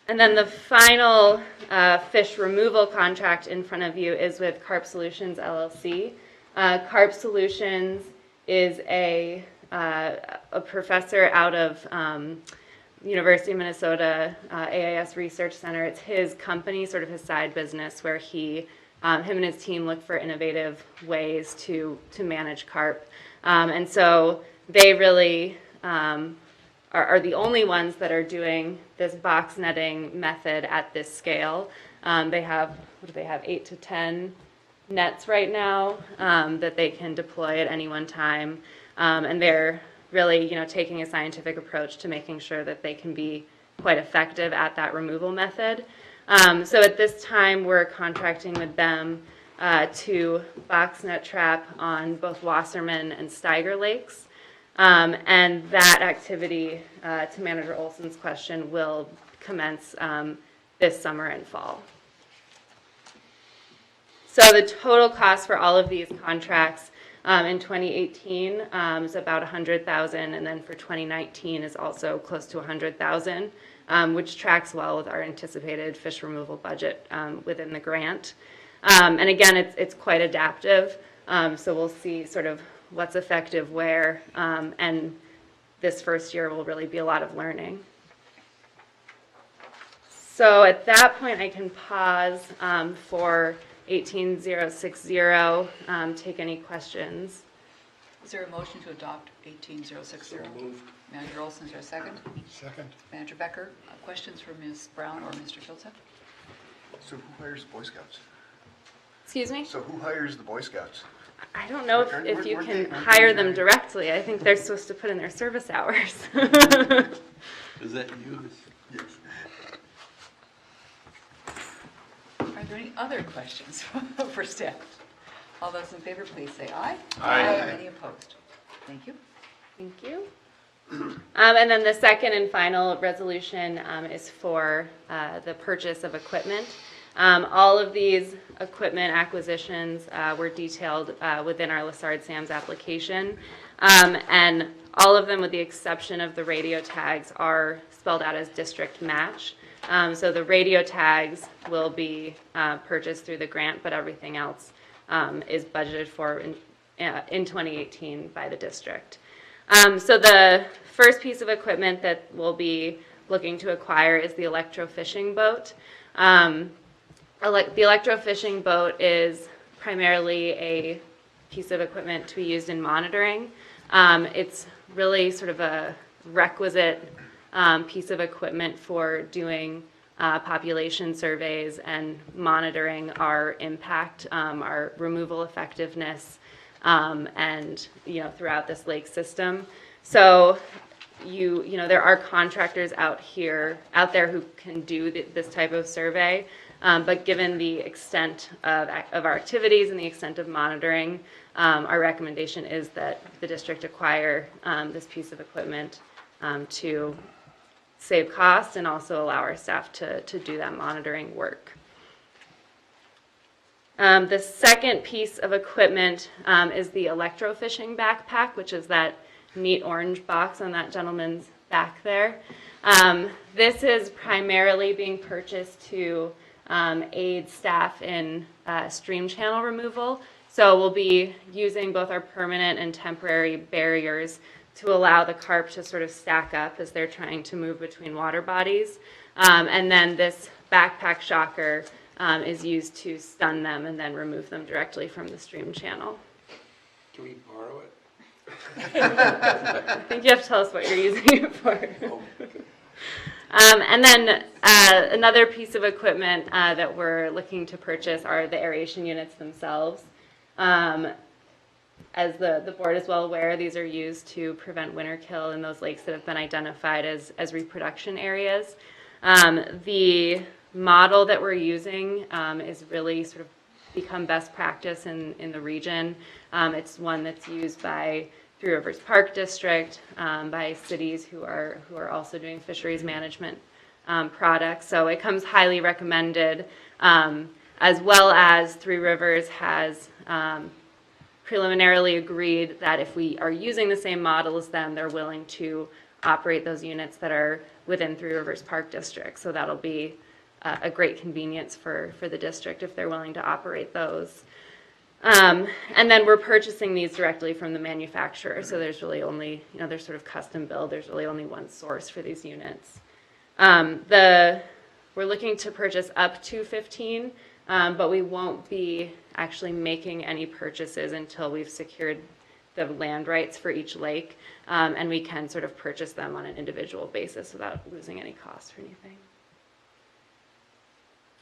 And then the final fish removal contract in front of you is with Carp Solutions LLC. Carp Solutions is a professor out of University of Minnesota AIS Research Center. It's his company, sort of his side business, where him and his team look for innovative ways to manage carp. And so they really are the only ones that are doing this box netting method at this scale. They have 8 to 10 nets right now that they can deploy at any one time, and they're really, taking a scientific approach to making sure that they can be quite effective at that removal method. So at this time, we're contracting with them to box net trap on both Wasserman and Steiger lakes. And that activity, to Manager Olson's question, will commence this summer and fall. So the total cost for all of these contracts in 2018 is about $100,000, and then for 2019 is also close to $100,000, which tracks well with our anticipated fish removal budget within the grant. And again, it's quite adaptive, so we'll see sort of what's effective where, and this first year will really be a lot of learning. So at that point, I can pause for 18060, take any questions. Is there a motion to adopt 18060? Manager Olson, is there a second? Second. Manager Becker, questions for Ms. Brown or Mr. Kiltep? So who hires Boy Scouts? Excuse me? So who hires the Boy Scouts? I don't know Aren't- if you weren't can they- aren't hire they them hired? directly. I think they're supposed to put in their service hours. Is that you? Yes. Are there any other questions for staff? All those in favor, please say aye. Aye. Any opposed? Thank you. Thank you. And then the second and final resolution is for the purchase of equipment. All of these equipment acquisitions were detailed within our Lessard Sam's application. And all of them, with the exception of the radio tags, are spelled out as district match. So the radio tags will be purchased through the grant, but everything else is budgeted for in 2018 by the district. So the first piece of equipment that we'll be looking to acquire is the electrofishing boat. The electrofishing boat is primarily a piece of equipment to be used in monitoring. It's really sort of a requisite piece of equipment for doing population surveys and monitoring our impact, our removal effectiveness, and throughout this lake system. So there are contractors out there who can do this type of survey, but given the extent of our activities and the extent of monitoring, our recommendation is that the district acquire this piece of equipment to save costs and also allow our staff to do that monitoring work. The second piece of equipment is the electrofishing backpack, which is that neat orange box on that gentleman's back there. This is primarily being purchased to aid staff in stream channel removal. So we'll be using both our permanent and temporary barriers to allow the carp to sort of stack up as they're trying to move between water bodies. And then this backpack shocker is used to stun them and then remove them directly from the stream channel. Can we borrow it? I think you have to tell us what you're using it for. And then another piece of equipment that we're looking to purchase are the aeration units themselves. As the board is well aware, these are used to prevent winter kill in those lakes that have been identified as reproduction areas. The model that we're using is really sort of become best practice in the region. It's one that's used by Three Rivers Park District, by cities who are also doing fisheries management products. So it comes highly recommended, as well as Three Rivers has preliminarily agreed that if we are using the same model as them, they're willing to operate those units that are within Three Rivers Park District. So that'll be a great convenience for the district if they're willing to operate those. And then we're purchasing these directly from the manufacturer. So there's really only, they're sort of custom build. There's really only one source for these units. We're looking to purchase up to 15, but we won't be actually making any purchases until we've secured the land rights for each lake, and we can sort of purchase them on an individual basis without losing any cost or anything.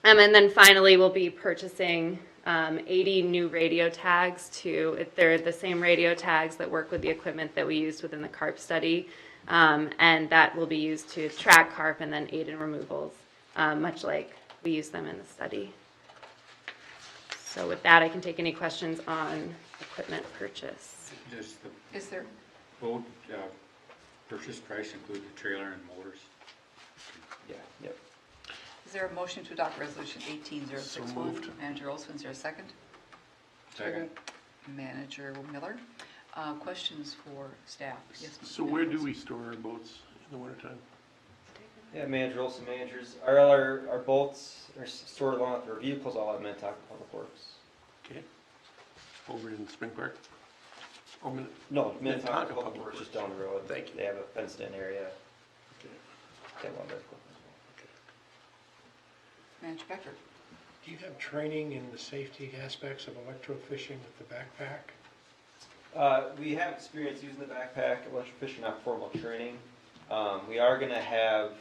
And then finally, we'll be purchasing 80 new radio tags they're the same radio tags that work with the equipment that we used within the carp study, and that will be used to track carp and then aid in removals, much like we use them in the study. So with that, I can take any questions on equipment purchase. Does the Is there, boat purchase price include the trailer and motors? Yeah, yep. is there a motion to adopt resolution 18061? So moved. Manager Olson, is there a second? Second. Manager Miller. Questions for staff? Yes. So where do we store our boats in the wintertime? Yeah, Manager Olson, managers. Our boats are stored along with our vehicles all at Minnehaha Public Works. Okay. Over in Spring Park? Oh, No, Minnehaha Minnehaha Public Public Works, just Works. down the road. Thank you. They have a fenced-in area. Okay. They have a lot of equipment as well. Manager Becker. Do you have training in the safety aspects of electrofishing with the backpack? We have experience using the backpack, electrofishing, not formal training. We are going to have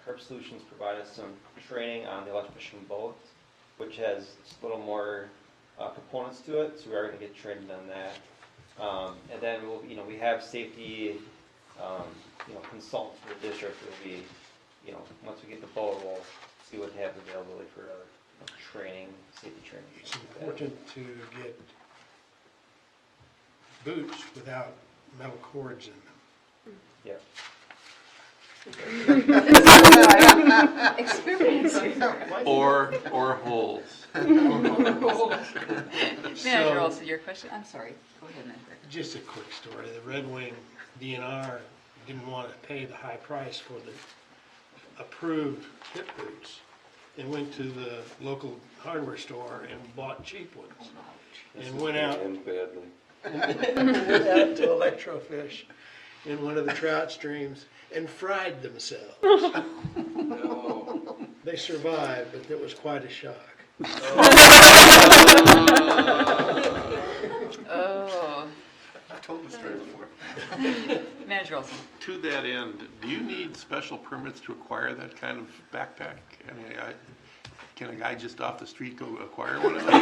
Carp Solutions provide us some training on the electrofishing boat, which has a little more components to it, so we are going to get trained on that. And then we'll, we have safety, consultants for the district. Will be, once we get the boat, we'll see what they have availability for training, safety training. It's important to get boots without metal cords in them. Yep. Experience. Or holes. Manager Olson, your question? I'm sorry. Go ahead, Manager. Just a quick story. The Red Wing DNR didn't want to pay the high price for the approved hip boots. They went to the local hardware store and bought cheap ones. And went out End badly. went out to Electrofish in one of the trout streams and fried themselves. No. They survived, but it was quite a shock. Oh. I've told the story before. Manager Olson. To that end, do you need special permits to acquire that kind of backpack? I mean, can a guy just off the street go acquire one of those?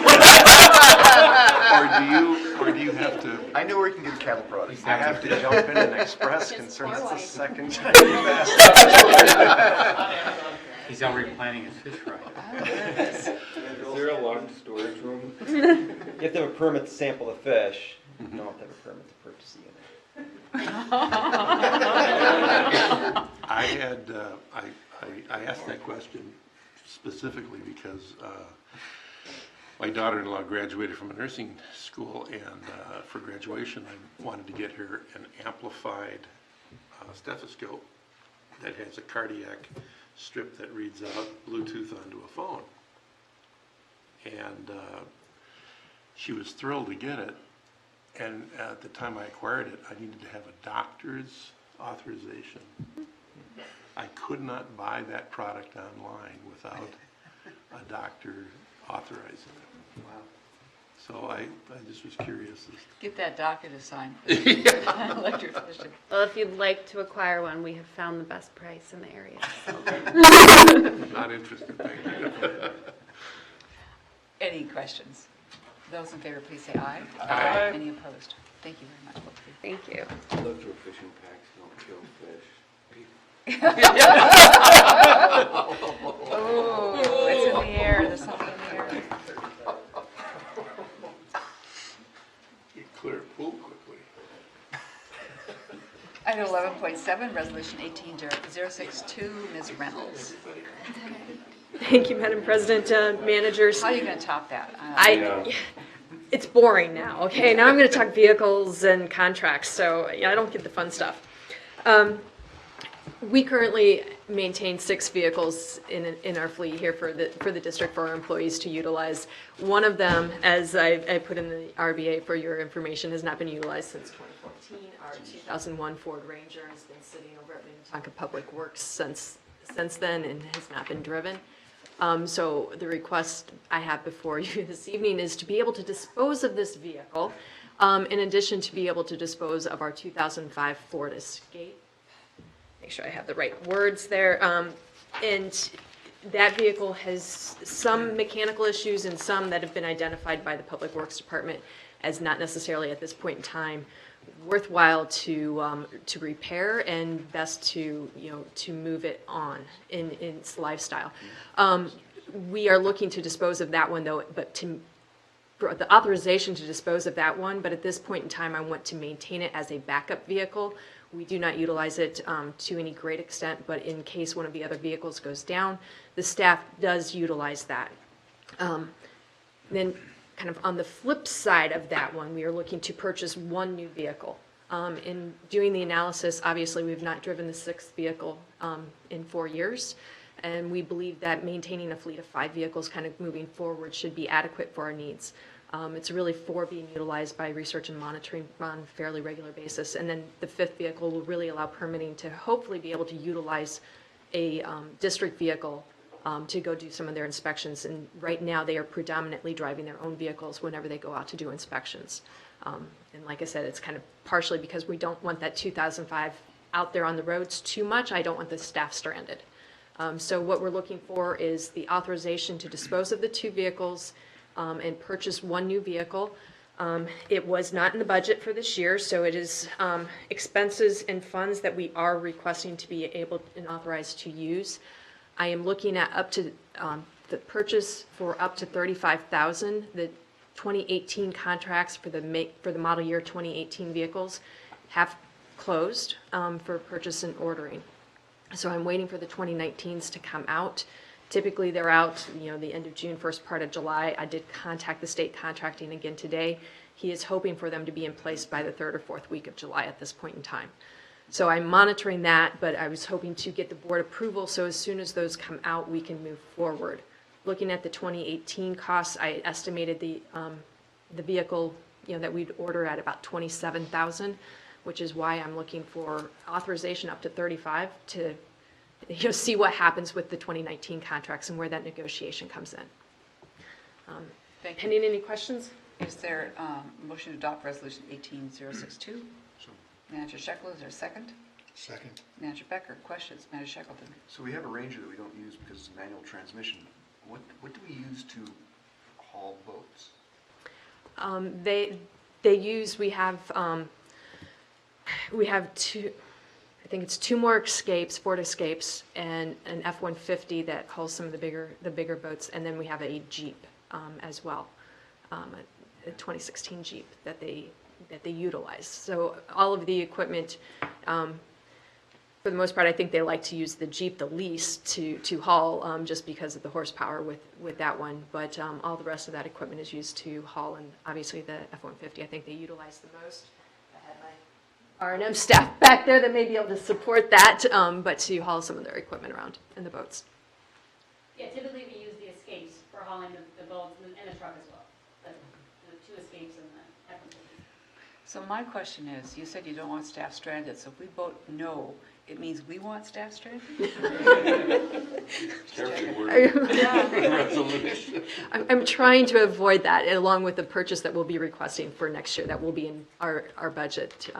or do you have to? I know where you can get cattle products. I have to jump in and express concern. It's the second time. He's already planning his fish fry. Is there a locked storage room? You have to have a permit to sample the fish. You don't have to have a permit to purchase the unit. I asked that question specifically because my daughter-in-law graduated from a nursing school, and for graduation I wanted to get her an amplified stethoscope that has a cardiac strip that reads out Bluetooth onto a phone. And she was thrilled to get it, and at the time I acquired it, I needed to have a doctor's authorization. I could not buy that product online without a doctor authorizing it. Wow. So I just was curious. Get that doctor to sign. Electrofish. Well, if you'd like to acquire one, we have found the best price in the area. Not interested, thank you. Any questions? Those in favor, please say aye. Aye. Any opposed? Thank you very much, both of you. Thank you. Electrofishing packs don't kill fish. Oh, it's in the air. There's something in the air. You clear a pool quickly. Item 11.7, Resolution 18062, Ms. Reynolds. Thank you, Madam President, managers. How are you going to top that? It's boring now, okay? Now I'm going to talk vehicles and contracts, so I don't get the fun stuff. We currently maintain 6 vehicles in our fleet here for the district for our employees to utilize. One of them, as I put in the RBA for your information, has not been utilized since 2014. Our 2001 Ford Ranger has been sitting over at Minnehaha Public Works since then and has not been driven. So the request I have before you this evening is to be able to dispose of this vehicle, in addition to be able to dispose of our 2005 Ford Escape. Make sure I have the right words there. And that vehicle has some mechanical issues and some that have been identified by the Public Works Department as not necessarily at this point in time worthwhile to repair and best to move it on in its lifestyle. We are looking to dispose of that one though, but for the authorization to dispose of that one, but at this point in time I want to maintain it as a backup vehicle. We do not utilize it to any great extent, but in case one of the other vehicles goes down, the staff does utilize that. Then kind of on the flip side of that one, we are looking to purchase one new vehicle. In doing the analysis, obviously we've not driven the 6th vehicle in 4 years, and we believe that maintaining a fleet of 5 vehicles kind of moving forward should be adequate for our needs. It's really 4 being utilized by research and monitoring on a fairly regular basis, and then the 5th vehicle will really allow permitting to hopefully be able to utilize a district vehicle to go do some of their inspections. And right now they are predominantly driving their own vehicles whenever they go out to do inspections. And like I said, it's kind of partially because we don't want that 2005 out there on the roads too much. I don't want the staff stranded. So what we're looking for is the authorization to dispose of the 2 vehicles, and purchase one new vehicle. It was not in the budget for this year, so it is expenses and funds that we are requesting to be able and authorized to use. I am looking at up to the purchase for up to $35,000. The 2018 contracts for the model year 2018 vehicles have closed for purchase and ordering. So I'm waiting for the 2019s to come out. Typically, they're out, the end of June, first part of July. I did contact the state contracting again today. He is hoping for them to be in place by the 3rd or 4th week of July at this point in time. So I'm monitoring that, but I was hoping to get the board approval, so as soon as those come out, we can move forward. Looking at the 2018 costs, I estimated the vehicle, that we'd order at about $27,000, which is why I'm looking for authorization up to 35 to see what happens with the 2019 contracts and where that negotiation comes in. Thank you. Pending any questions? Is there a motion to adopt Resolution 18062? Manager Shekel, is there a second? Second. Manager Becker, questions? Manager Shackleton. So we have a Ranger that we don't use because it's a manual transmission. What do we use to haul boats? We have two, I think it's two more Escapes, Ford Escapes, and an F-150 that hauls some of the bigger boats, and then we have a Jeep as well, a 2016 Jeep that they utilize. So all of the equipment, for the most part, I think they like to use the Jeep the least to haul, just because of the horsepower with that one. But all the rest of that equipment is used to haul, and obviously the F-150, I think they utilize the most. I had my R&M staff back there that may be able to support that, but to haul some of their equipment around in the boats. Yeah, typically we use the Escapes for hauling the boats and the truck as well. The two Escapes and the F-150. So my question is, you said you don't want staff stranded, so if we vote no, it means we want staff stranded? I'm trying to avoid that, along with the purchase that we'll be requesting for next year. That will be in our budget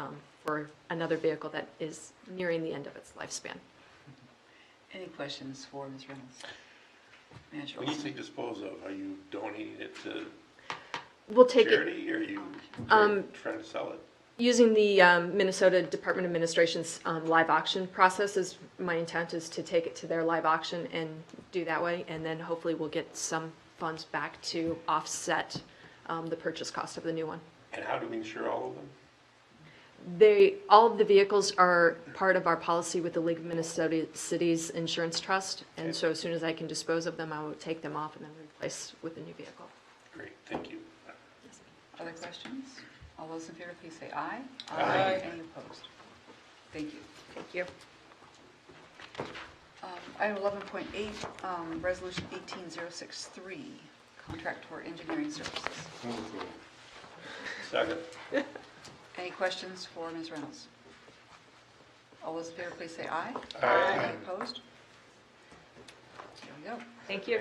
for another vehicle that is nearing the end of its lifespan. Any questions for Ms. Reynolds? Manager When you Olson. say dispose of, are you donating it to We'll take charity, or are you trying to sell it? Using the Minnesota Department of Administration's live auction process, is my intent is to take it to their live auction and do that way, and then hopefully we'll get some funds back to offset the purchase cost of the new one. And how do we insure all of them? All of the vehicles are part of our policy with the League of Minnesota Cities Insurance Trust, and so as soon as I can dispose of them, I will take them off and then replace with a new vehicle. Great, thank you. Other questions? All those in favor, please say aye. Aye. Any opposed? Thank you. Thank you. Item 11.8, Resolution 18063, Contract for Engineering Services. Second. Any questions for Ms. Reynolds? All those in favor, please say aye. Aye. Any opposed? There we go. Thank you.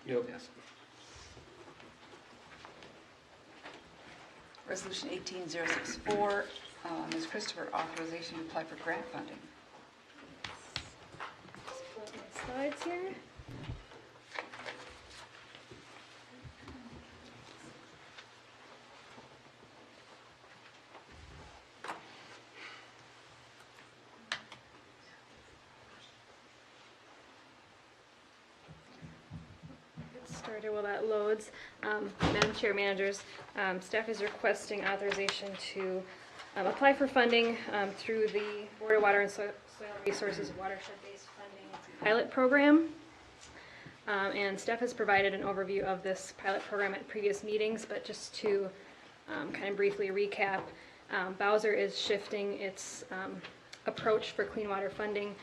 Yep. Resolution 18064, Ms. Christopher, authorization to apply for grant funding. Just pull up my slides here. Get started while that loads. Madam Chair, managers, staff is requesting authorization to apply for funding through the Board of Water and Soil Resources Watershed-based funding pilot program. And staff has provided an overview of this pilot program at previous meetings, but just to kind of briefly recap, Bowser is shifting its approach for clean water funding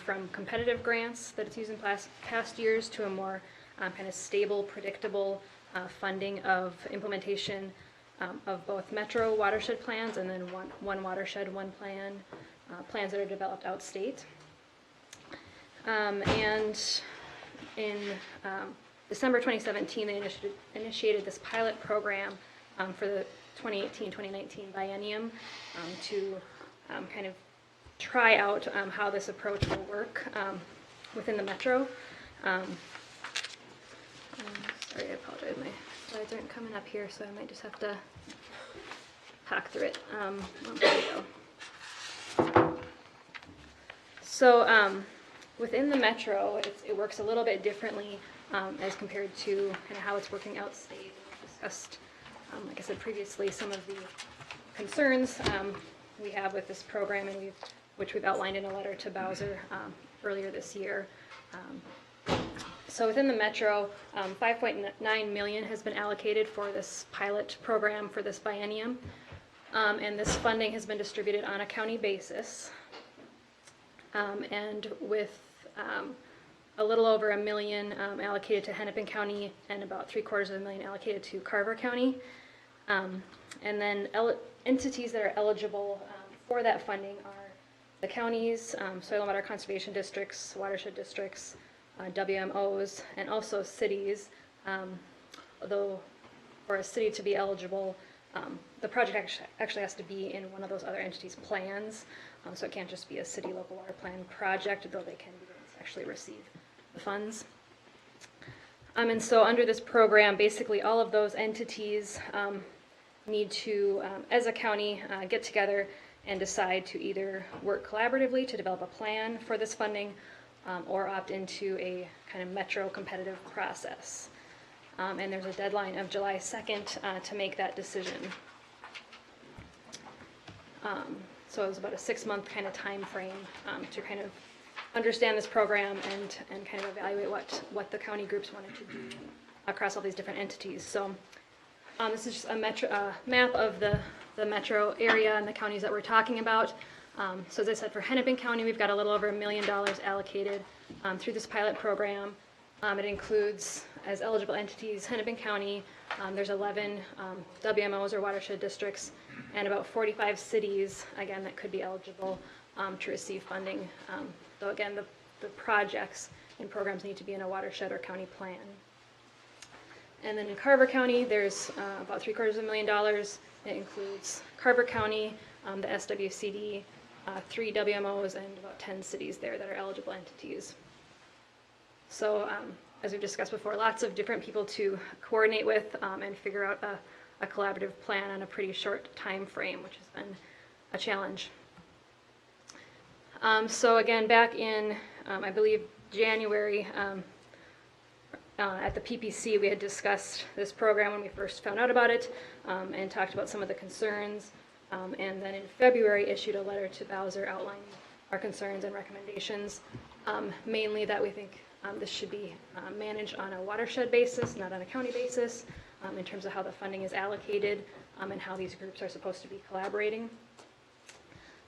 from competitive grants that it's used in past years to a more kind of stable, predictable funding of implementation of both metro watershed plans and then one watershed, one plan, plans that are developed outstate. And in December 2017, they initiated this pilot program for the 2018-2019 biennium to kind of try out how this approach will work within the metro. Sorry, I slides aren't coming up here, so I might just have to hack through it. Well, there we go. So within the metro, it works a little bit differently as compared to kind of how it's working outstate. We've discussed, like I said previously, some of the concerns we have with this program, and which we've outlined in a letter to Bowser earlier this year. So within the metro, 5.9 million has been allocated for this pilot program for this biennium, and this funding has been distributed on a county basis, and with a little over $1 million allocated to Hennepin County and about $750,000 allocated to Carver County. And then entities that are eligible for that funding are the counties, soil and water conservation districts, watershed districts, WMOs, and also cities. Although for a city to be eligible, the project actually has to be in one of those other entities' plans. So it can't just be a city local water plan project, though they can actually receive the funds. And so under this program, basically all of those entities need to, as a county, get together and decide to either work collaboratively to develop a plan for this funding or opt into a kind of metro competitive process. And there's a deadline of July 2nd to make that decision. So it was about a 6-month kind of time frame to kind of understand this program and kind of evaluate what the county groups wanted to do across all these different entities. So this is just a map of the metro area and the counties that we're talking about. So as I said, for Hennepin County, we've got a little over $1 million allocated through this pilot program. It includes, as eligible entities, Hennepin County. There's 11 WMOs or watershed districts, and about 45 cities, again, that could be eligible to receive funding. Though again, the projects and programs need to be in a watershed or county plan. And then in Carver County, there's about $750,000. It includes Carver County, the SWCD, 3 WMOs, and about 10 cities there that are eligible entities. So as we've discussed before, lots of different people to coordinate with and figure out a collaborative plan on a pretty short time frame, which has been a challenge. So again, back in, I believe, January, at the PPC, we had discussed this program when we first found out about it and talked about some of the concerns. And then in February, issued a letter to Bowser outlining our concerns and recommendations, mainly that we think this should be managed on a watershed basis, not on a county basis, in terms of how the funding is allocated and how these groups are supposed to be collaborating.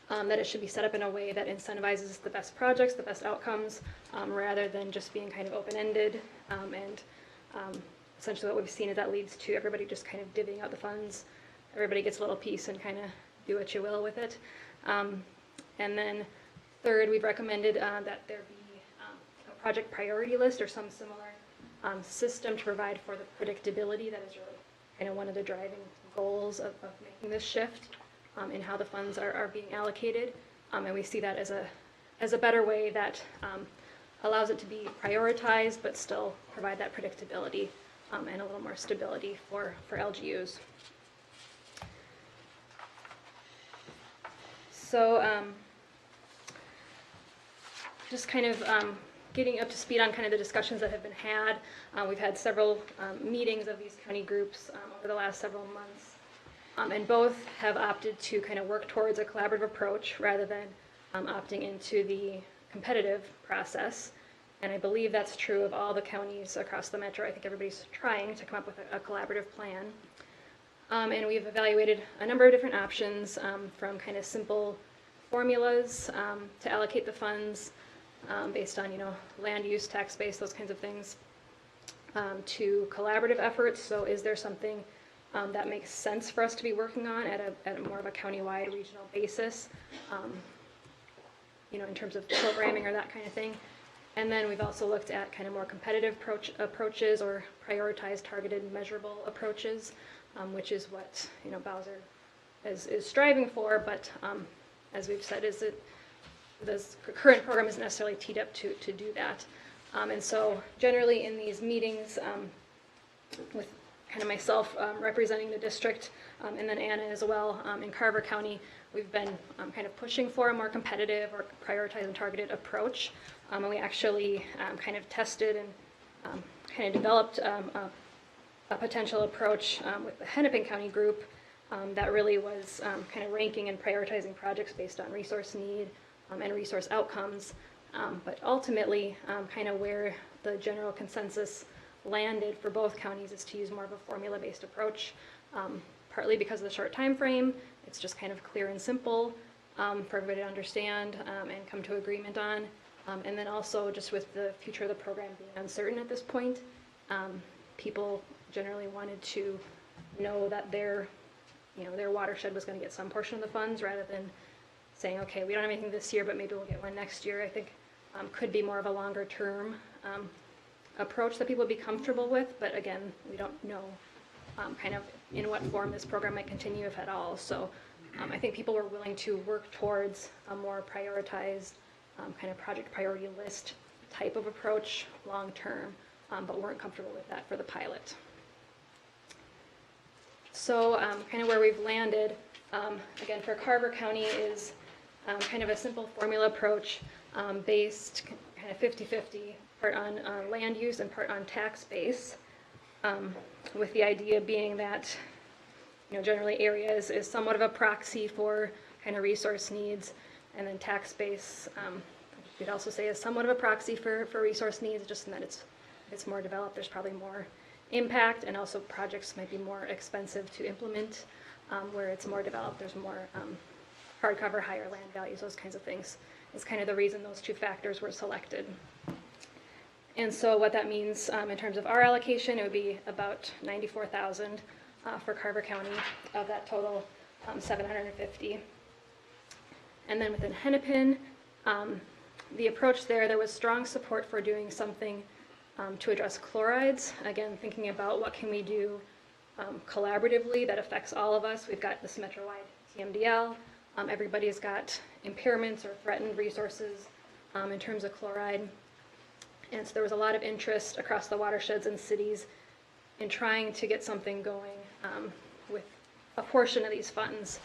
That it should be set up in a way that incentivizes the best projects, the best outcomes, rather than just being kind of open-ended. And essentially what we've seen is that leads to everybody just kind of divvying out the funds. Everybody gets a little piece and kind of do what you will with it. And then third, we've recommended that there be a project priority list or some similar system to provide for the predictability that is really kind of one of the driving goals of making this shift in how the funds are being allocated. And we see that as a better way that allows it to be prioritized but still provide that predictability and a little more stability for LGUs. So just kind of getting up to speed on kind of the discussions that have been had. We've had several meetings of these county groups over the last several months. And both have opted to kind of work towards a collaborative approach rather than opting into the competitive process. And I believe that's true of all the counties across the metro. I think everybody's trying to come up with a collaborative plan. And we've evaluated a number of different options from kind of simple formulas to allocate the funds based on, land use, tax base, those kinds of things, to collaborative efforts. So is there something that makes sense for us to be working on at a more of a countywide, regional basis, in terms of programming or that kind of thing. And then we've also looked at kind of more competitive approaches or prioritized, targeted, measurable approaches, which is what Bowser is striving for. But as we've said, this current program isn't necessarily teed up to do that. And so generally in these meetings with kind of myself representing the district, and then Anna as well. In Carver County, we've been kind of pushing for a more competitive or prioritized and targeted approach. And we actually kind of tested and kind of developed a potential approach with the Hennepin County group that really was kind of ranking and prioritizing projects based on resource need and resource outcomes. But ultimately, kind of where the general consensus landed for both counties is to use more of a formula-based approach, partly because of the short time frame. It's just kind of clear and simple for everybody to understand and come to agreement on. And then also just with the future of the program being uncertain at this point, people generally wanted to know that their watershed was going to get some portion of the funds rather than saying, okay, we don't have anything this year, but maybe we'll get one next year. I think could be more of a longer term approach that people would be comfortable with, but again, we don't know kind of in what form this program might continue, if at all. So I think people were willing to work towards a more prioritized kind of project priority list type of approach long term, but weren't comfortable with that for the pilot. So kind of where we've landed, again, for Carver County is kind of a simple formula approach based kind of 50-50, part on land use and part on tax base, with the idea being that, generally area is somewhat of a proxy for kind of resource needs, and then tax base, we'd also say is somewhat of a proxy for resource needs, just in that it's more developed, there's probably more impact, and also projects might be more expensive to implement. Where it's more developed, there's more hardcover, higher land values, those kinds of things. It's kind of the reason those two factors were selected. And so what that means in terms of our allocation, it would be about $94,000 for Carver County of that total $750. And then within Hennepin, the approach there was strong support for doing something to address chlorides. Again, thinking about what can we do collaboratively that affects all of us. We've got this metro-wide TMDL. Everybody's got impairments or threatened resources in terms of chloride. And so there was a lot of interest across the watersheds and cities in trying to get something going with a portion of these funds.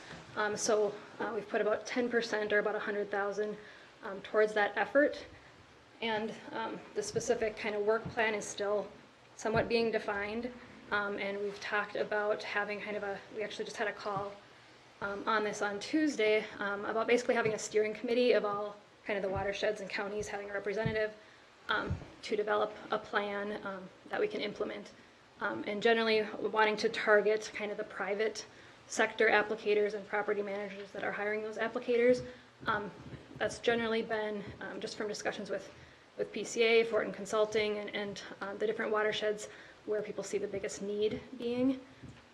So we've put about 10% or about $100,000 towards that effort. And the specific kind of work plan is still somewhat being defined. And we've talked about having kind of we actually just had a call on this on Tuesday about basically having a steering committee of all kind of the watersheds and counties having a representative to develop a plan that we can implement. And generally wanting to target kind of the private sector applicators and property managers that are hiring those applicators. That's generally been, just from discussions with PCA, Fortin Consulting, and the different watersheds where people see the biggest need being.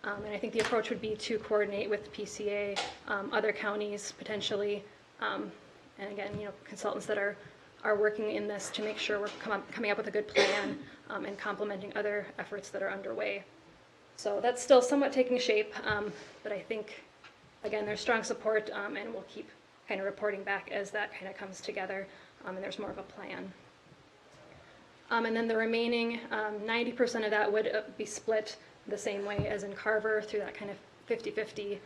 And I think the approach would be to coordinate with PCA, other counties potentially, and again, consultants that are working in this to make sure we're coming up with a good plan and complementing other efforts that are underway. So that's still somewhat taking shape, but I think, again, there's strong support, and we'll keep kind of reporting back as that kind of comes together, and there's more of a plan. And then the remaining 90% of that would be split the same way as in Carver through that kind of 50-50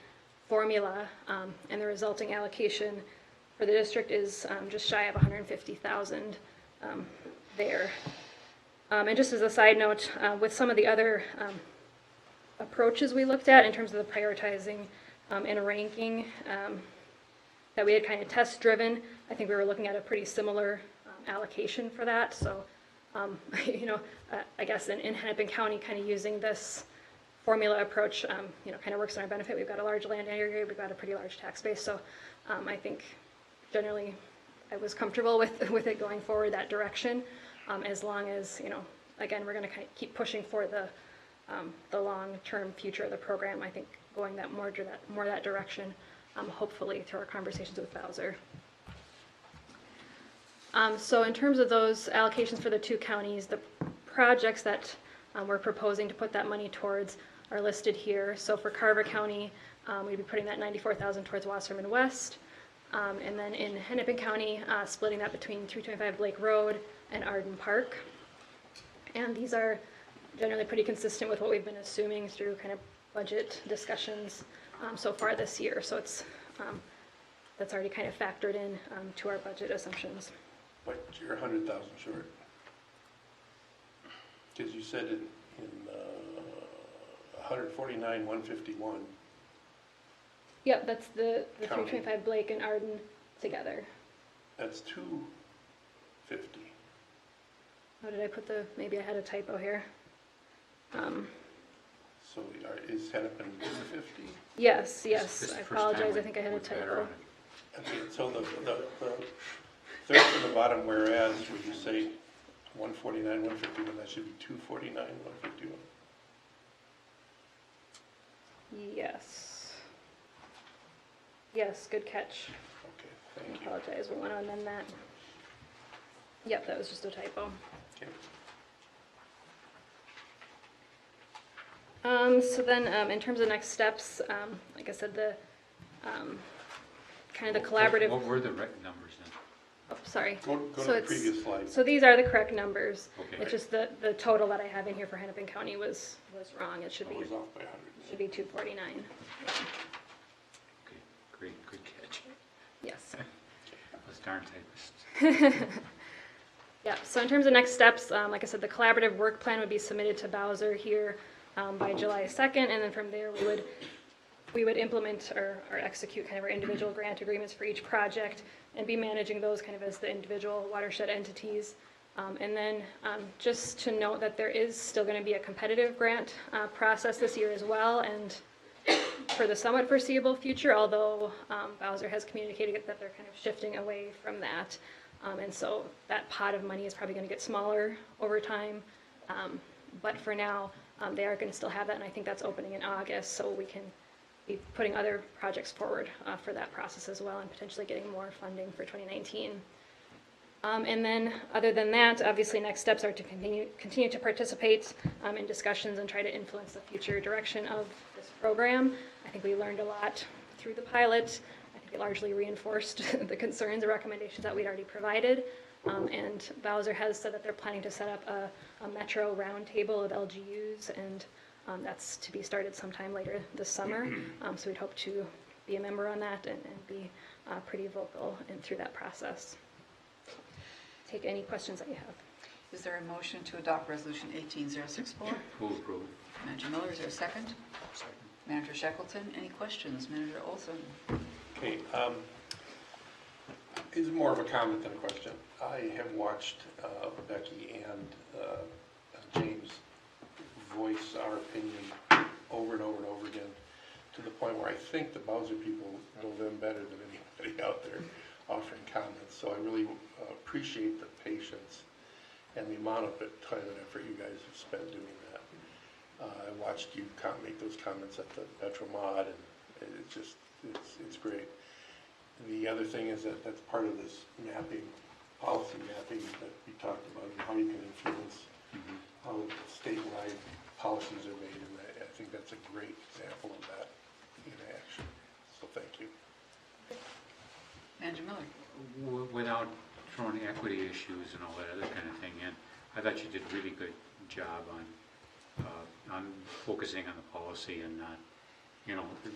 formula, and the resulting allocation for the district is just shy of $150,000 there. And just as a side note, with some of the other approaches we looked at in terms of the prioritizing and ranking that we had kind of test driven, I think we were looking at a pretty similar allocation for that. So, I guess in Hennepin County, kind of using this formula approach, kind of works in our benefit. We've got a large land area, we've got a pretty large tax base. So I think generally I was comfortable with it going forward that direction, as long as, again, we're going to kind of keep pushing for the long-term future of the program. I think going more that direction, hopefully through our conversations with Bowser. So in terms of those allocations for the two counties, the projects that we're proposing to put that money towards are listed here. So for Carver County, we'd be putting that $94,000 towards Wasserman West. And then in Hennepin County, splitting that between 325 Lake Road and Arden Park. And these are generally pretty consistent with what we've been assuming through kind of budget discussions so far this year. So it's, that's already kind of factored in to our budget assumptions. But you're 100,000 short. Because you said in 149, 151. Yep, that's the County. 325 Blake and Arden together. That's 250. Oh, did I put maybe I had a typo here. So is Hennepin 250? Yes, This yes, is I the first apologize, time I think I had a we've had her typo. on it. Okay, so the third from the bottom, whereas, where you say 149, 151, that should be 249, 151. Yes. Yes, good catch. Okay, I thank you. apologize, we want to amend that. Yep, that was just a typo. Okay. So then, in terms of next steps, like I said, the, kind of the collaborative. What were the numbers then? Oh, sorry. Go So to the it's- previous slide. So these are the correct numbers. Okay. It's just the total that I have in here for Hennepin County was wrong. It should I be, was off by 100. should be 249. Okay, great, good catch. Yes. I was darn typist. Yeah, so in terms of next steps, like I said, the collaborative work plan would be submitted to Bowser here by July 2nd, and then from there we would implement or execute kind of our individual grant agreements for each project and be managing those kind of as the individual watershed entities. And then just to note that there is still going to be a competitive grant process this year as well, and for the somewhat foreseeable future, although Bowser has communicated that they're kind of shifting away from that. And so that pot of money is probably going to get smaller over time. But for now, they are going to still have that, and I think that's opening in August, so we can be putting other projects forward for that process as well, and potentially getting more funding for 2019. And then, other than that, obviously next steps are to continue to participate in discussions and try to influence the future direction of this program. I think we learned a lot through the pilot. I think it largely reinforced the concerns and recommendations that we'd already provided. And Bowser has said that they're planning to set up a metro roundtable of LGUs, and that's to be started sometime later this summer. So we'd hope to be a member on that and be pretty vocal through that process. Take any questions that you have. Is there a motion to adopt Resolution 18064? Move approval. Manager Miller, is there a second? Second. Manager Shackleton, any questions? Manager Olson? Okay, it's more of a comment than a question. I have watched Becky and James voice our opinion over and over and over again, to the point where I think the Bowser people know them better than anybody out there offering comments. So I really appreciate the patience and the amount of time and effort you guys have spent doing that. I watched you make those comments at the Metro Mod, and it's great. The other thing is that that's part of this mapping, policy mapping that we talked about, and how you can influence how statewide policies are made, and I think that's a great example of that in action. So thank you. Manager Miller? Without throwing equity issues and all that other kind of thing in, I thought you did a really good job on focusing on the policy and not,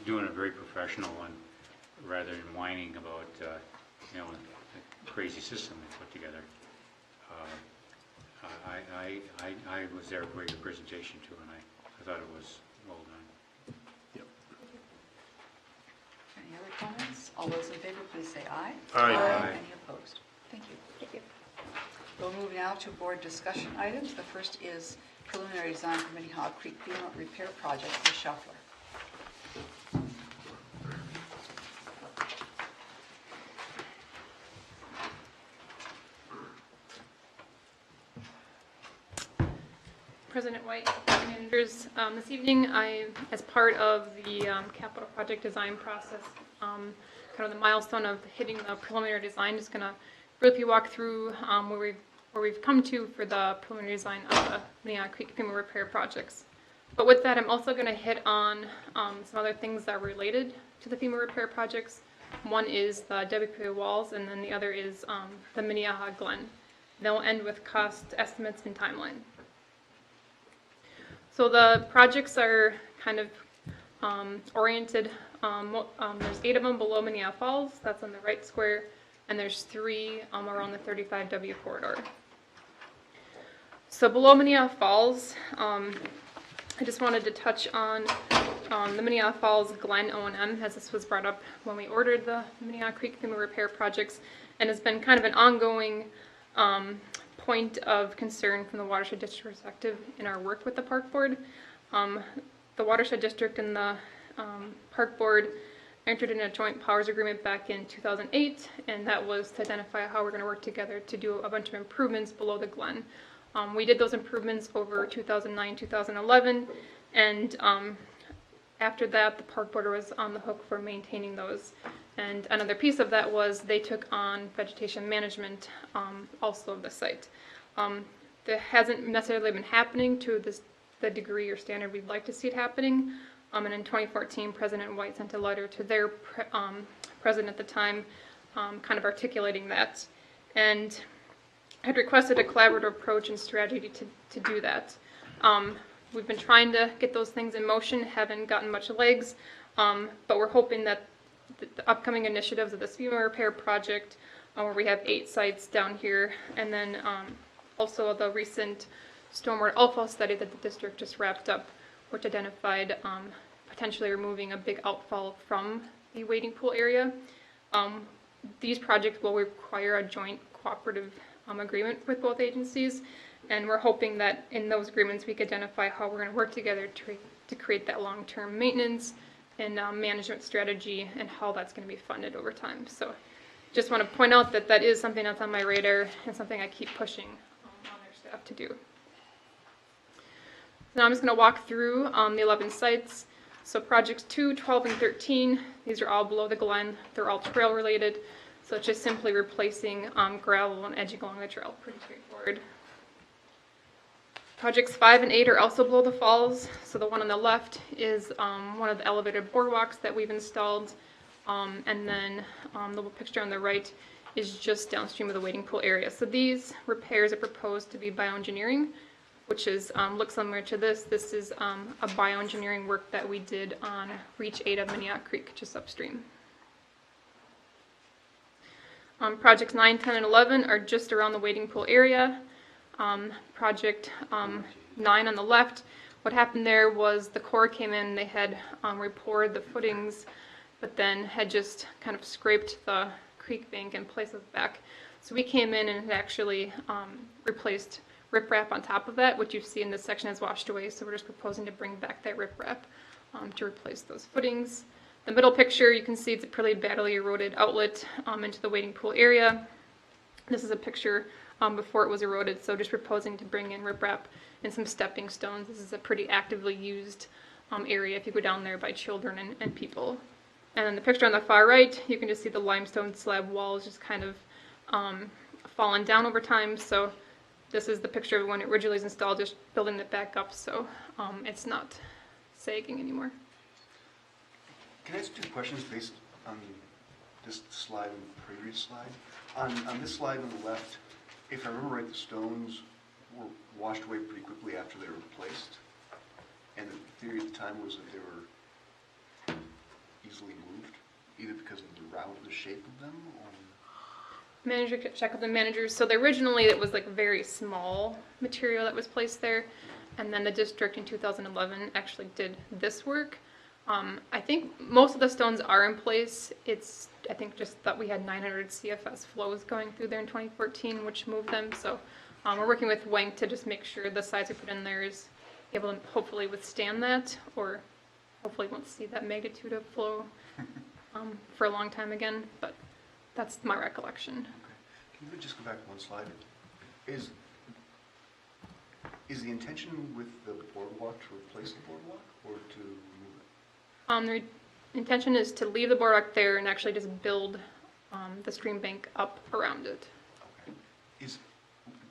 doing a very professional one rather than whining about, the crazy system they put together. I was there for your presentation too, and I thought it was well done. Yep. Any other comments? All those in favor, please say aye. Aye. Any opposed? Thank you. Thank you. We'll move now to board discussion items. The first is preliminary design for Minnehaha Creek FEMA repair project. Ms. Schaffler. President White, managers, this evening as part of the capital project design process, kind of the milestone of hitting the preliminary design, just going to briefly walk through where we've come to for the preliminary design of the Minnehaha Creek FEMA repair projects. But with that, I'm also going to hit on some other things that are related to the FEMA repair projects. One is the WPA walls, and then the other is the Minnehaha Glen. Then we'll end with cost estimates and timeline. So the projects are kind of oriented, there's 8 of them below Minnehaha Falls, that's on the right square, and there's 3 around the 35W corridor. So below Minnehaha Falls, I just wanted to touch on the Minnehaha Falls Glen O&M, as this was brought up when we ordered the Minnehaha Creek FEMA repair projects, and has been kind of an ongoing point of concern from the Watershed District perspective in our work with the Park Board. The Watershed District and the Park Board entered in a joint powers agreement back in 2008, and that was to identify how we're going to work together to do a bunch of improvements below the Glen. We did those improvements over 2009, 2011, and after that, the Park Board was on the hook for maintaining those. And another piece of that was they took on vegetation management also of the site. That hasn't necessarily been happening to the degree or standard we'd like to see it happening. And in 2014, President White sent a letter to their president at the time, kind of articulating that, and had requested a collaborative approach and strategy to do that. We've been trying to get those things in motion, haven't gotten much legs, but we're hoping that the upcoming initiatives of the FEMA repair project, where we have 8 sites down here, and then also the recent stormwater outfall study that the district just wrapped up, which identified potentially removing a big outfall from the wading pool area. These projects will require a joint cooperative agreement with both agencies, and we're hoping that in those agreements we can identify how we're going to work together to create that long-term maintenance and management strategy and how that's going to be funded over time. So just want to point out that that is something that's on my radar and something I keep pushing on their staff to do. So now I'm just going to walk through the 11 sites. So projects 2, 12, and 13, these are all below the Glen. They're all trail related. So it's just simply replacing gravel and edging along the trail. Pretty straightforward. Projects 5 and 8 are also below the falls. So the one on the left is one of the elevated boardwalks that we've installed. And then the picture on the right is just downstream of the wading pool area. So these repairs are proposed to be bioengineering, which is looks similar to this. This is a bioengineering work that we did on Reach 8 of Minnehaha Creek, just upstream. Projects 9, 10, and 11 are just around the wading pool area. Project 9 on the left, what happened there was the Corps came in, they had repoured the footings, but then had just kind of scraped the creek bank and placed it back. So we came in and had actually replaced riprap on top of that. What you see in this section has washed away, so we're just proposing to bring back that riprap to replace those footings. The middle picture, you can see it's a pretty badly eroded outlet into the wading pool area. This is a picture before it was eroded, so just proposing to bring in riprap and some stepping stones. This is a pretty actively used area if you go down there by children and people. And then the picture on the far right, you can just see the limestone slab walls just kind of fallen down over time. So this is the picture of when it originally was installed, just building it back up so it's not sagging anymore. Can I ask 2 questions based on this slide and the previous slide? On this slide on the left, if I remember right, the stones were washed away pretty quickly after they were replaced. And the theory at the time was that they were easily moved, either because of the route or the shape of them, or... Manager, check with the managers. So originally it was like very small material that was placed there, and then the district in 2011 actually did this work. I think most of the stones are in place. It's, I think, just that we had 900 CFS flows going through there in 2014, which moved them. So we're working with Wank to just make sure the size we put in there is able to hopefully withstand that, or hopefully won't see that magnitude of flow for a long time again. But that's my recollection. Okay. Can you just go back one slide? Is the intention with the boardwalk to replace the boardwalk or to remove it? The intention is to leave the boardwalk there and actually just build the stream bank up around it. Okay.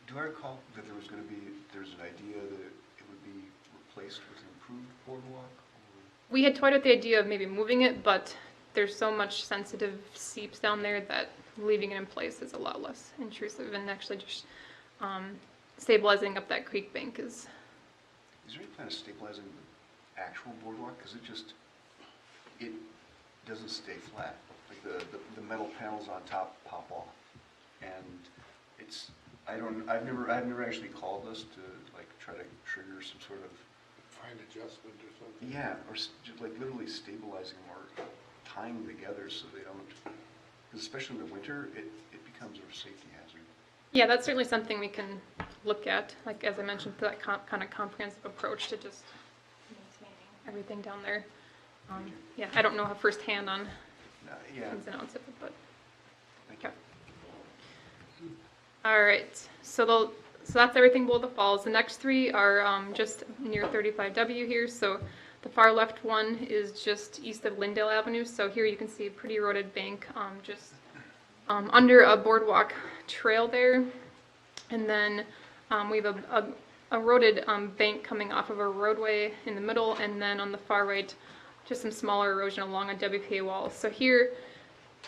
Do I recall that there's an idea that it would be replaced with an improved boardwalk? Or? We had toyed with the idea of maybe moving it, but there's so much sensitive seeps down there that leaving it in place is a lot less intrusive, and actually just stabilizing up that creek bank is is there any plan of stabilizing the actual boardwalk? Because it doesn't stay flat. Like the metal panels on top pop off. And I've never actually called us to like try to trigger some sort of Fine adjustment or something. yeah, or just like literally stabilizing them or tying them together so they don't, because especially in the winter, it becomes a safety hazard. Yeah, that's certainly something we can look at, like as I mentioned, that kind of comprehensive approach to just maintaining everything down there. Yeah, I don't know firsthand on Yeah. ins and outs of it, but okay. All right, so that's everything below the falls. The next three are just near 35W here. So the far left one is just east of Lindale Avenue. So here you can see a pretty eroded bank just under a boardwalk trail there. And then we have a eroded bank coming off of a roadway in the middle. And then on the far right, just some smaller erosion along a WPA wall. So here,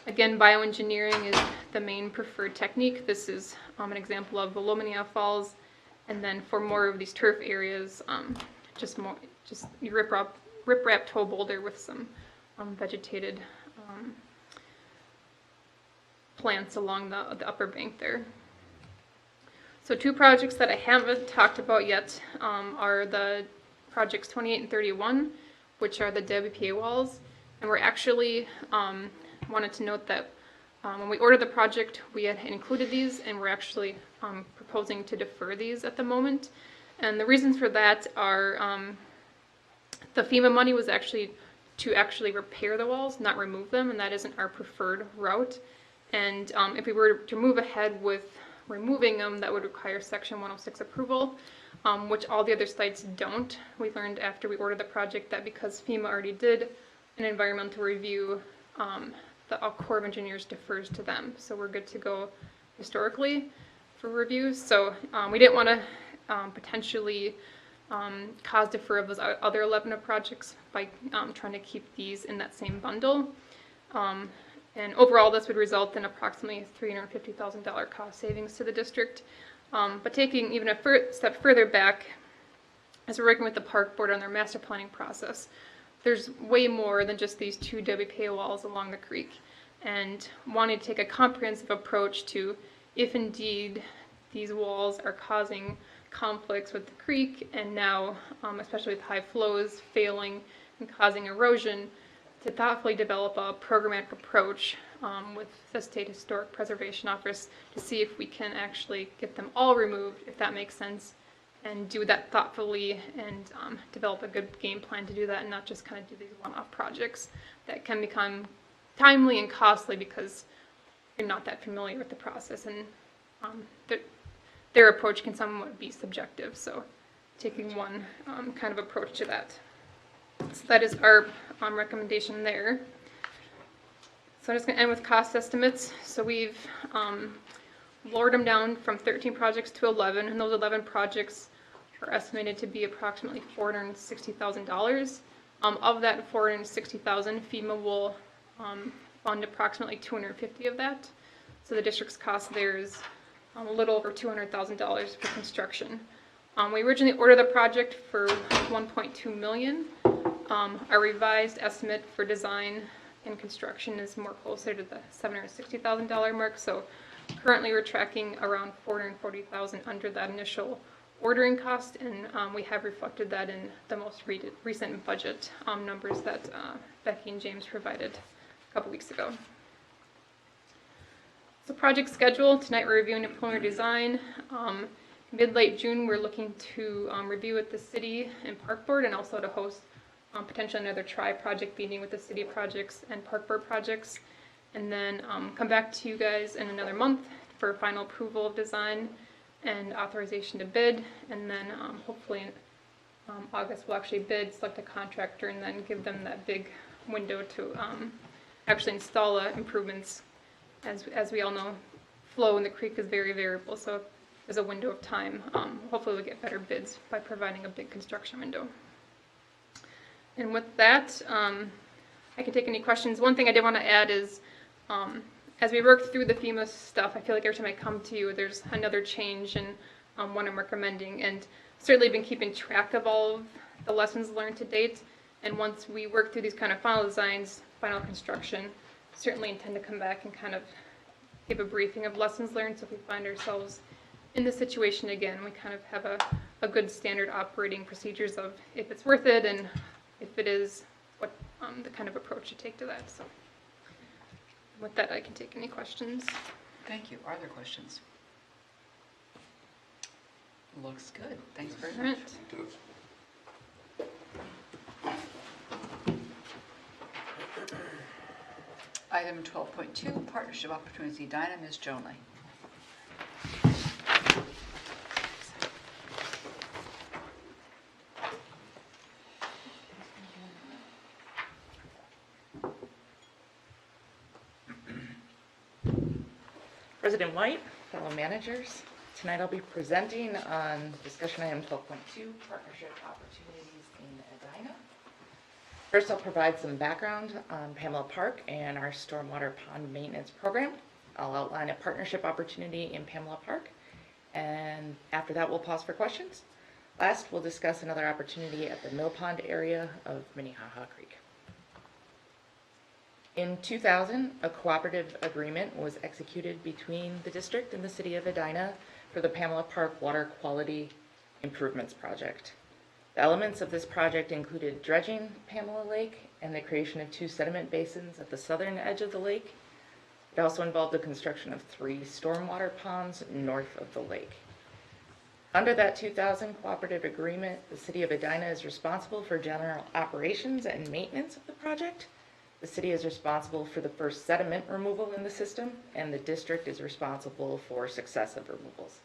again, bioengineering is the main preferred technique. This is an example of the Minnehaha Falls. And then for more of these turf areas, just you rip-wrap toe boulder with some vegetated plants along the upper bank there. So two projects that I haven't talked about yet are the projects 28 and 31, which are the WPA walls. And we're actually wanted to note that when we ordered the project, we had included these, and we're actually proposing to defer these at the moment. And the reasons for that are the FEMA money was actually to repair the walls, not remove them, and that isn't our preferred route. And if we were to move ahead with removing them, that would require Section 106 approval, which all the other sites don't. We learned after we ordered the project that because FEMA already did an environmental review, the Corps of Engineers defers to them. So we're good to go historically for reviews. So we didn't want to potentially cause defer of those other 11 projects by trying to keep these in that same bundle. And overall, this would result in approximately $350,000 cost savings to the district. But taking even a step further back, as we're working with the park board on their master planning process, there's way more than just these two WPA walls along the creek, and wanting to take a comprehensive approach to if indeed these walls are causing conflicts with the creek, and now, especially with high flows, failing and causing erosion, to thoughtfully develop a programmatic approach with the State Historic Preservation Office to see if we can actually get them all removed, if that makes sense, and do that thoughtfully and develop a good game plan to do that, and not just kind of do these one-off projects that can become timely and costly because you're not that familiar with the process, and their approach can somewhat be subjective. So taking one kind of approach to that. So that is our recommendation there. So I'm just going to end with cost estimates. So we've lowered them down from 13 projects to 11, and those 11 projects are estimated to be approximately $460,000. Of that $460,000, FEMA will fund approximately $250,000 of that. So the district's cost there is a little over $200,000 for construction. We originally ordered the project for $1.2 million. Our revised estimate for design and construction is more closer to the $760,000 mark. So currently we're tracking around $440,000 under that initial ordering cost, and we have reflected that in the most recent budget numbers that Becky and James provided a couple weeks ago. So project schedule, tonight we're reviewing the preliminary design. Mid-late June, we're looking to review with the city and park board, and also to host potentially another tri-project meeting with the city projects and park board projects, and then come back to you guys in another month for final approval of design and authorization to bid, and then hopefully in August we'll actually bid, select a contractor, and then give them that big window to actually install improvements. As we all know, flow in the creek is very variable, so there's a window of time. Hopefully we'll get better bids by providing a big construction window. And with that, I can take any questions. One thing I did want to add is, as we work through the FEMA stuff, I feel like every time I come to you, there's another change in what I'm recommending. And certainly been keeping track of all of the lessons learned to date. And once we work through these kind of final designs, final construction, certainly intend to come back and kind of give a briefing of lessons learned. So if we find ourselves in this situation again, we kind of have a good standard operating procedures of if it's worth it, and if it is, what the kind of approach to take to that. So with that, I can take any questions. Thank you. Are there questions? Looks good. Thanks very All much. right. Item 12.2, Partnership Opportunity. Dinah, Ms. Jonley. President White, fellow managers, tonight I'll be presenting on discussion item 12.2, Partnership Opportunities in Edina. First, I'll provide some background on Pamela Park and our stormwater pond maintenance program. I'll outline a partnership opportunity in Pamela Park, and after that, we'll pause for questions. Last, we'll discuss another opportunity at the Mill Pond area of Minnehaha Creek. In 2000, a cooperative agreement was executed between the district and the city of Edina for the Pamela Park Water Quality Improvements Project. The elements of this project included dredging Pamela Lake and the creation of 2 sediment basins at the southern edge of the lake. It also involved the construction of 3 stormwater ponds north of the lake. Under that 2000 cooperative agreement, the city of Edina is responsible for general operations and maintenance of the project. The city is responsible for the first sediment removal in the system, and the district is responsible for successive removals.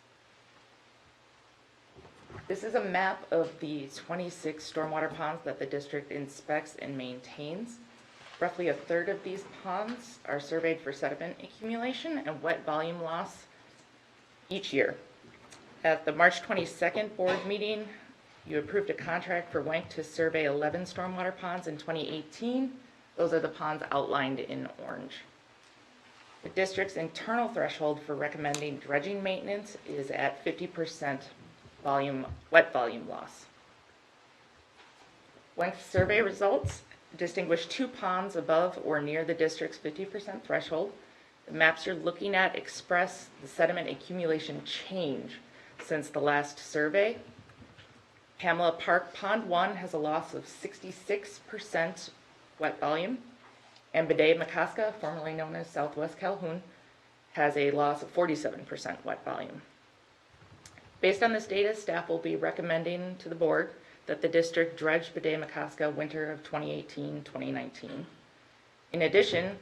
This is a map of the 26 stormwater ponds that the district inspects and maintains. Roughly a third of these ponds are surveyed for sediment accumulation and wet volume loss each year. At the March 22nd board meeting, you approved a contract for WENC to survey 11 stormwater ponds in 2018. Those are the ponds outlined in orange. The district's internal threshold for recommending dredging maintenance is at 50% wet volume loss. WENC's survey results distinguish 2 ponds above or near the district's 50% threshold. The maps you're looking at express the sediment accumulation change since the last survey. Pamela Park Pond 1 has a loss of 66% wet volume, and Bidet-Makaska, formerly known as Southwest Calhoun, has a loss of 47% wet volume. Based on this data, staff will be recommending to the board that the district dredge Bidet-Makaska winter of 2018-2019. In addition,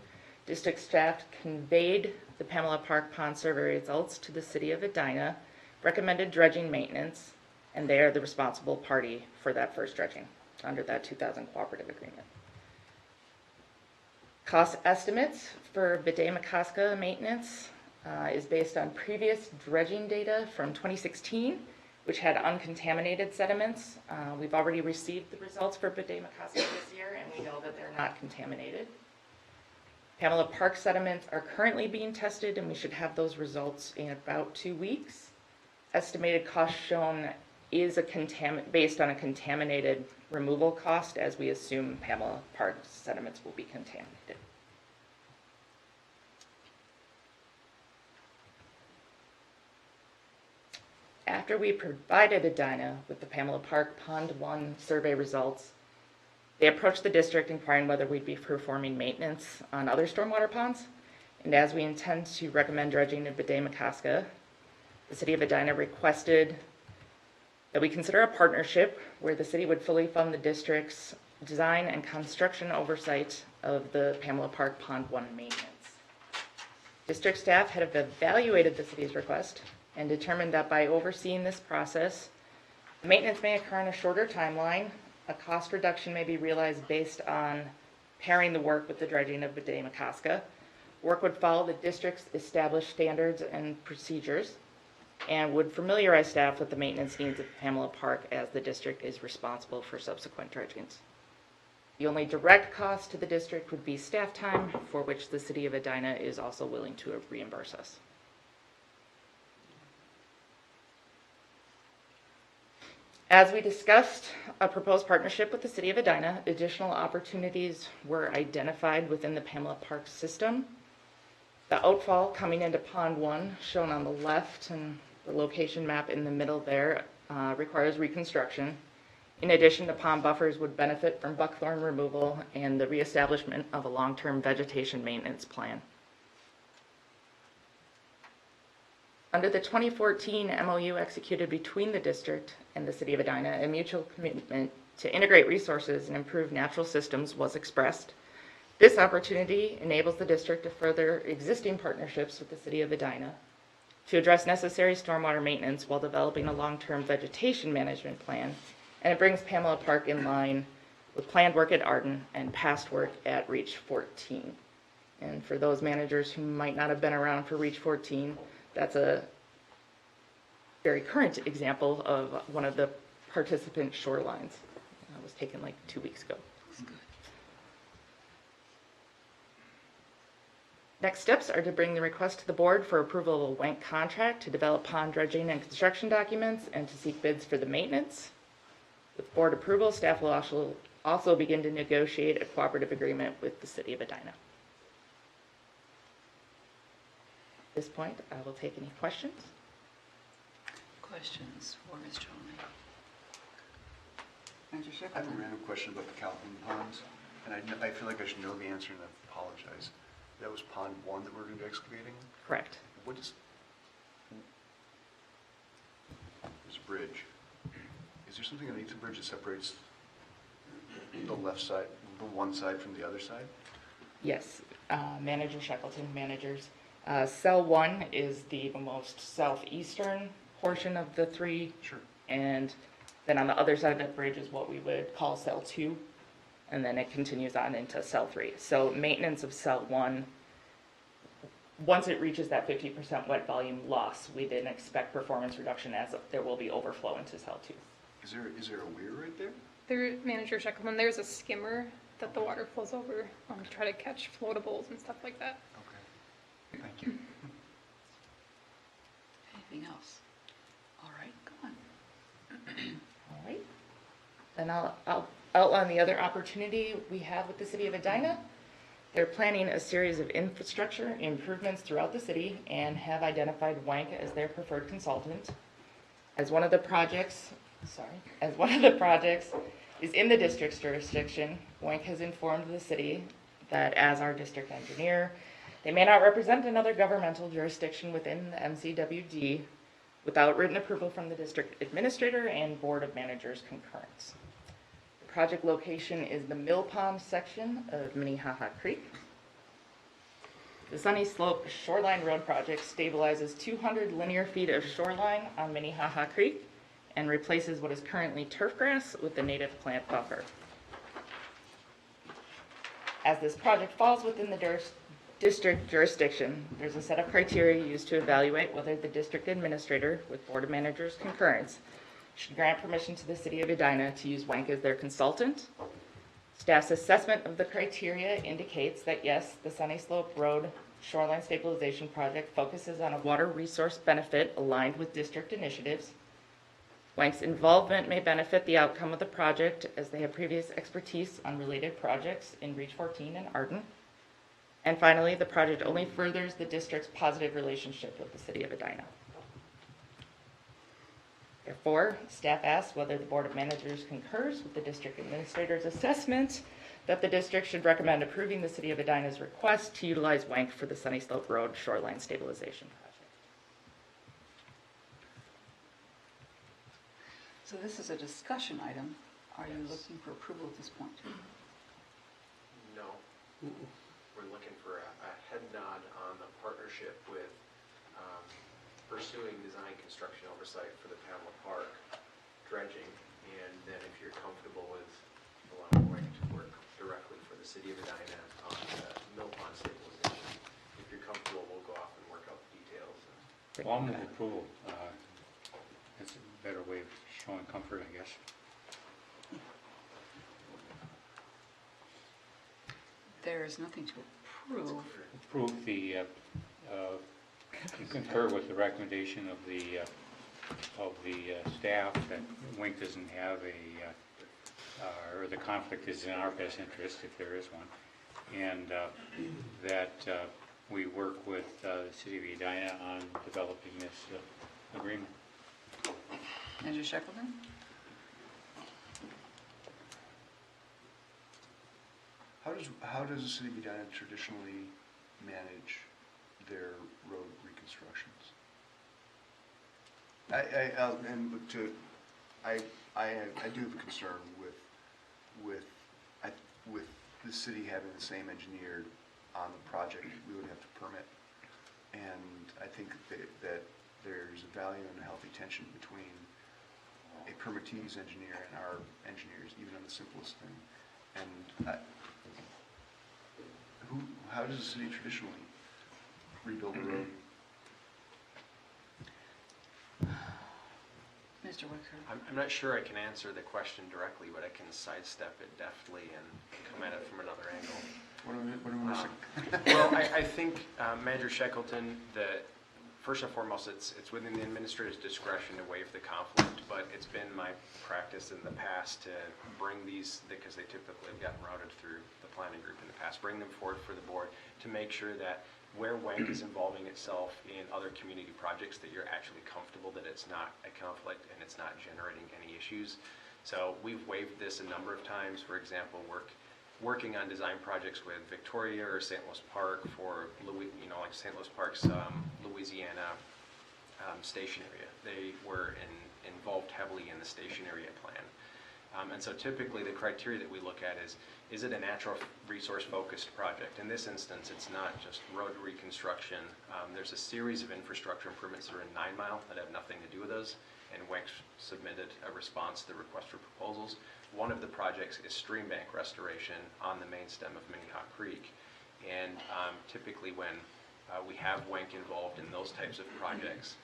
district staff conveyed the Pamela Park Pond survey results to the city of Edina, recommended dredging maintenance, and they are the responsible party for that first dredging under that 2000 cooperative agreement. Cost estimates for Bidet-Makaska maintenance is based on previous dredging data from 2016, which had uncontaminated sediments. We've already received the results for Bidet-Makaska this year, and we know that they're not contaminated. Pamela Park sediments are currently being tested, and we should have those results in about 2 weeks. Estimated cost shown is based on a contaminated removal cost, as we assume Pamela Park sediments will be contaminated. After we provided Edina with the Pamela Park Pond 1 survey results, they approached the district inquiring whether we'd be performing maintenance on other stormwater ponds. And as we intend to recommend dredging in Bidet-Makaska, the city of Edina requested that we consider a partnership where the city would fully fund the district's design and construction oversight of the Pamela Park Pond 1 maintenance. District staff had evaluated the city's request and determined that by overseeing this process, the maintenance may occur on a shorter timeline. A cost reduction may be realized based on pairing the work with the dredging of Bidet-Makaska. Work would follow the district's established standards and procedures and would familiarize staff with the maintenance needs of Pamela Park as the district is responsible for subsequent dredgings. The only direct cost to the district would be staff time, for which the city of Edina is also willing to reimburse us. As we discussed a proposed partnership with the City of Edina, additional opportunities were identified within the Pamela Park system. The outfall coming into Pond 1, shown on the left, and the location map in the middle there, requires reconstruction. In addition, the pond buffers would benefit from buckthorn removal and the reestablishment of a long-term vegetation maintenance plan. Under the 2014 MOU executed between the district and the City of Edina, a mutual commitment to integrate resources and improve natural systems was expressed. This opportunity enables the district to further existing partnerships with the City of Edina to address necessary stormwater maintenance while developing a long-term vegetation management plan, and it brings Pamela Park in line with planned work at Arden and past work at Reach 14. And for those managers who might not have been around for Reach 14, that's a very current example of one of the participant shorelines. It was taken like 2 weeks ago. Next steps are to bring the request to the board for approval of a WANC contract to develop pond dredging and construction documents and to seek bids for the maintenance. With board approval, staff will also begin to negotiate a cooperative agreement with the City of Edina. At this point, I will take any questions. Questions for Ms. Jolly? Manager I have a Shackleton? random question about the Calhoun ponds, and I feel like I should know the answer, and I apologize. That was pond 1 that we're going to be excavating? Correct. What is, there's a bridge. Is there something underneath the bridge that separates the left side, the one side from the other side? Yes, Manager Shackleton, managers. Cell 1 is the most southeastern portion of the 3. Sure. And then on the other side of that bridge is what we would call Cell 2. And then it continues on into Cell 3. So maintenance of Cell 1, once it reaches that 50% wet volume loss, we then expect performance reduction as there will be overflow into Cell 2. Is there a weir right there? There, Manager Shackleton, there's a skimmer that the water flows over to try to catch floatables and stuff like that. Okay. Thank you. Anything else? All right, go on. All right. Then I'll outline the other opportunity we have with the City of Edina. They're planning a series of infrastructure improvements throughout the city and have identified WANC as their preferred consultant. As one of the projects is in the district's jurisdiction, WANC has informed the city that as our district engineer, they may not represent another governmental jurisdiction within the MCWD without written approval from the district administrator and board of managers concurrence. The project location is the Mill Pond section of Minnehaha Creek. The Sunny Slope Shoreline Road project stabilizes 200 linear feet of shoreline on Minnehaha Creek and replaces what is currently turf grass with the native plant buffer. As this project falls within the district jurisdiction, there's a set of criteria used to evaluate whether the district administrator, with board of managers concurrence, should grant permission to the City of Edina to use WANC as their consultant. Staff's assessment of the criteria indicates that yes, the Sunny Slope Road Shoreline Stabilization Project focuses on a water resource benefit aligned with district initiatives. WANC's involvement may benefit the outcome of the project as they have previous expertise on related projects in Reach 14 and Arden. And finally, the project only furthers the district's positive relationship with the City of Edina. Therefore, staff asks whether the Board of Managers concurs with the district administrator's assessment that the district should recommend approving the City of Edina's request to utilize WANC for the Sunny Slope Road Shoreline Stabilization Project. So this is a discussion item. Are you looking for approval at this point? No. We're looking for a head nod on the partnership with pursuing design construction oversight for the Pamela Park dredging, and then if you're comfortable with allowing WANC to work directly for the City of Edina on the Mill Pond stabilization, if you're comfortable, we'll go off and work out the details. Well, I'll move approval. That's a better way of showing comfort, I guess. There is nothing to approve. Approve the, concur with the recommendation of the the staff that Wink doesn't have or the conflict is in our best interest, if there is one, and that we work with the City of Edina on developing this agreement. Manager Shackleton? How does the City of Edina traditionally manage their road reconstructions? I do have a concern with the city having the same engineer on the project we would have to permit. And I think that there's a value and a healthy tension between a permittee's engineer and our engineers, even on the simplest thing. And how does the city traditionally rebuild a road? Mr. Wicker? I'm not sure I can answer the question directly, but I can sidestep it deftly and come at it from another angle. What are we missing? Well, I think, Manager Shackleton, that first and foremost, it's within the administrator's discretion to waive the conflict, but it's been my practice in the past to bring these, because they typically have gotten routed through the planning group in the past, bring them forward for the board to make sure that where WENC is involving itself in other community projects, that you're actually comfortable that it's not a conflict and it's not generating any issues. So we've waived this a number of times. For example, working on design projects with Victoria or St. Louis Park for, like St. Louis Park's Louisiana station area. They were involved heavily in the station area plan. And so typically the criteria that we look at is it a natural resource focused project? In this instance, it's not just road reconstruction. There's a series of infrastructure improvements that are in 9 Mile that have nothing to do with those, and WENC submitted a response to the request for proposals. One of the projects is stream bank restoration on the main stem of Minnehaha Creek. And typically when we have WENC involved in those types of projects,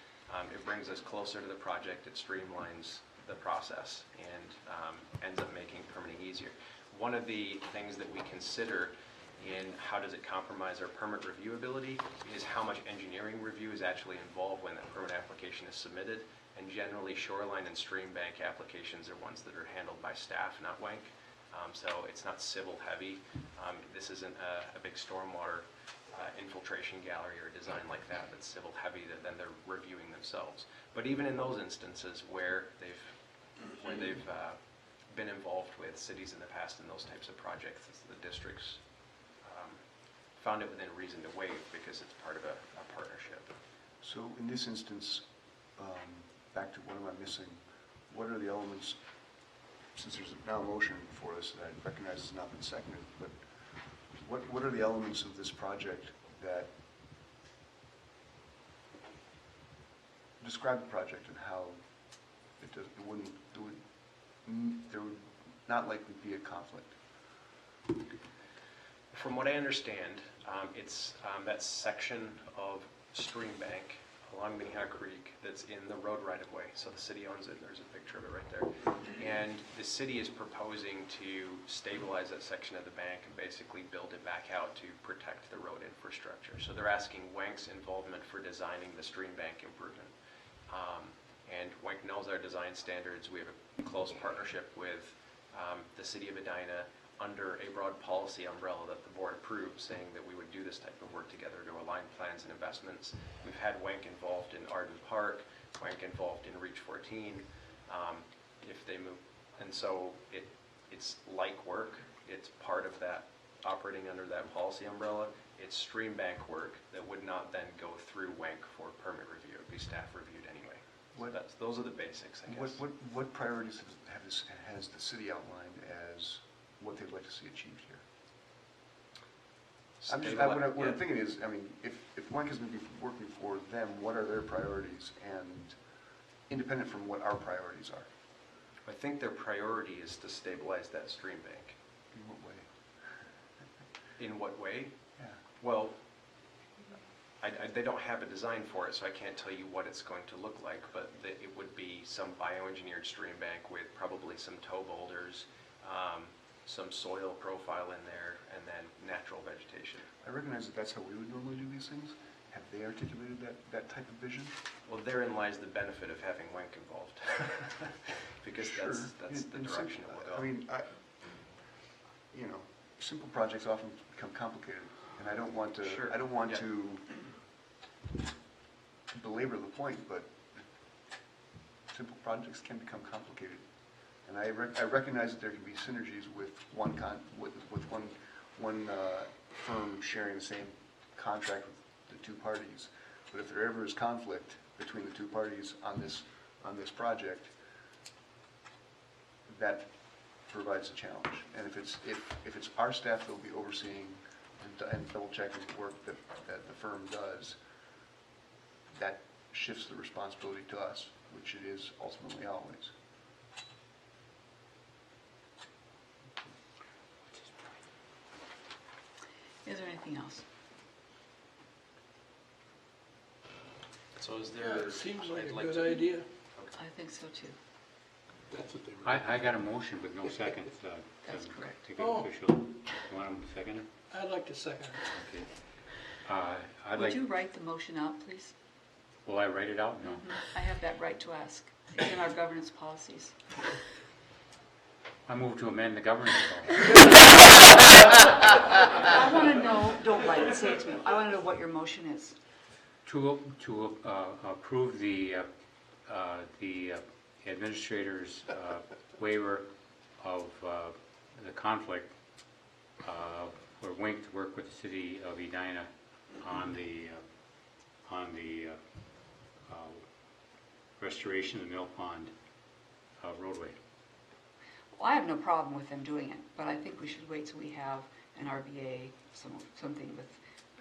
it brings us closer to the project, it streamlines the process, and ends up making permitting easier. One of the things that we consider in how does it compromise our permit review ability is how much engineering review is actually involved when the permit application is submitted. And generally, shoreline and stream bank applications are ones that are handled by staff, not WENC. So it's not civil heavy. This isn't a big stormwater infiltration gallery or design like that that's civil heavy that then they're reviewing themselves. But even in those instances where they've been involved with cities in the past in those types of projects, the districts found it within reason to waive because it's part of a partnership. So in this instance, back to what am I missing? What are the elements, since there's now a motion for this that I recognize has not been seconded, but what are the elements of this project that describe the project and how there would not likely be a conflict? From what I understand, it's that section of stream bank along Minnehaha Creek that's in the road right-of-way. So the city owns it. There's a picture of it right there. And the city is proposing to stabilize that section of the bank and basically build it back out to protect the road infrastructure. So they're asking WENC's involvement for designing the stream bank improvement. And WENC knows our design standards. We have a close partnership with the City of Edina under a broad policy umbrella that the board approved, saying that we would do this type of work together to align plans and investments. We've had WENC involved in Arden Park, WENC involved in Reach 14, if they move. And so it's like work. It's part of that, operating under that policy umbrella. It's stream bank work that would not then go through WENC for permit review. It would be staff reviewed anyway. So those are the basics, I guess. What priorities has the city outlined as what they'd like to see achieved here? What I'm thinking is, I mean, if WENC is going to be working for them, what are their priorities, and independent from what our priorities are? I think their priority is to stabilize that stream bank. In what way? In what way? Yeah. Well, they don't have a design for it, so I can't tell you what it's going to look like, but it would be some bioengineered stream bank with probably some toe boulders, some soil profile in there, and then natural vegetation. I recognize that that's how we would normally do these things. have they articulated that type of vision? Well, therein lies the benefit of having Wenk involved. Because Sure. that's the And direction it will go. I mean, simple projects often become complicated, and I don't want to, Sure. I don't want Yeah. to belabor the point, but simple projects can become complicated. And I recognize that there can be synergies with one firm sharing the same contract with the two parties. But if there ever is conflict between the two parties on this project, that provides a challenge. And if it's our staff that will be overseeing and double checking the work that the firm does, that shifts the responsibility to us, which it is ultimately always. Is there anything else? So is Yeah, there? it seems like I'd a like good to- idea. I think so too. That's what they were. I got a motion, but no second. That's correct. To get Oh. official. You want him to second it? I'd like to second it. Okay. I'd Would like, you write the motion out, please? will I write it out? No. I have that right to ask. It's in our governance policies. I move to amend the governance policy. I want to know, don't write it, say it to me. I want to know what your motion is. To approve the administrator's waiver of the conflict for Wink to work with the city of Edina on the restoration of the Mill Pond roadway. Well, I have no problem with them doing it, but I think we should wait till we have an RBA, something with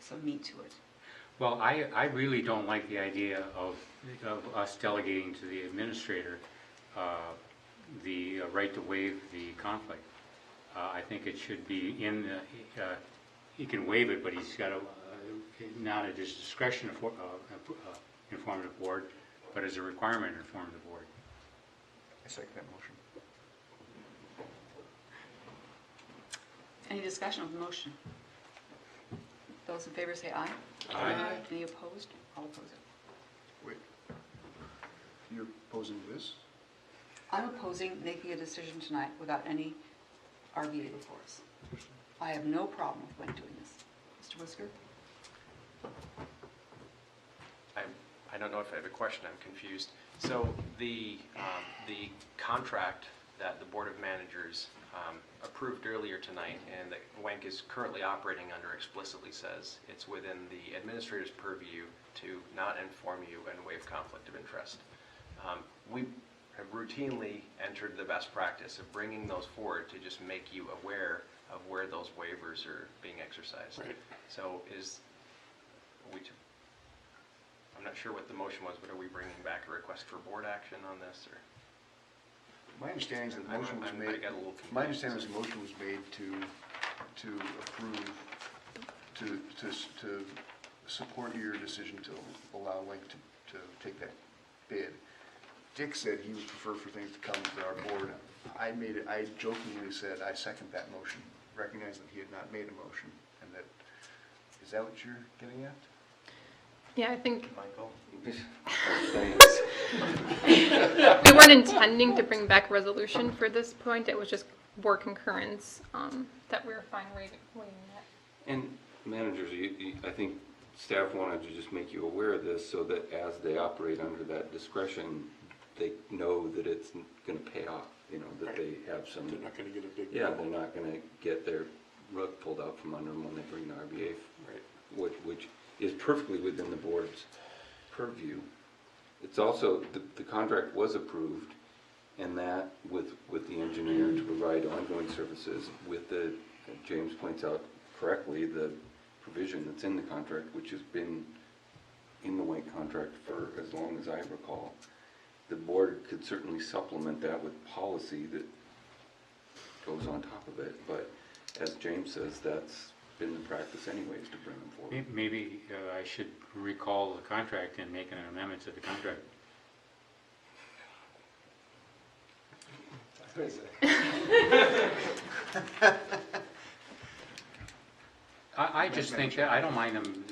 some meat to it. Well, I really don't like the idea of us delegating to the administrator the right to waive the conflict. I think it should be in the, he can waive it, but he's got to, not at his discretion, inform the board, but as a requirement, inform the board. I second that motion. Any discussion of the motion? Those in favor say aye. Aye. Any opposed? I'll oppose it. Wait, you're opposing this? I'm opposing making a decision tonight without any RBA before us. I have no problem with Wayne doing this. Mr. Whisker? I don't know if I have a question, I'm confused. So the contract that the Board of Managers approved earlier tonight and that Wenk is currently operating under explicitly says it's within the administrator's purview to not inform you and waive conflict of interest. We have routinely entered the best practice of bringing those forward to just make you aware of where those waivers are being exercised. Right. So I'm not sure what the motion was, but are we bringing back a request for board action on this, or? My understanding is that the motion was I made. got a little confused. My understanding is the motion was made to approve, to support your decision to allow Link to take that bid. Dick said he would prefer for things to come to our board. I jokingly said I second that motion, recognizing that he had not made a motion, and that, is that what you're getting at? Yeah, I think Michael? Thanks. we weren't intending to bring back a resolution for this point. It was just board concurrence that we were fine waiving that. And managers, I think staff wanted to just make you aware of this so that as they operate under that discretion, they know that it's going to pay off, that they have some. They're not going to get a big. Yeah, they're not going to get their rug pulled out from under them when they bring the RBA, right? Which is perfectly within the board's purview. It's also, the contract was approved, and that with the engineer to provide ongoing services with the, James points out correctly, the provision that's in the contract, which has been in the Wink contract for as long as I recall. The board could certainly supplement that with policy that goes on top of it, but as James says, that's been the practice anyways to bring them forward. Maybe I should recall the contract and make an amendment to the contract. I just think that, I don't mind them,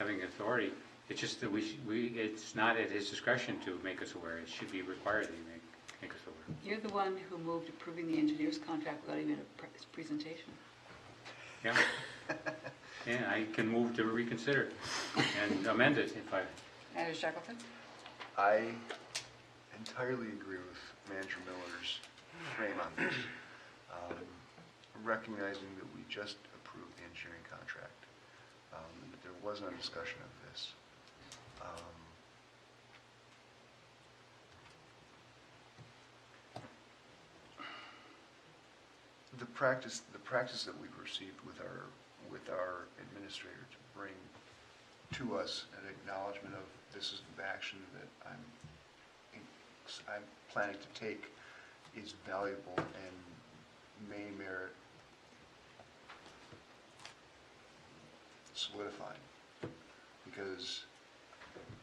having authority. It's just that it's not at his discretion to make us aware. It should be required that he make us aware. You're the one who moved approving the engineer's contract without even a presentation. Yeah. And I can move to reconsider and amend it if I... Manager Shackleton? I entirely agree with Manager Miller's frame on this. Recognizing that we just approved the engineering contract, that there was no discussion of this. The practice that we've received with our administrator to bring to us an acknowledgement of this is the action that I'm planning to take is valuable and may merit solidifying, because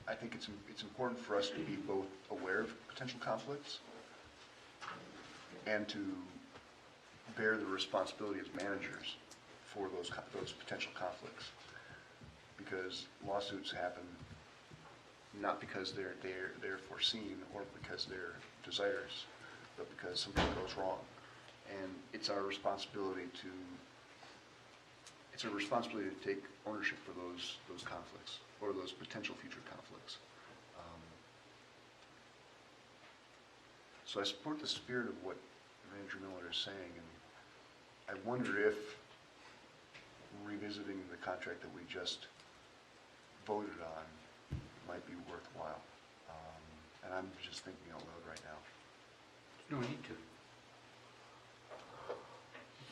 I think it's important for us to be both aware of potential conflicts and to bear the responsibility as managers for those potential conflicts, because lawsuits happen not because they're foreseen or because they're desires, but because something goes wrong, and it's our responsibility to take ownership for those conflicts or those potential future conflicts. So I support the spirit of what Manager Miller is saying, and I wonder if revisiting the contract that we just voted on might be worthwhile. And I'm just thinking out loud right now. No need to.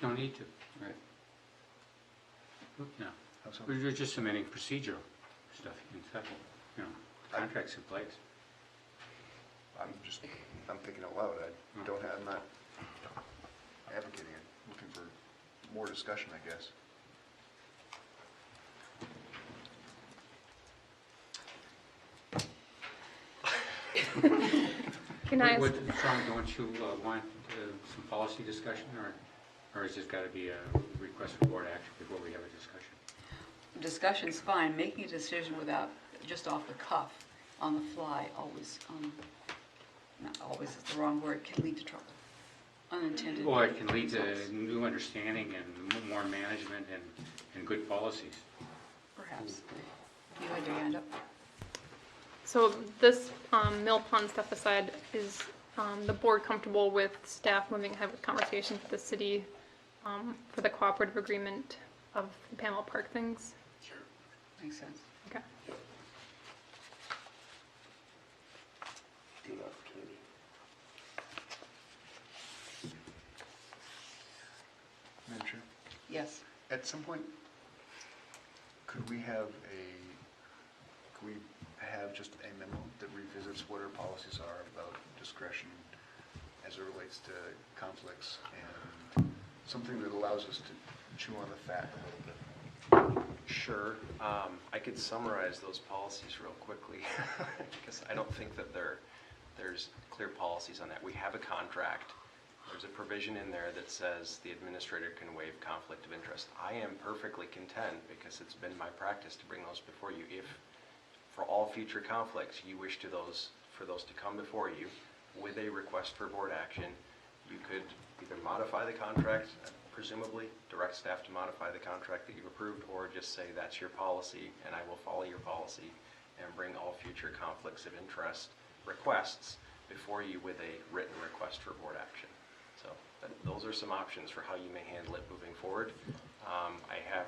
No need to. Right. No. How so? We're just submitting procedural stuff and stuff, contracts in place. I'm thinking out loud. I'm not advocating it. I'm looking for more discussion, I guess. Can I ask? Sean, don't you want some policy discussion, or has this got to be a request for board action before we have a discussion? Discussion's fine. Making a decision without, just off the cuff, on the fly, always, not always is the wrong word, can lead to trouble. Unintended. Or it can lead to new understanding and more management and good policies. Perhaps. You had your hand up? So this mill pond stuff aside, is the board comfortable with staff moving ahead with conversations with the city for the cooperative agreement of the Pamela Park things? Sure. Makes sense. Okay. Good opportunity. Madam Chair? Yes. At some point, could we have just a memo that revisits what our policies are about discretion as it relates to conflicts, and something that allows us to chew on the fat a little bit? Sure. I could summarize those policies real quickly because I don't think that there's clear policies on that. We have a contract. There's a provision in there that says the administrator can waive conflict of interest. I am perfectly content, because it's been my practice to bring those before you. If for all future conflicts you wish for those to come before you with a request for board action, you could either modify the contract, presumably direct staff to modify the contract that you've approved, or just say that's your policy and I will follow your policy and bring all future conflicts of interest requests before you with a written request for board action. So those are some options for how you may handle it moving forward. I have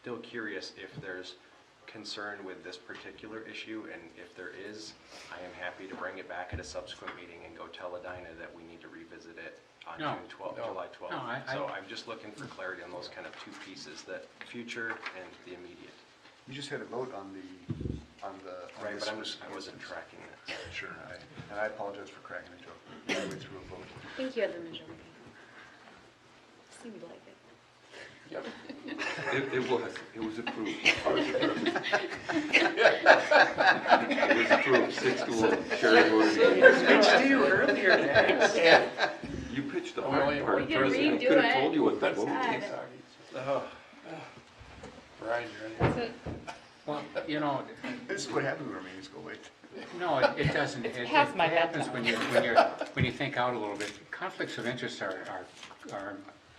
still curious if there's concern with this particular issue, and if there is, I am happy to bring it back at a subsequent meeting and go tell Edina that we need to revisit it on July 12th. No, So I'm just looking for clarity on those kind of two pieces, that future and the immediate. You just had a vote on the Right, but I wasn't tracking that. Sure, and I apologize for cracking the joke. I went through a vote. I think you had the majority. Seemed like it. Yep. It was approved. It was approved, 6-1. Sherry voted yes. I pitched to you earlier today. You pitched the hard part. We can redo I could have it. told you what that vote God. was. Verizon, That's it. Well, you know, This is what happens when our meetings go late. no, it doesn't. It past my happens bedtime. when you think out a little bit. Conflicts of interest are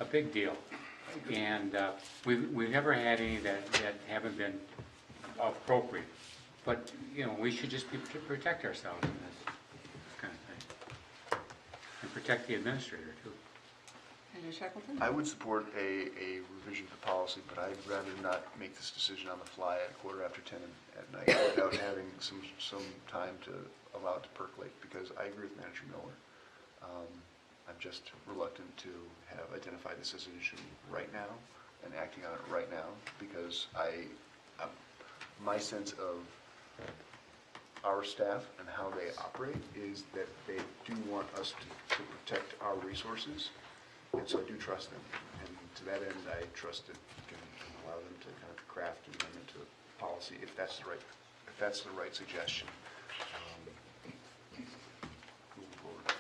a big deal. And we've never had any that haven't been appropriate. But, you know, we should just protect ourselves in this kind of thing. And protect the administrator, too. Manager Shackleton? I would support a revision to the policy, but I'd rather not make this decision on the fly at 10:15 at night without having some time to allow it to percolate, because I agree with Manager Miller. I'm just reluctant to have identified this as an issue right now and acting on it right now, because my sense of our staff and how they operate is that they do want us to protect our resources. And so I do trust them, and to that end, I trust that we can allow them to kind of craft an amendment to the policy if that's the right suggestion. Moving forward.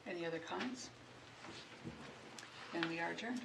Any other comments? And we are adjourned.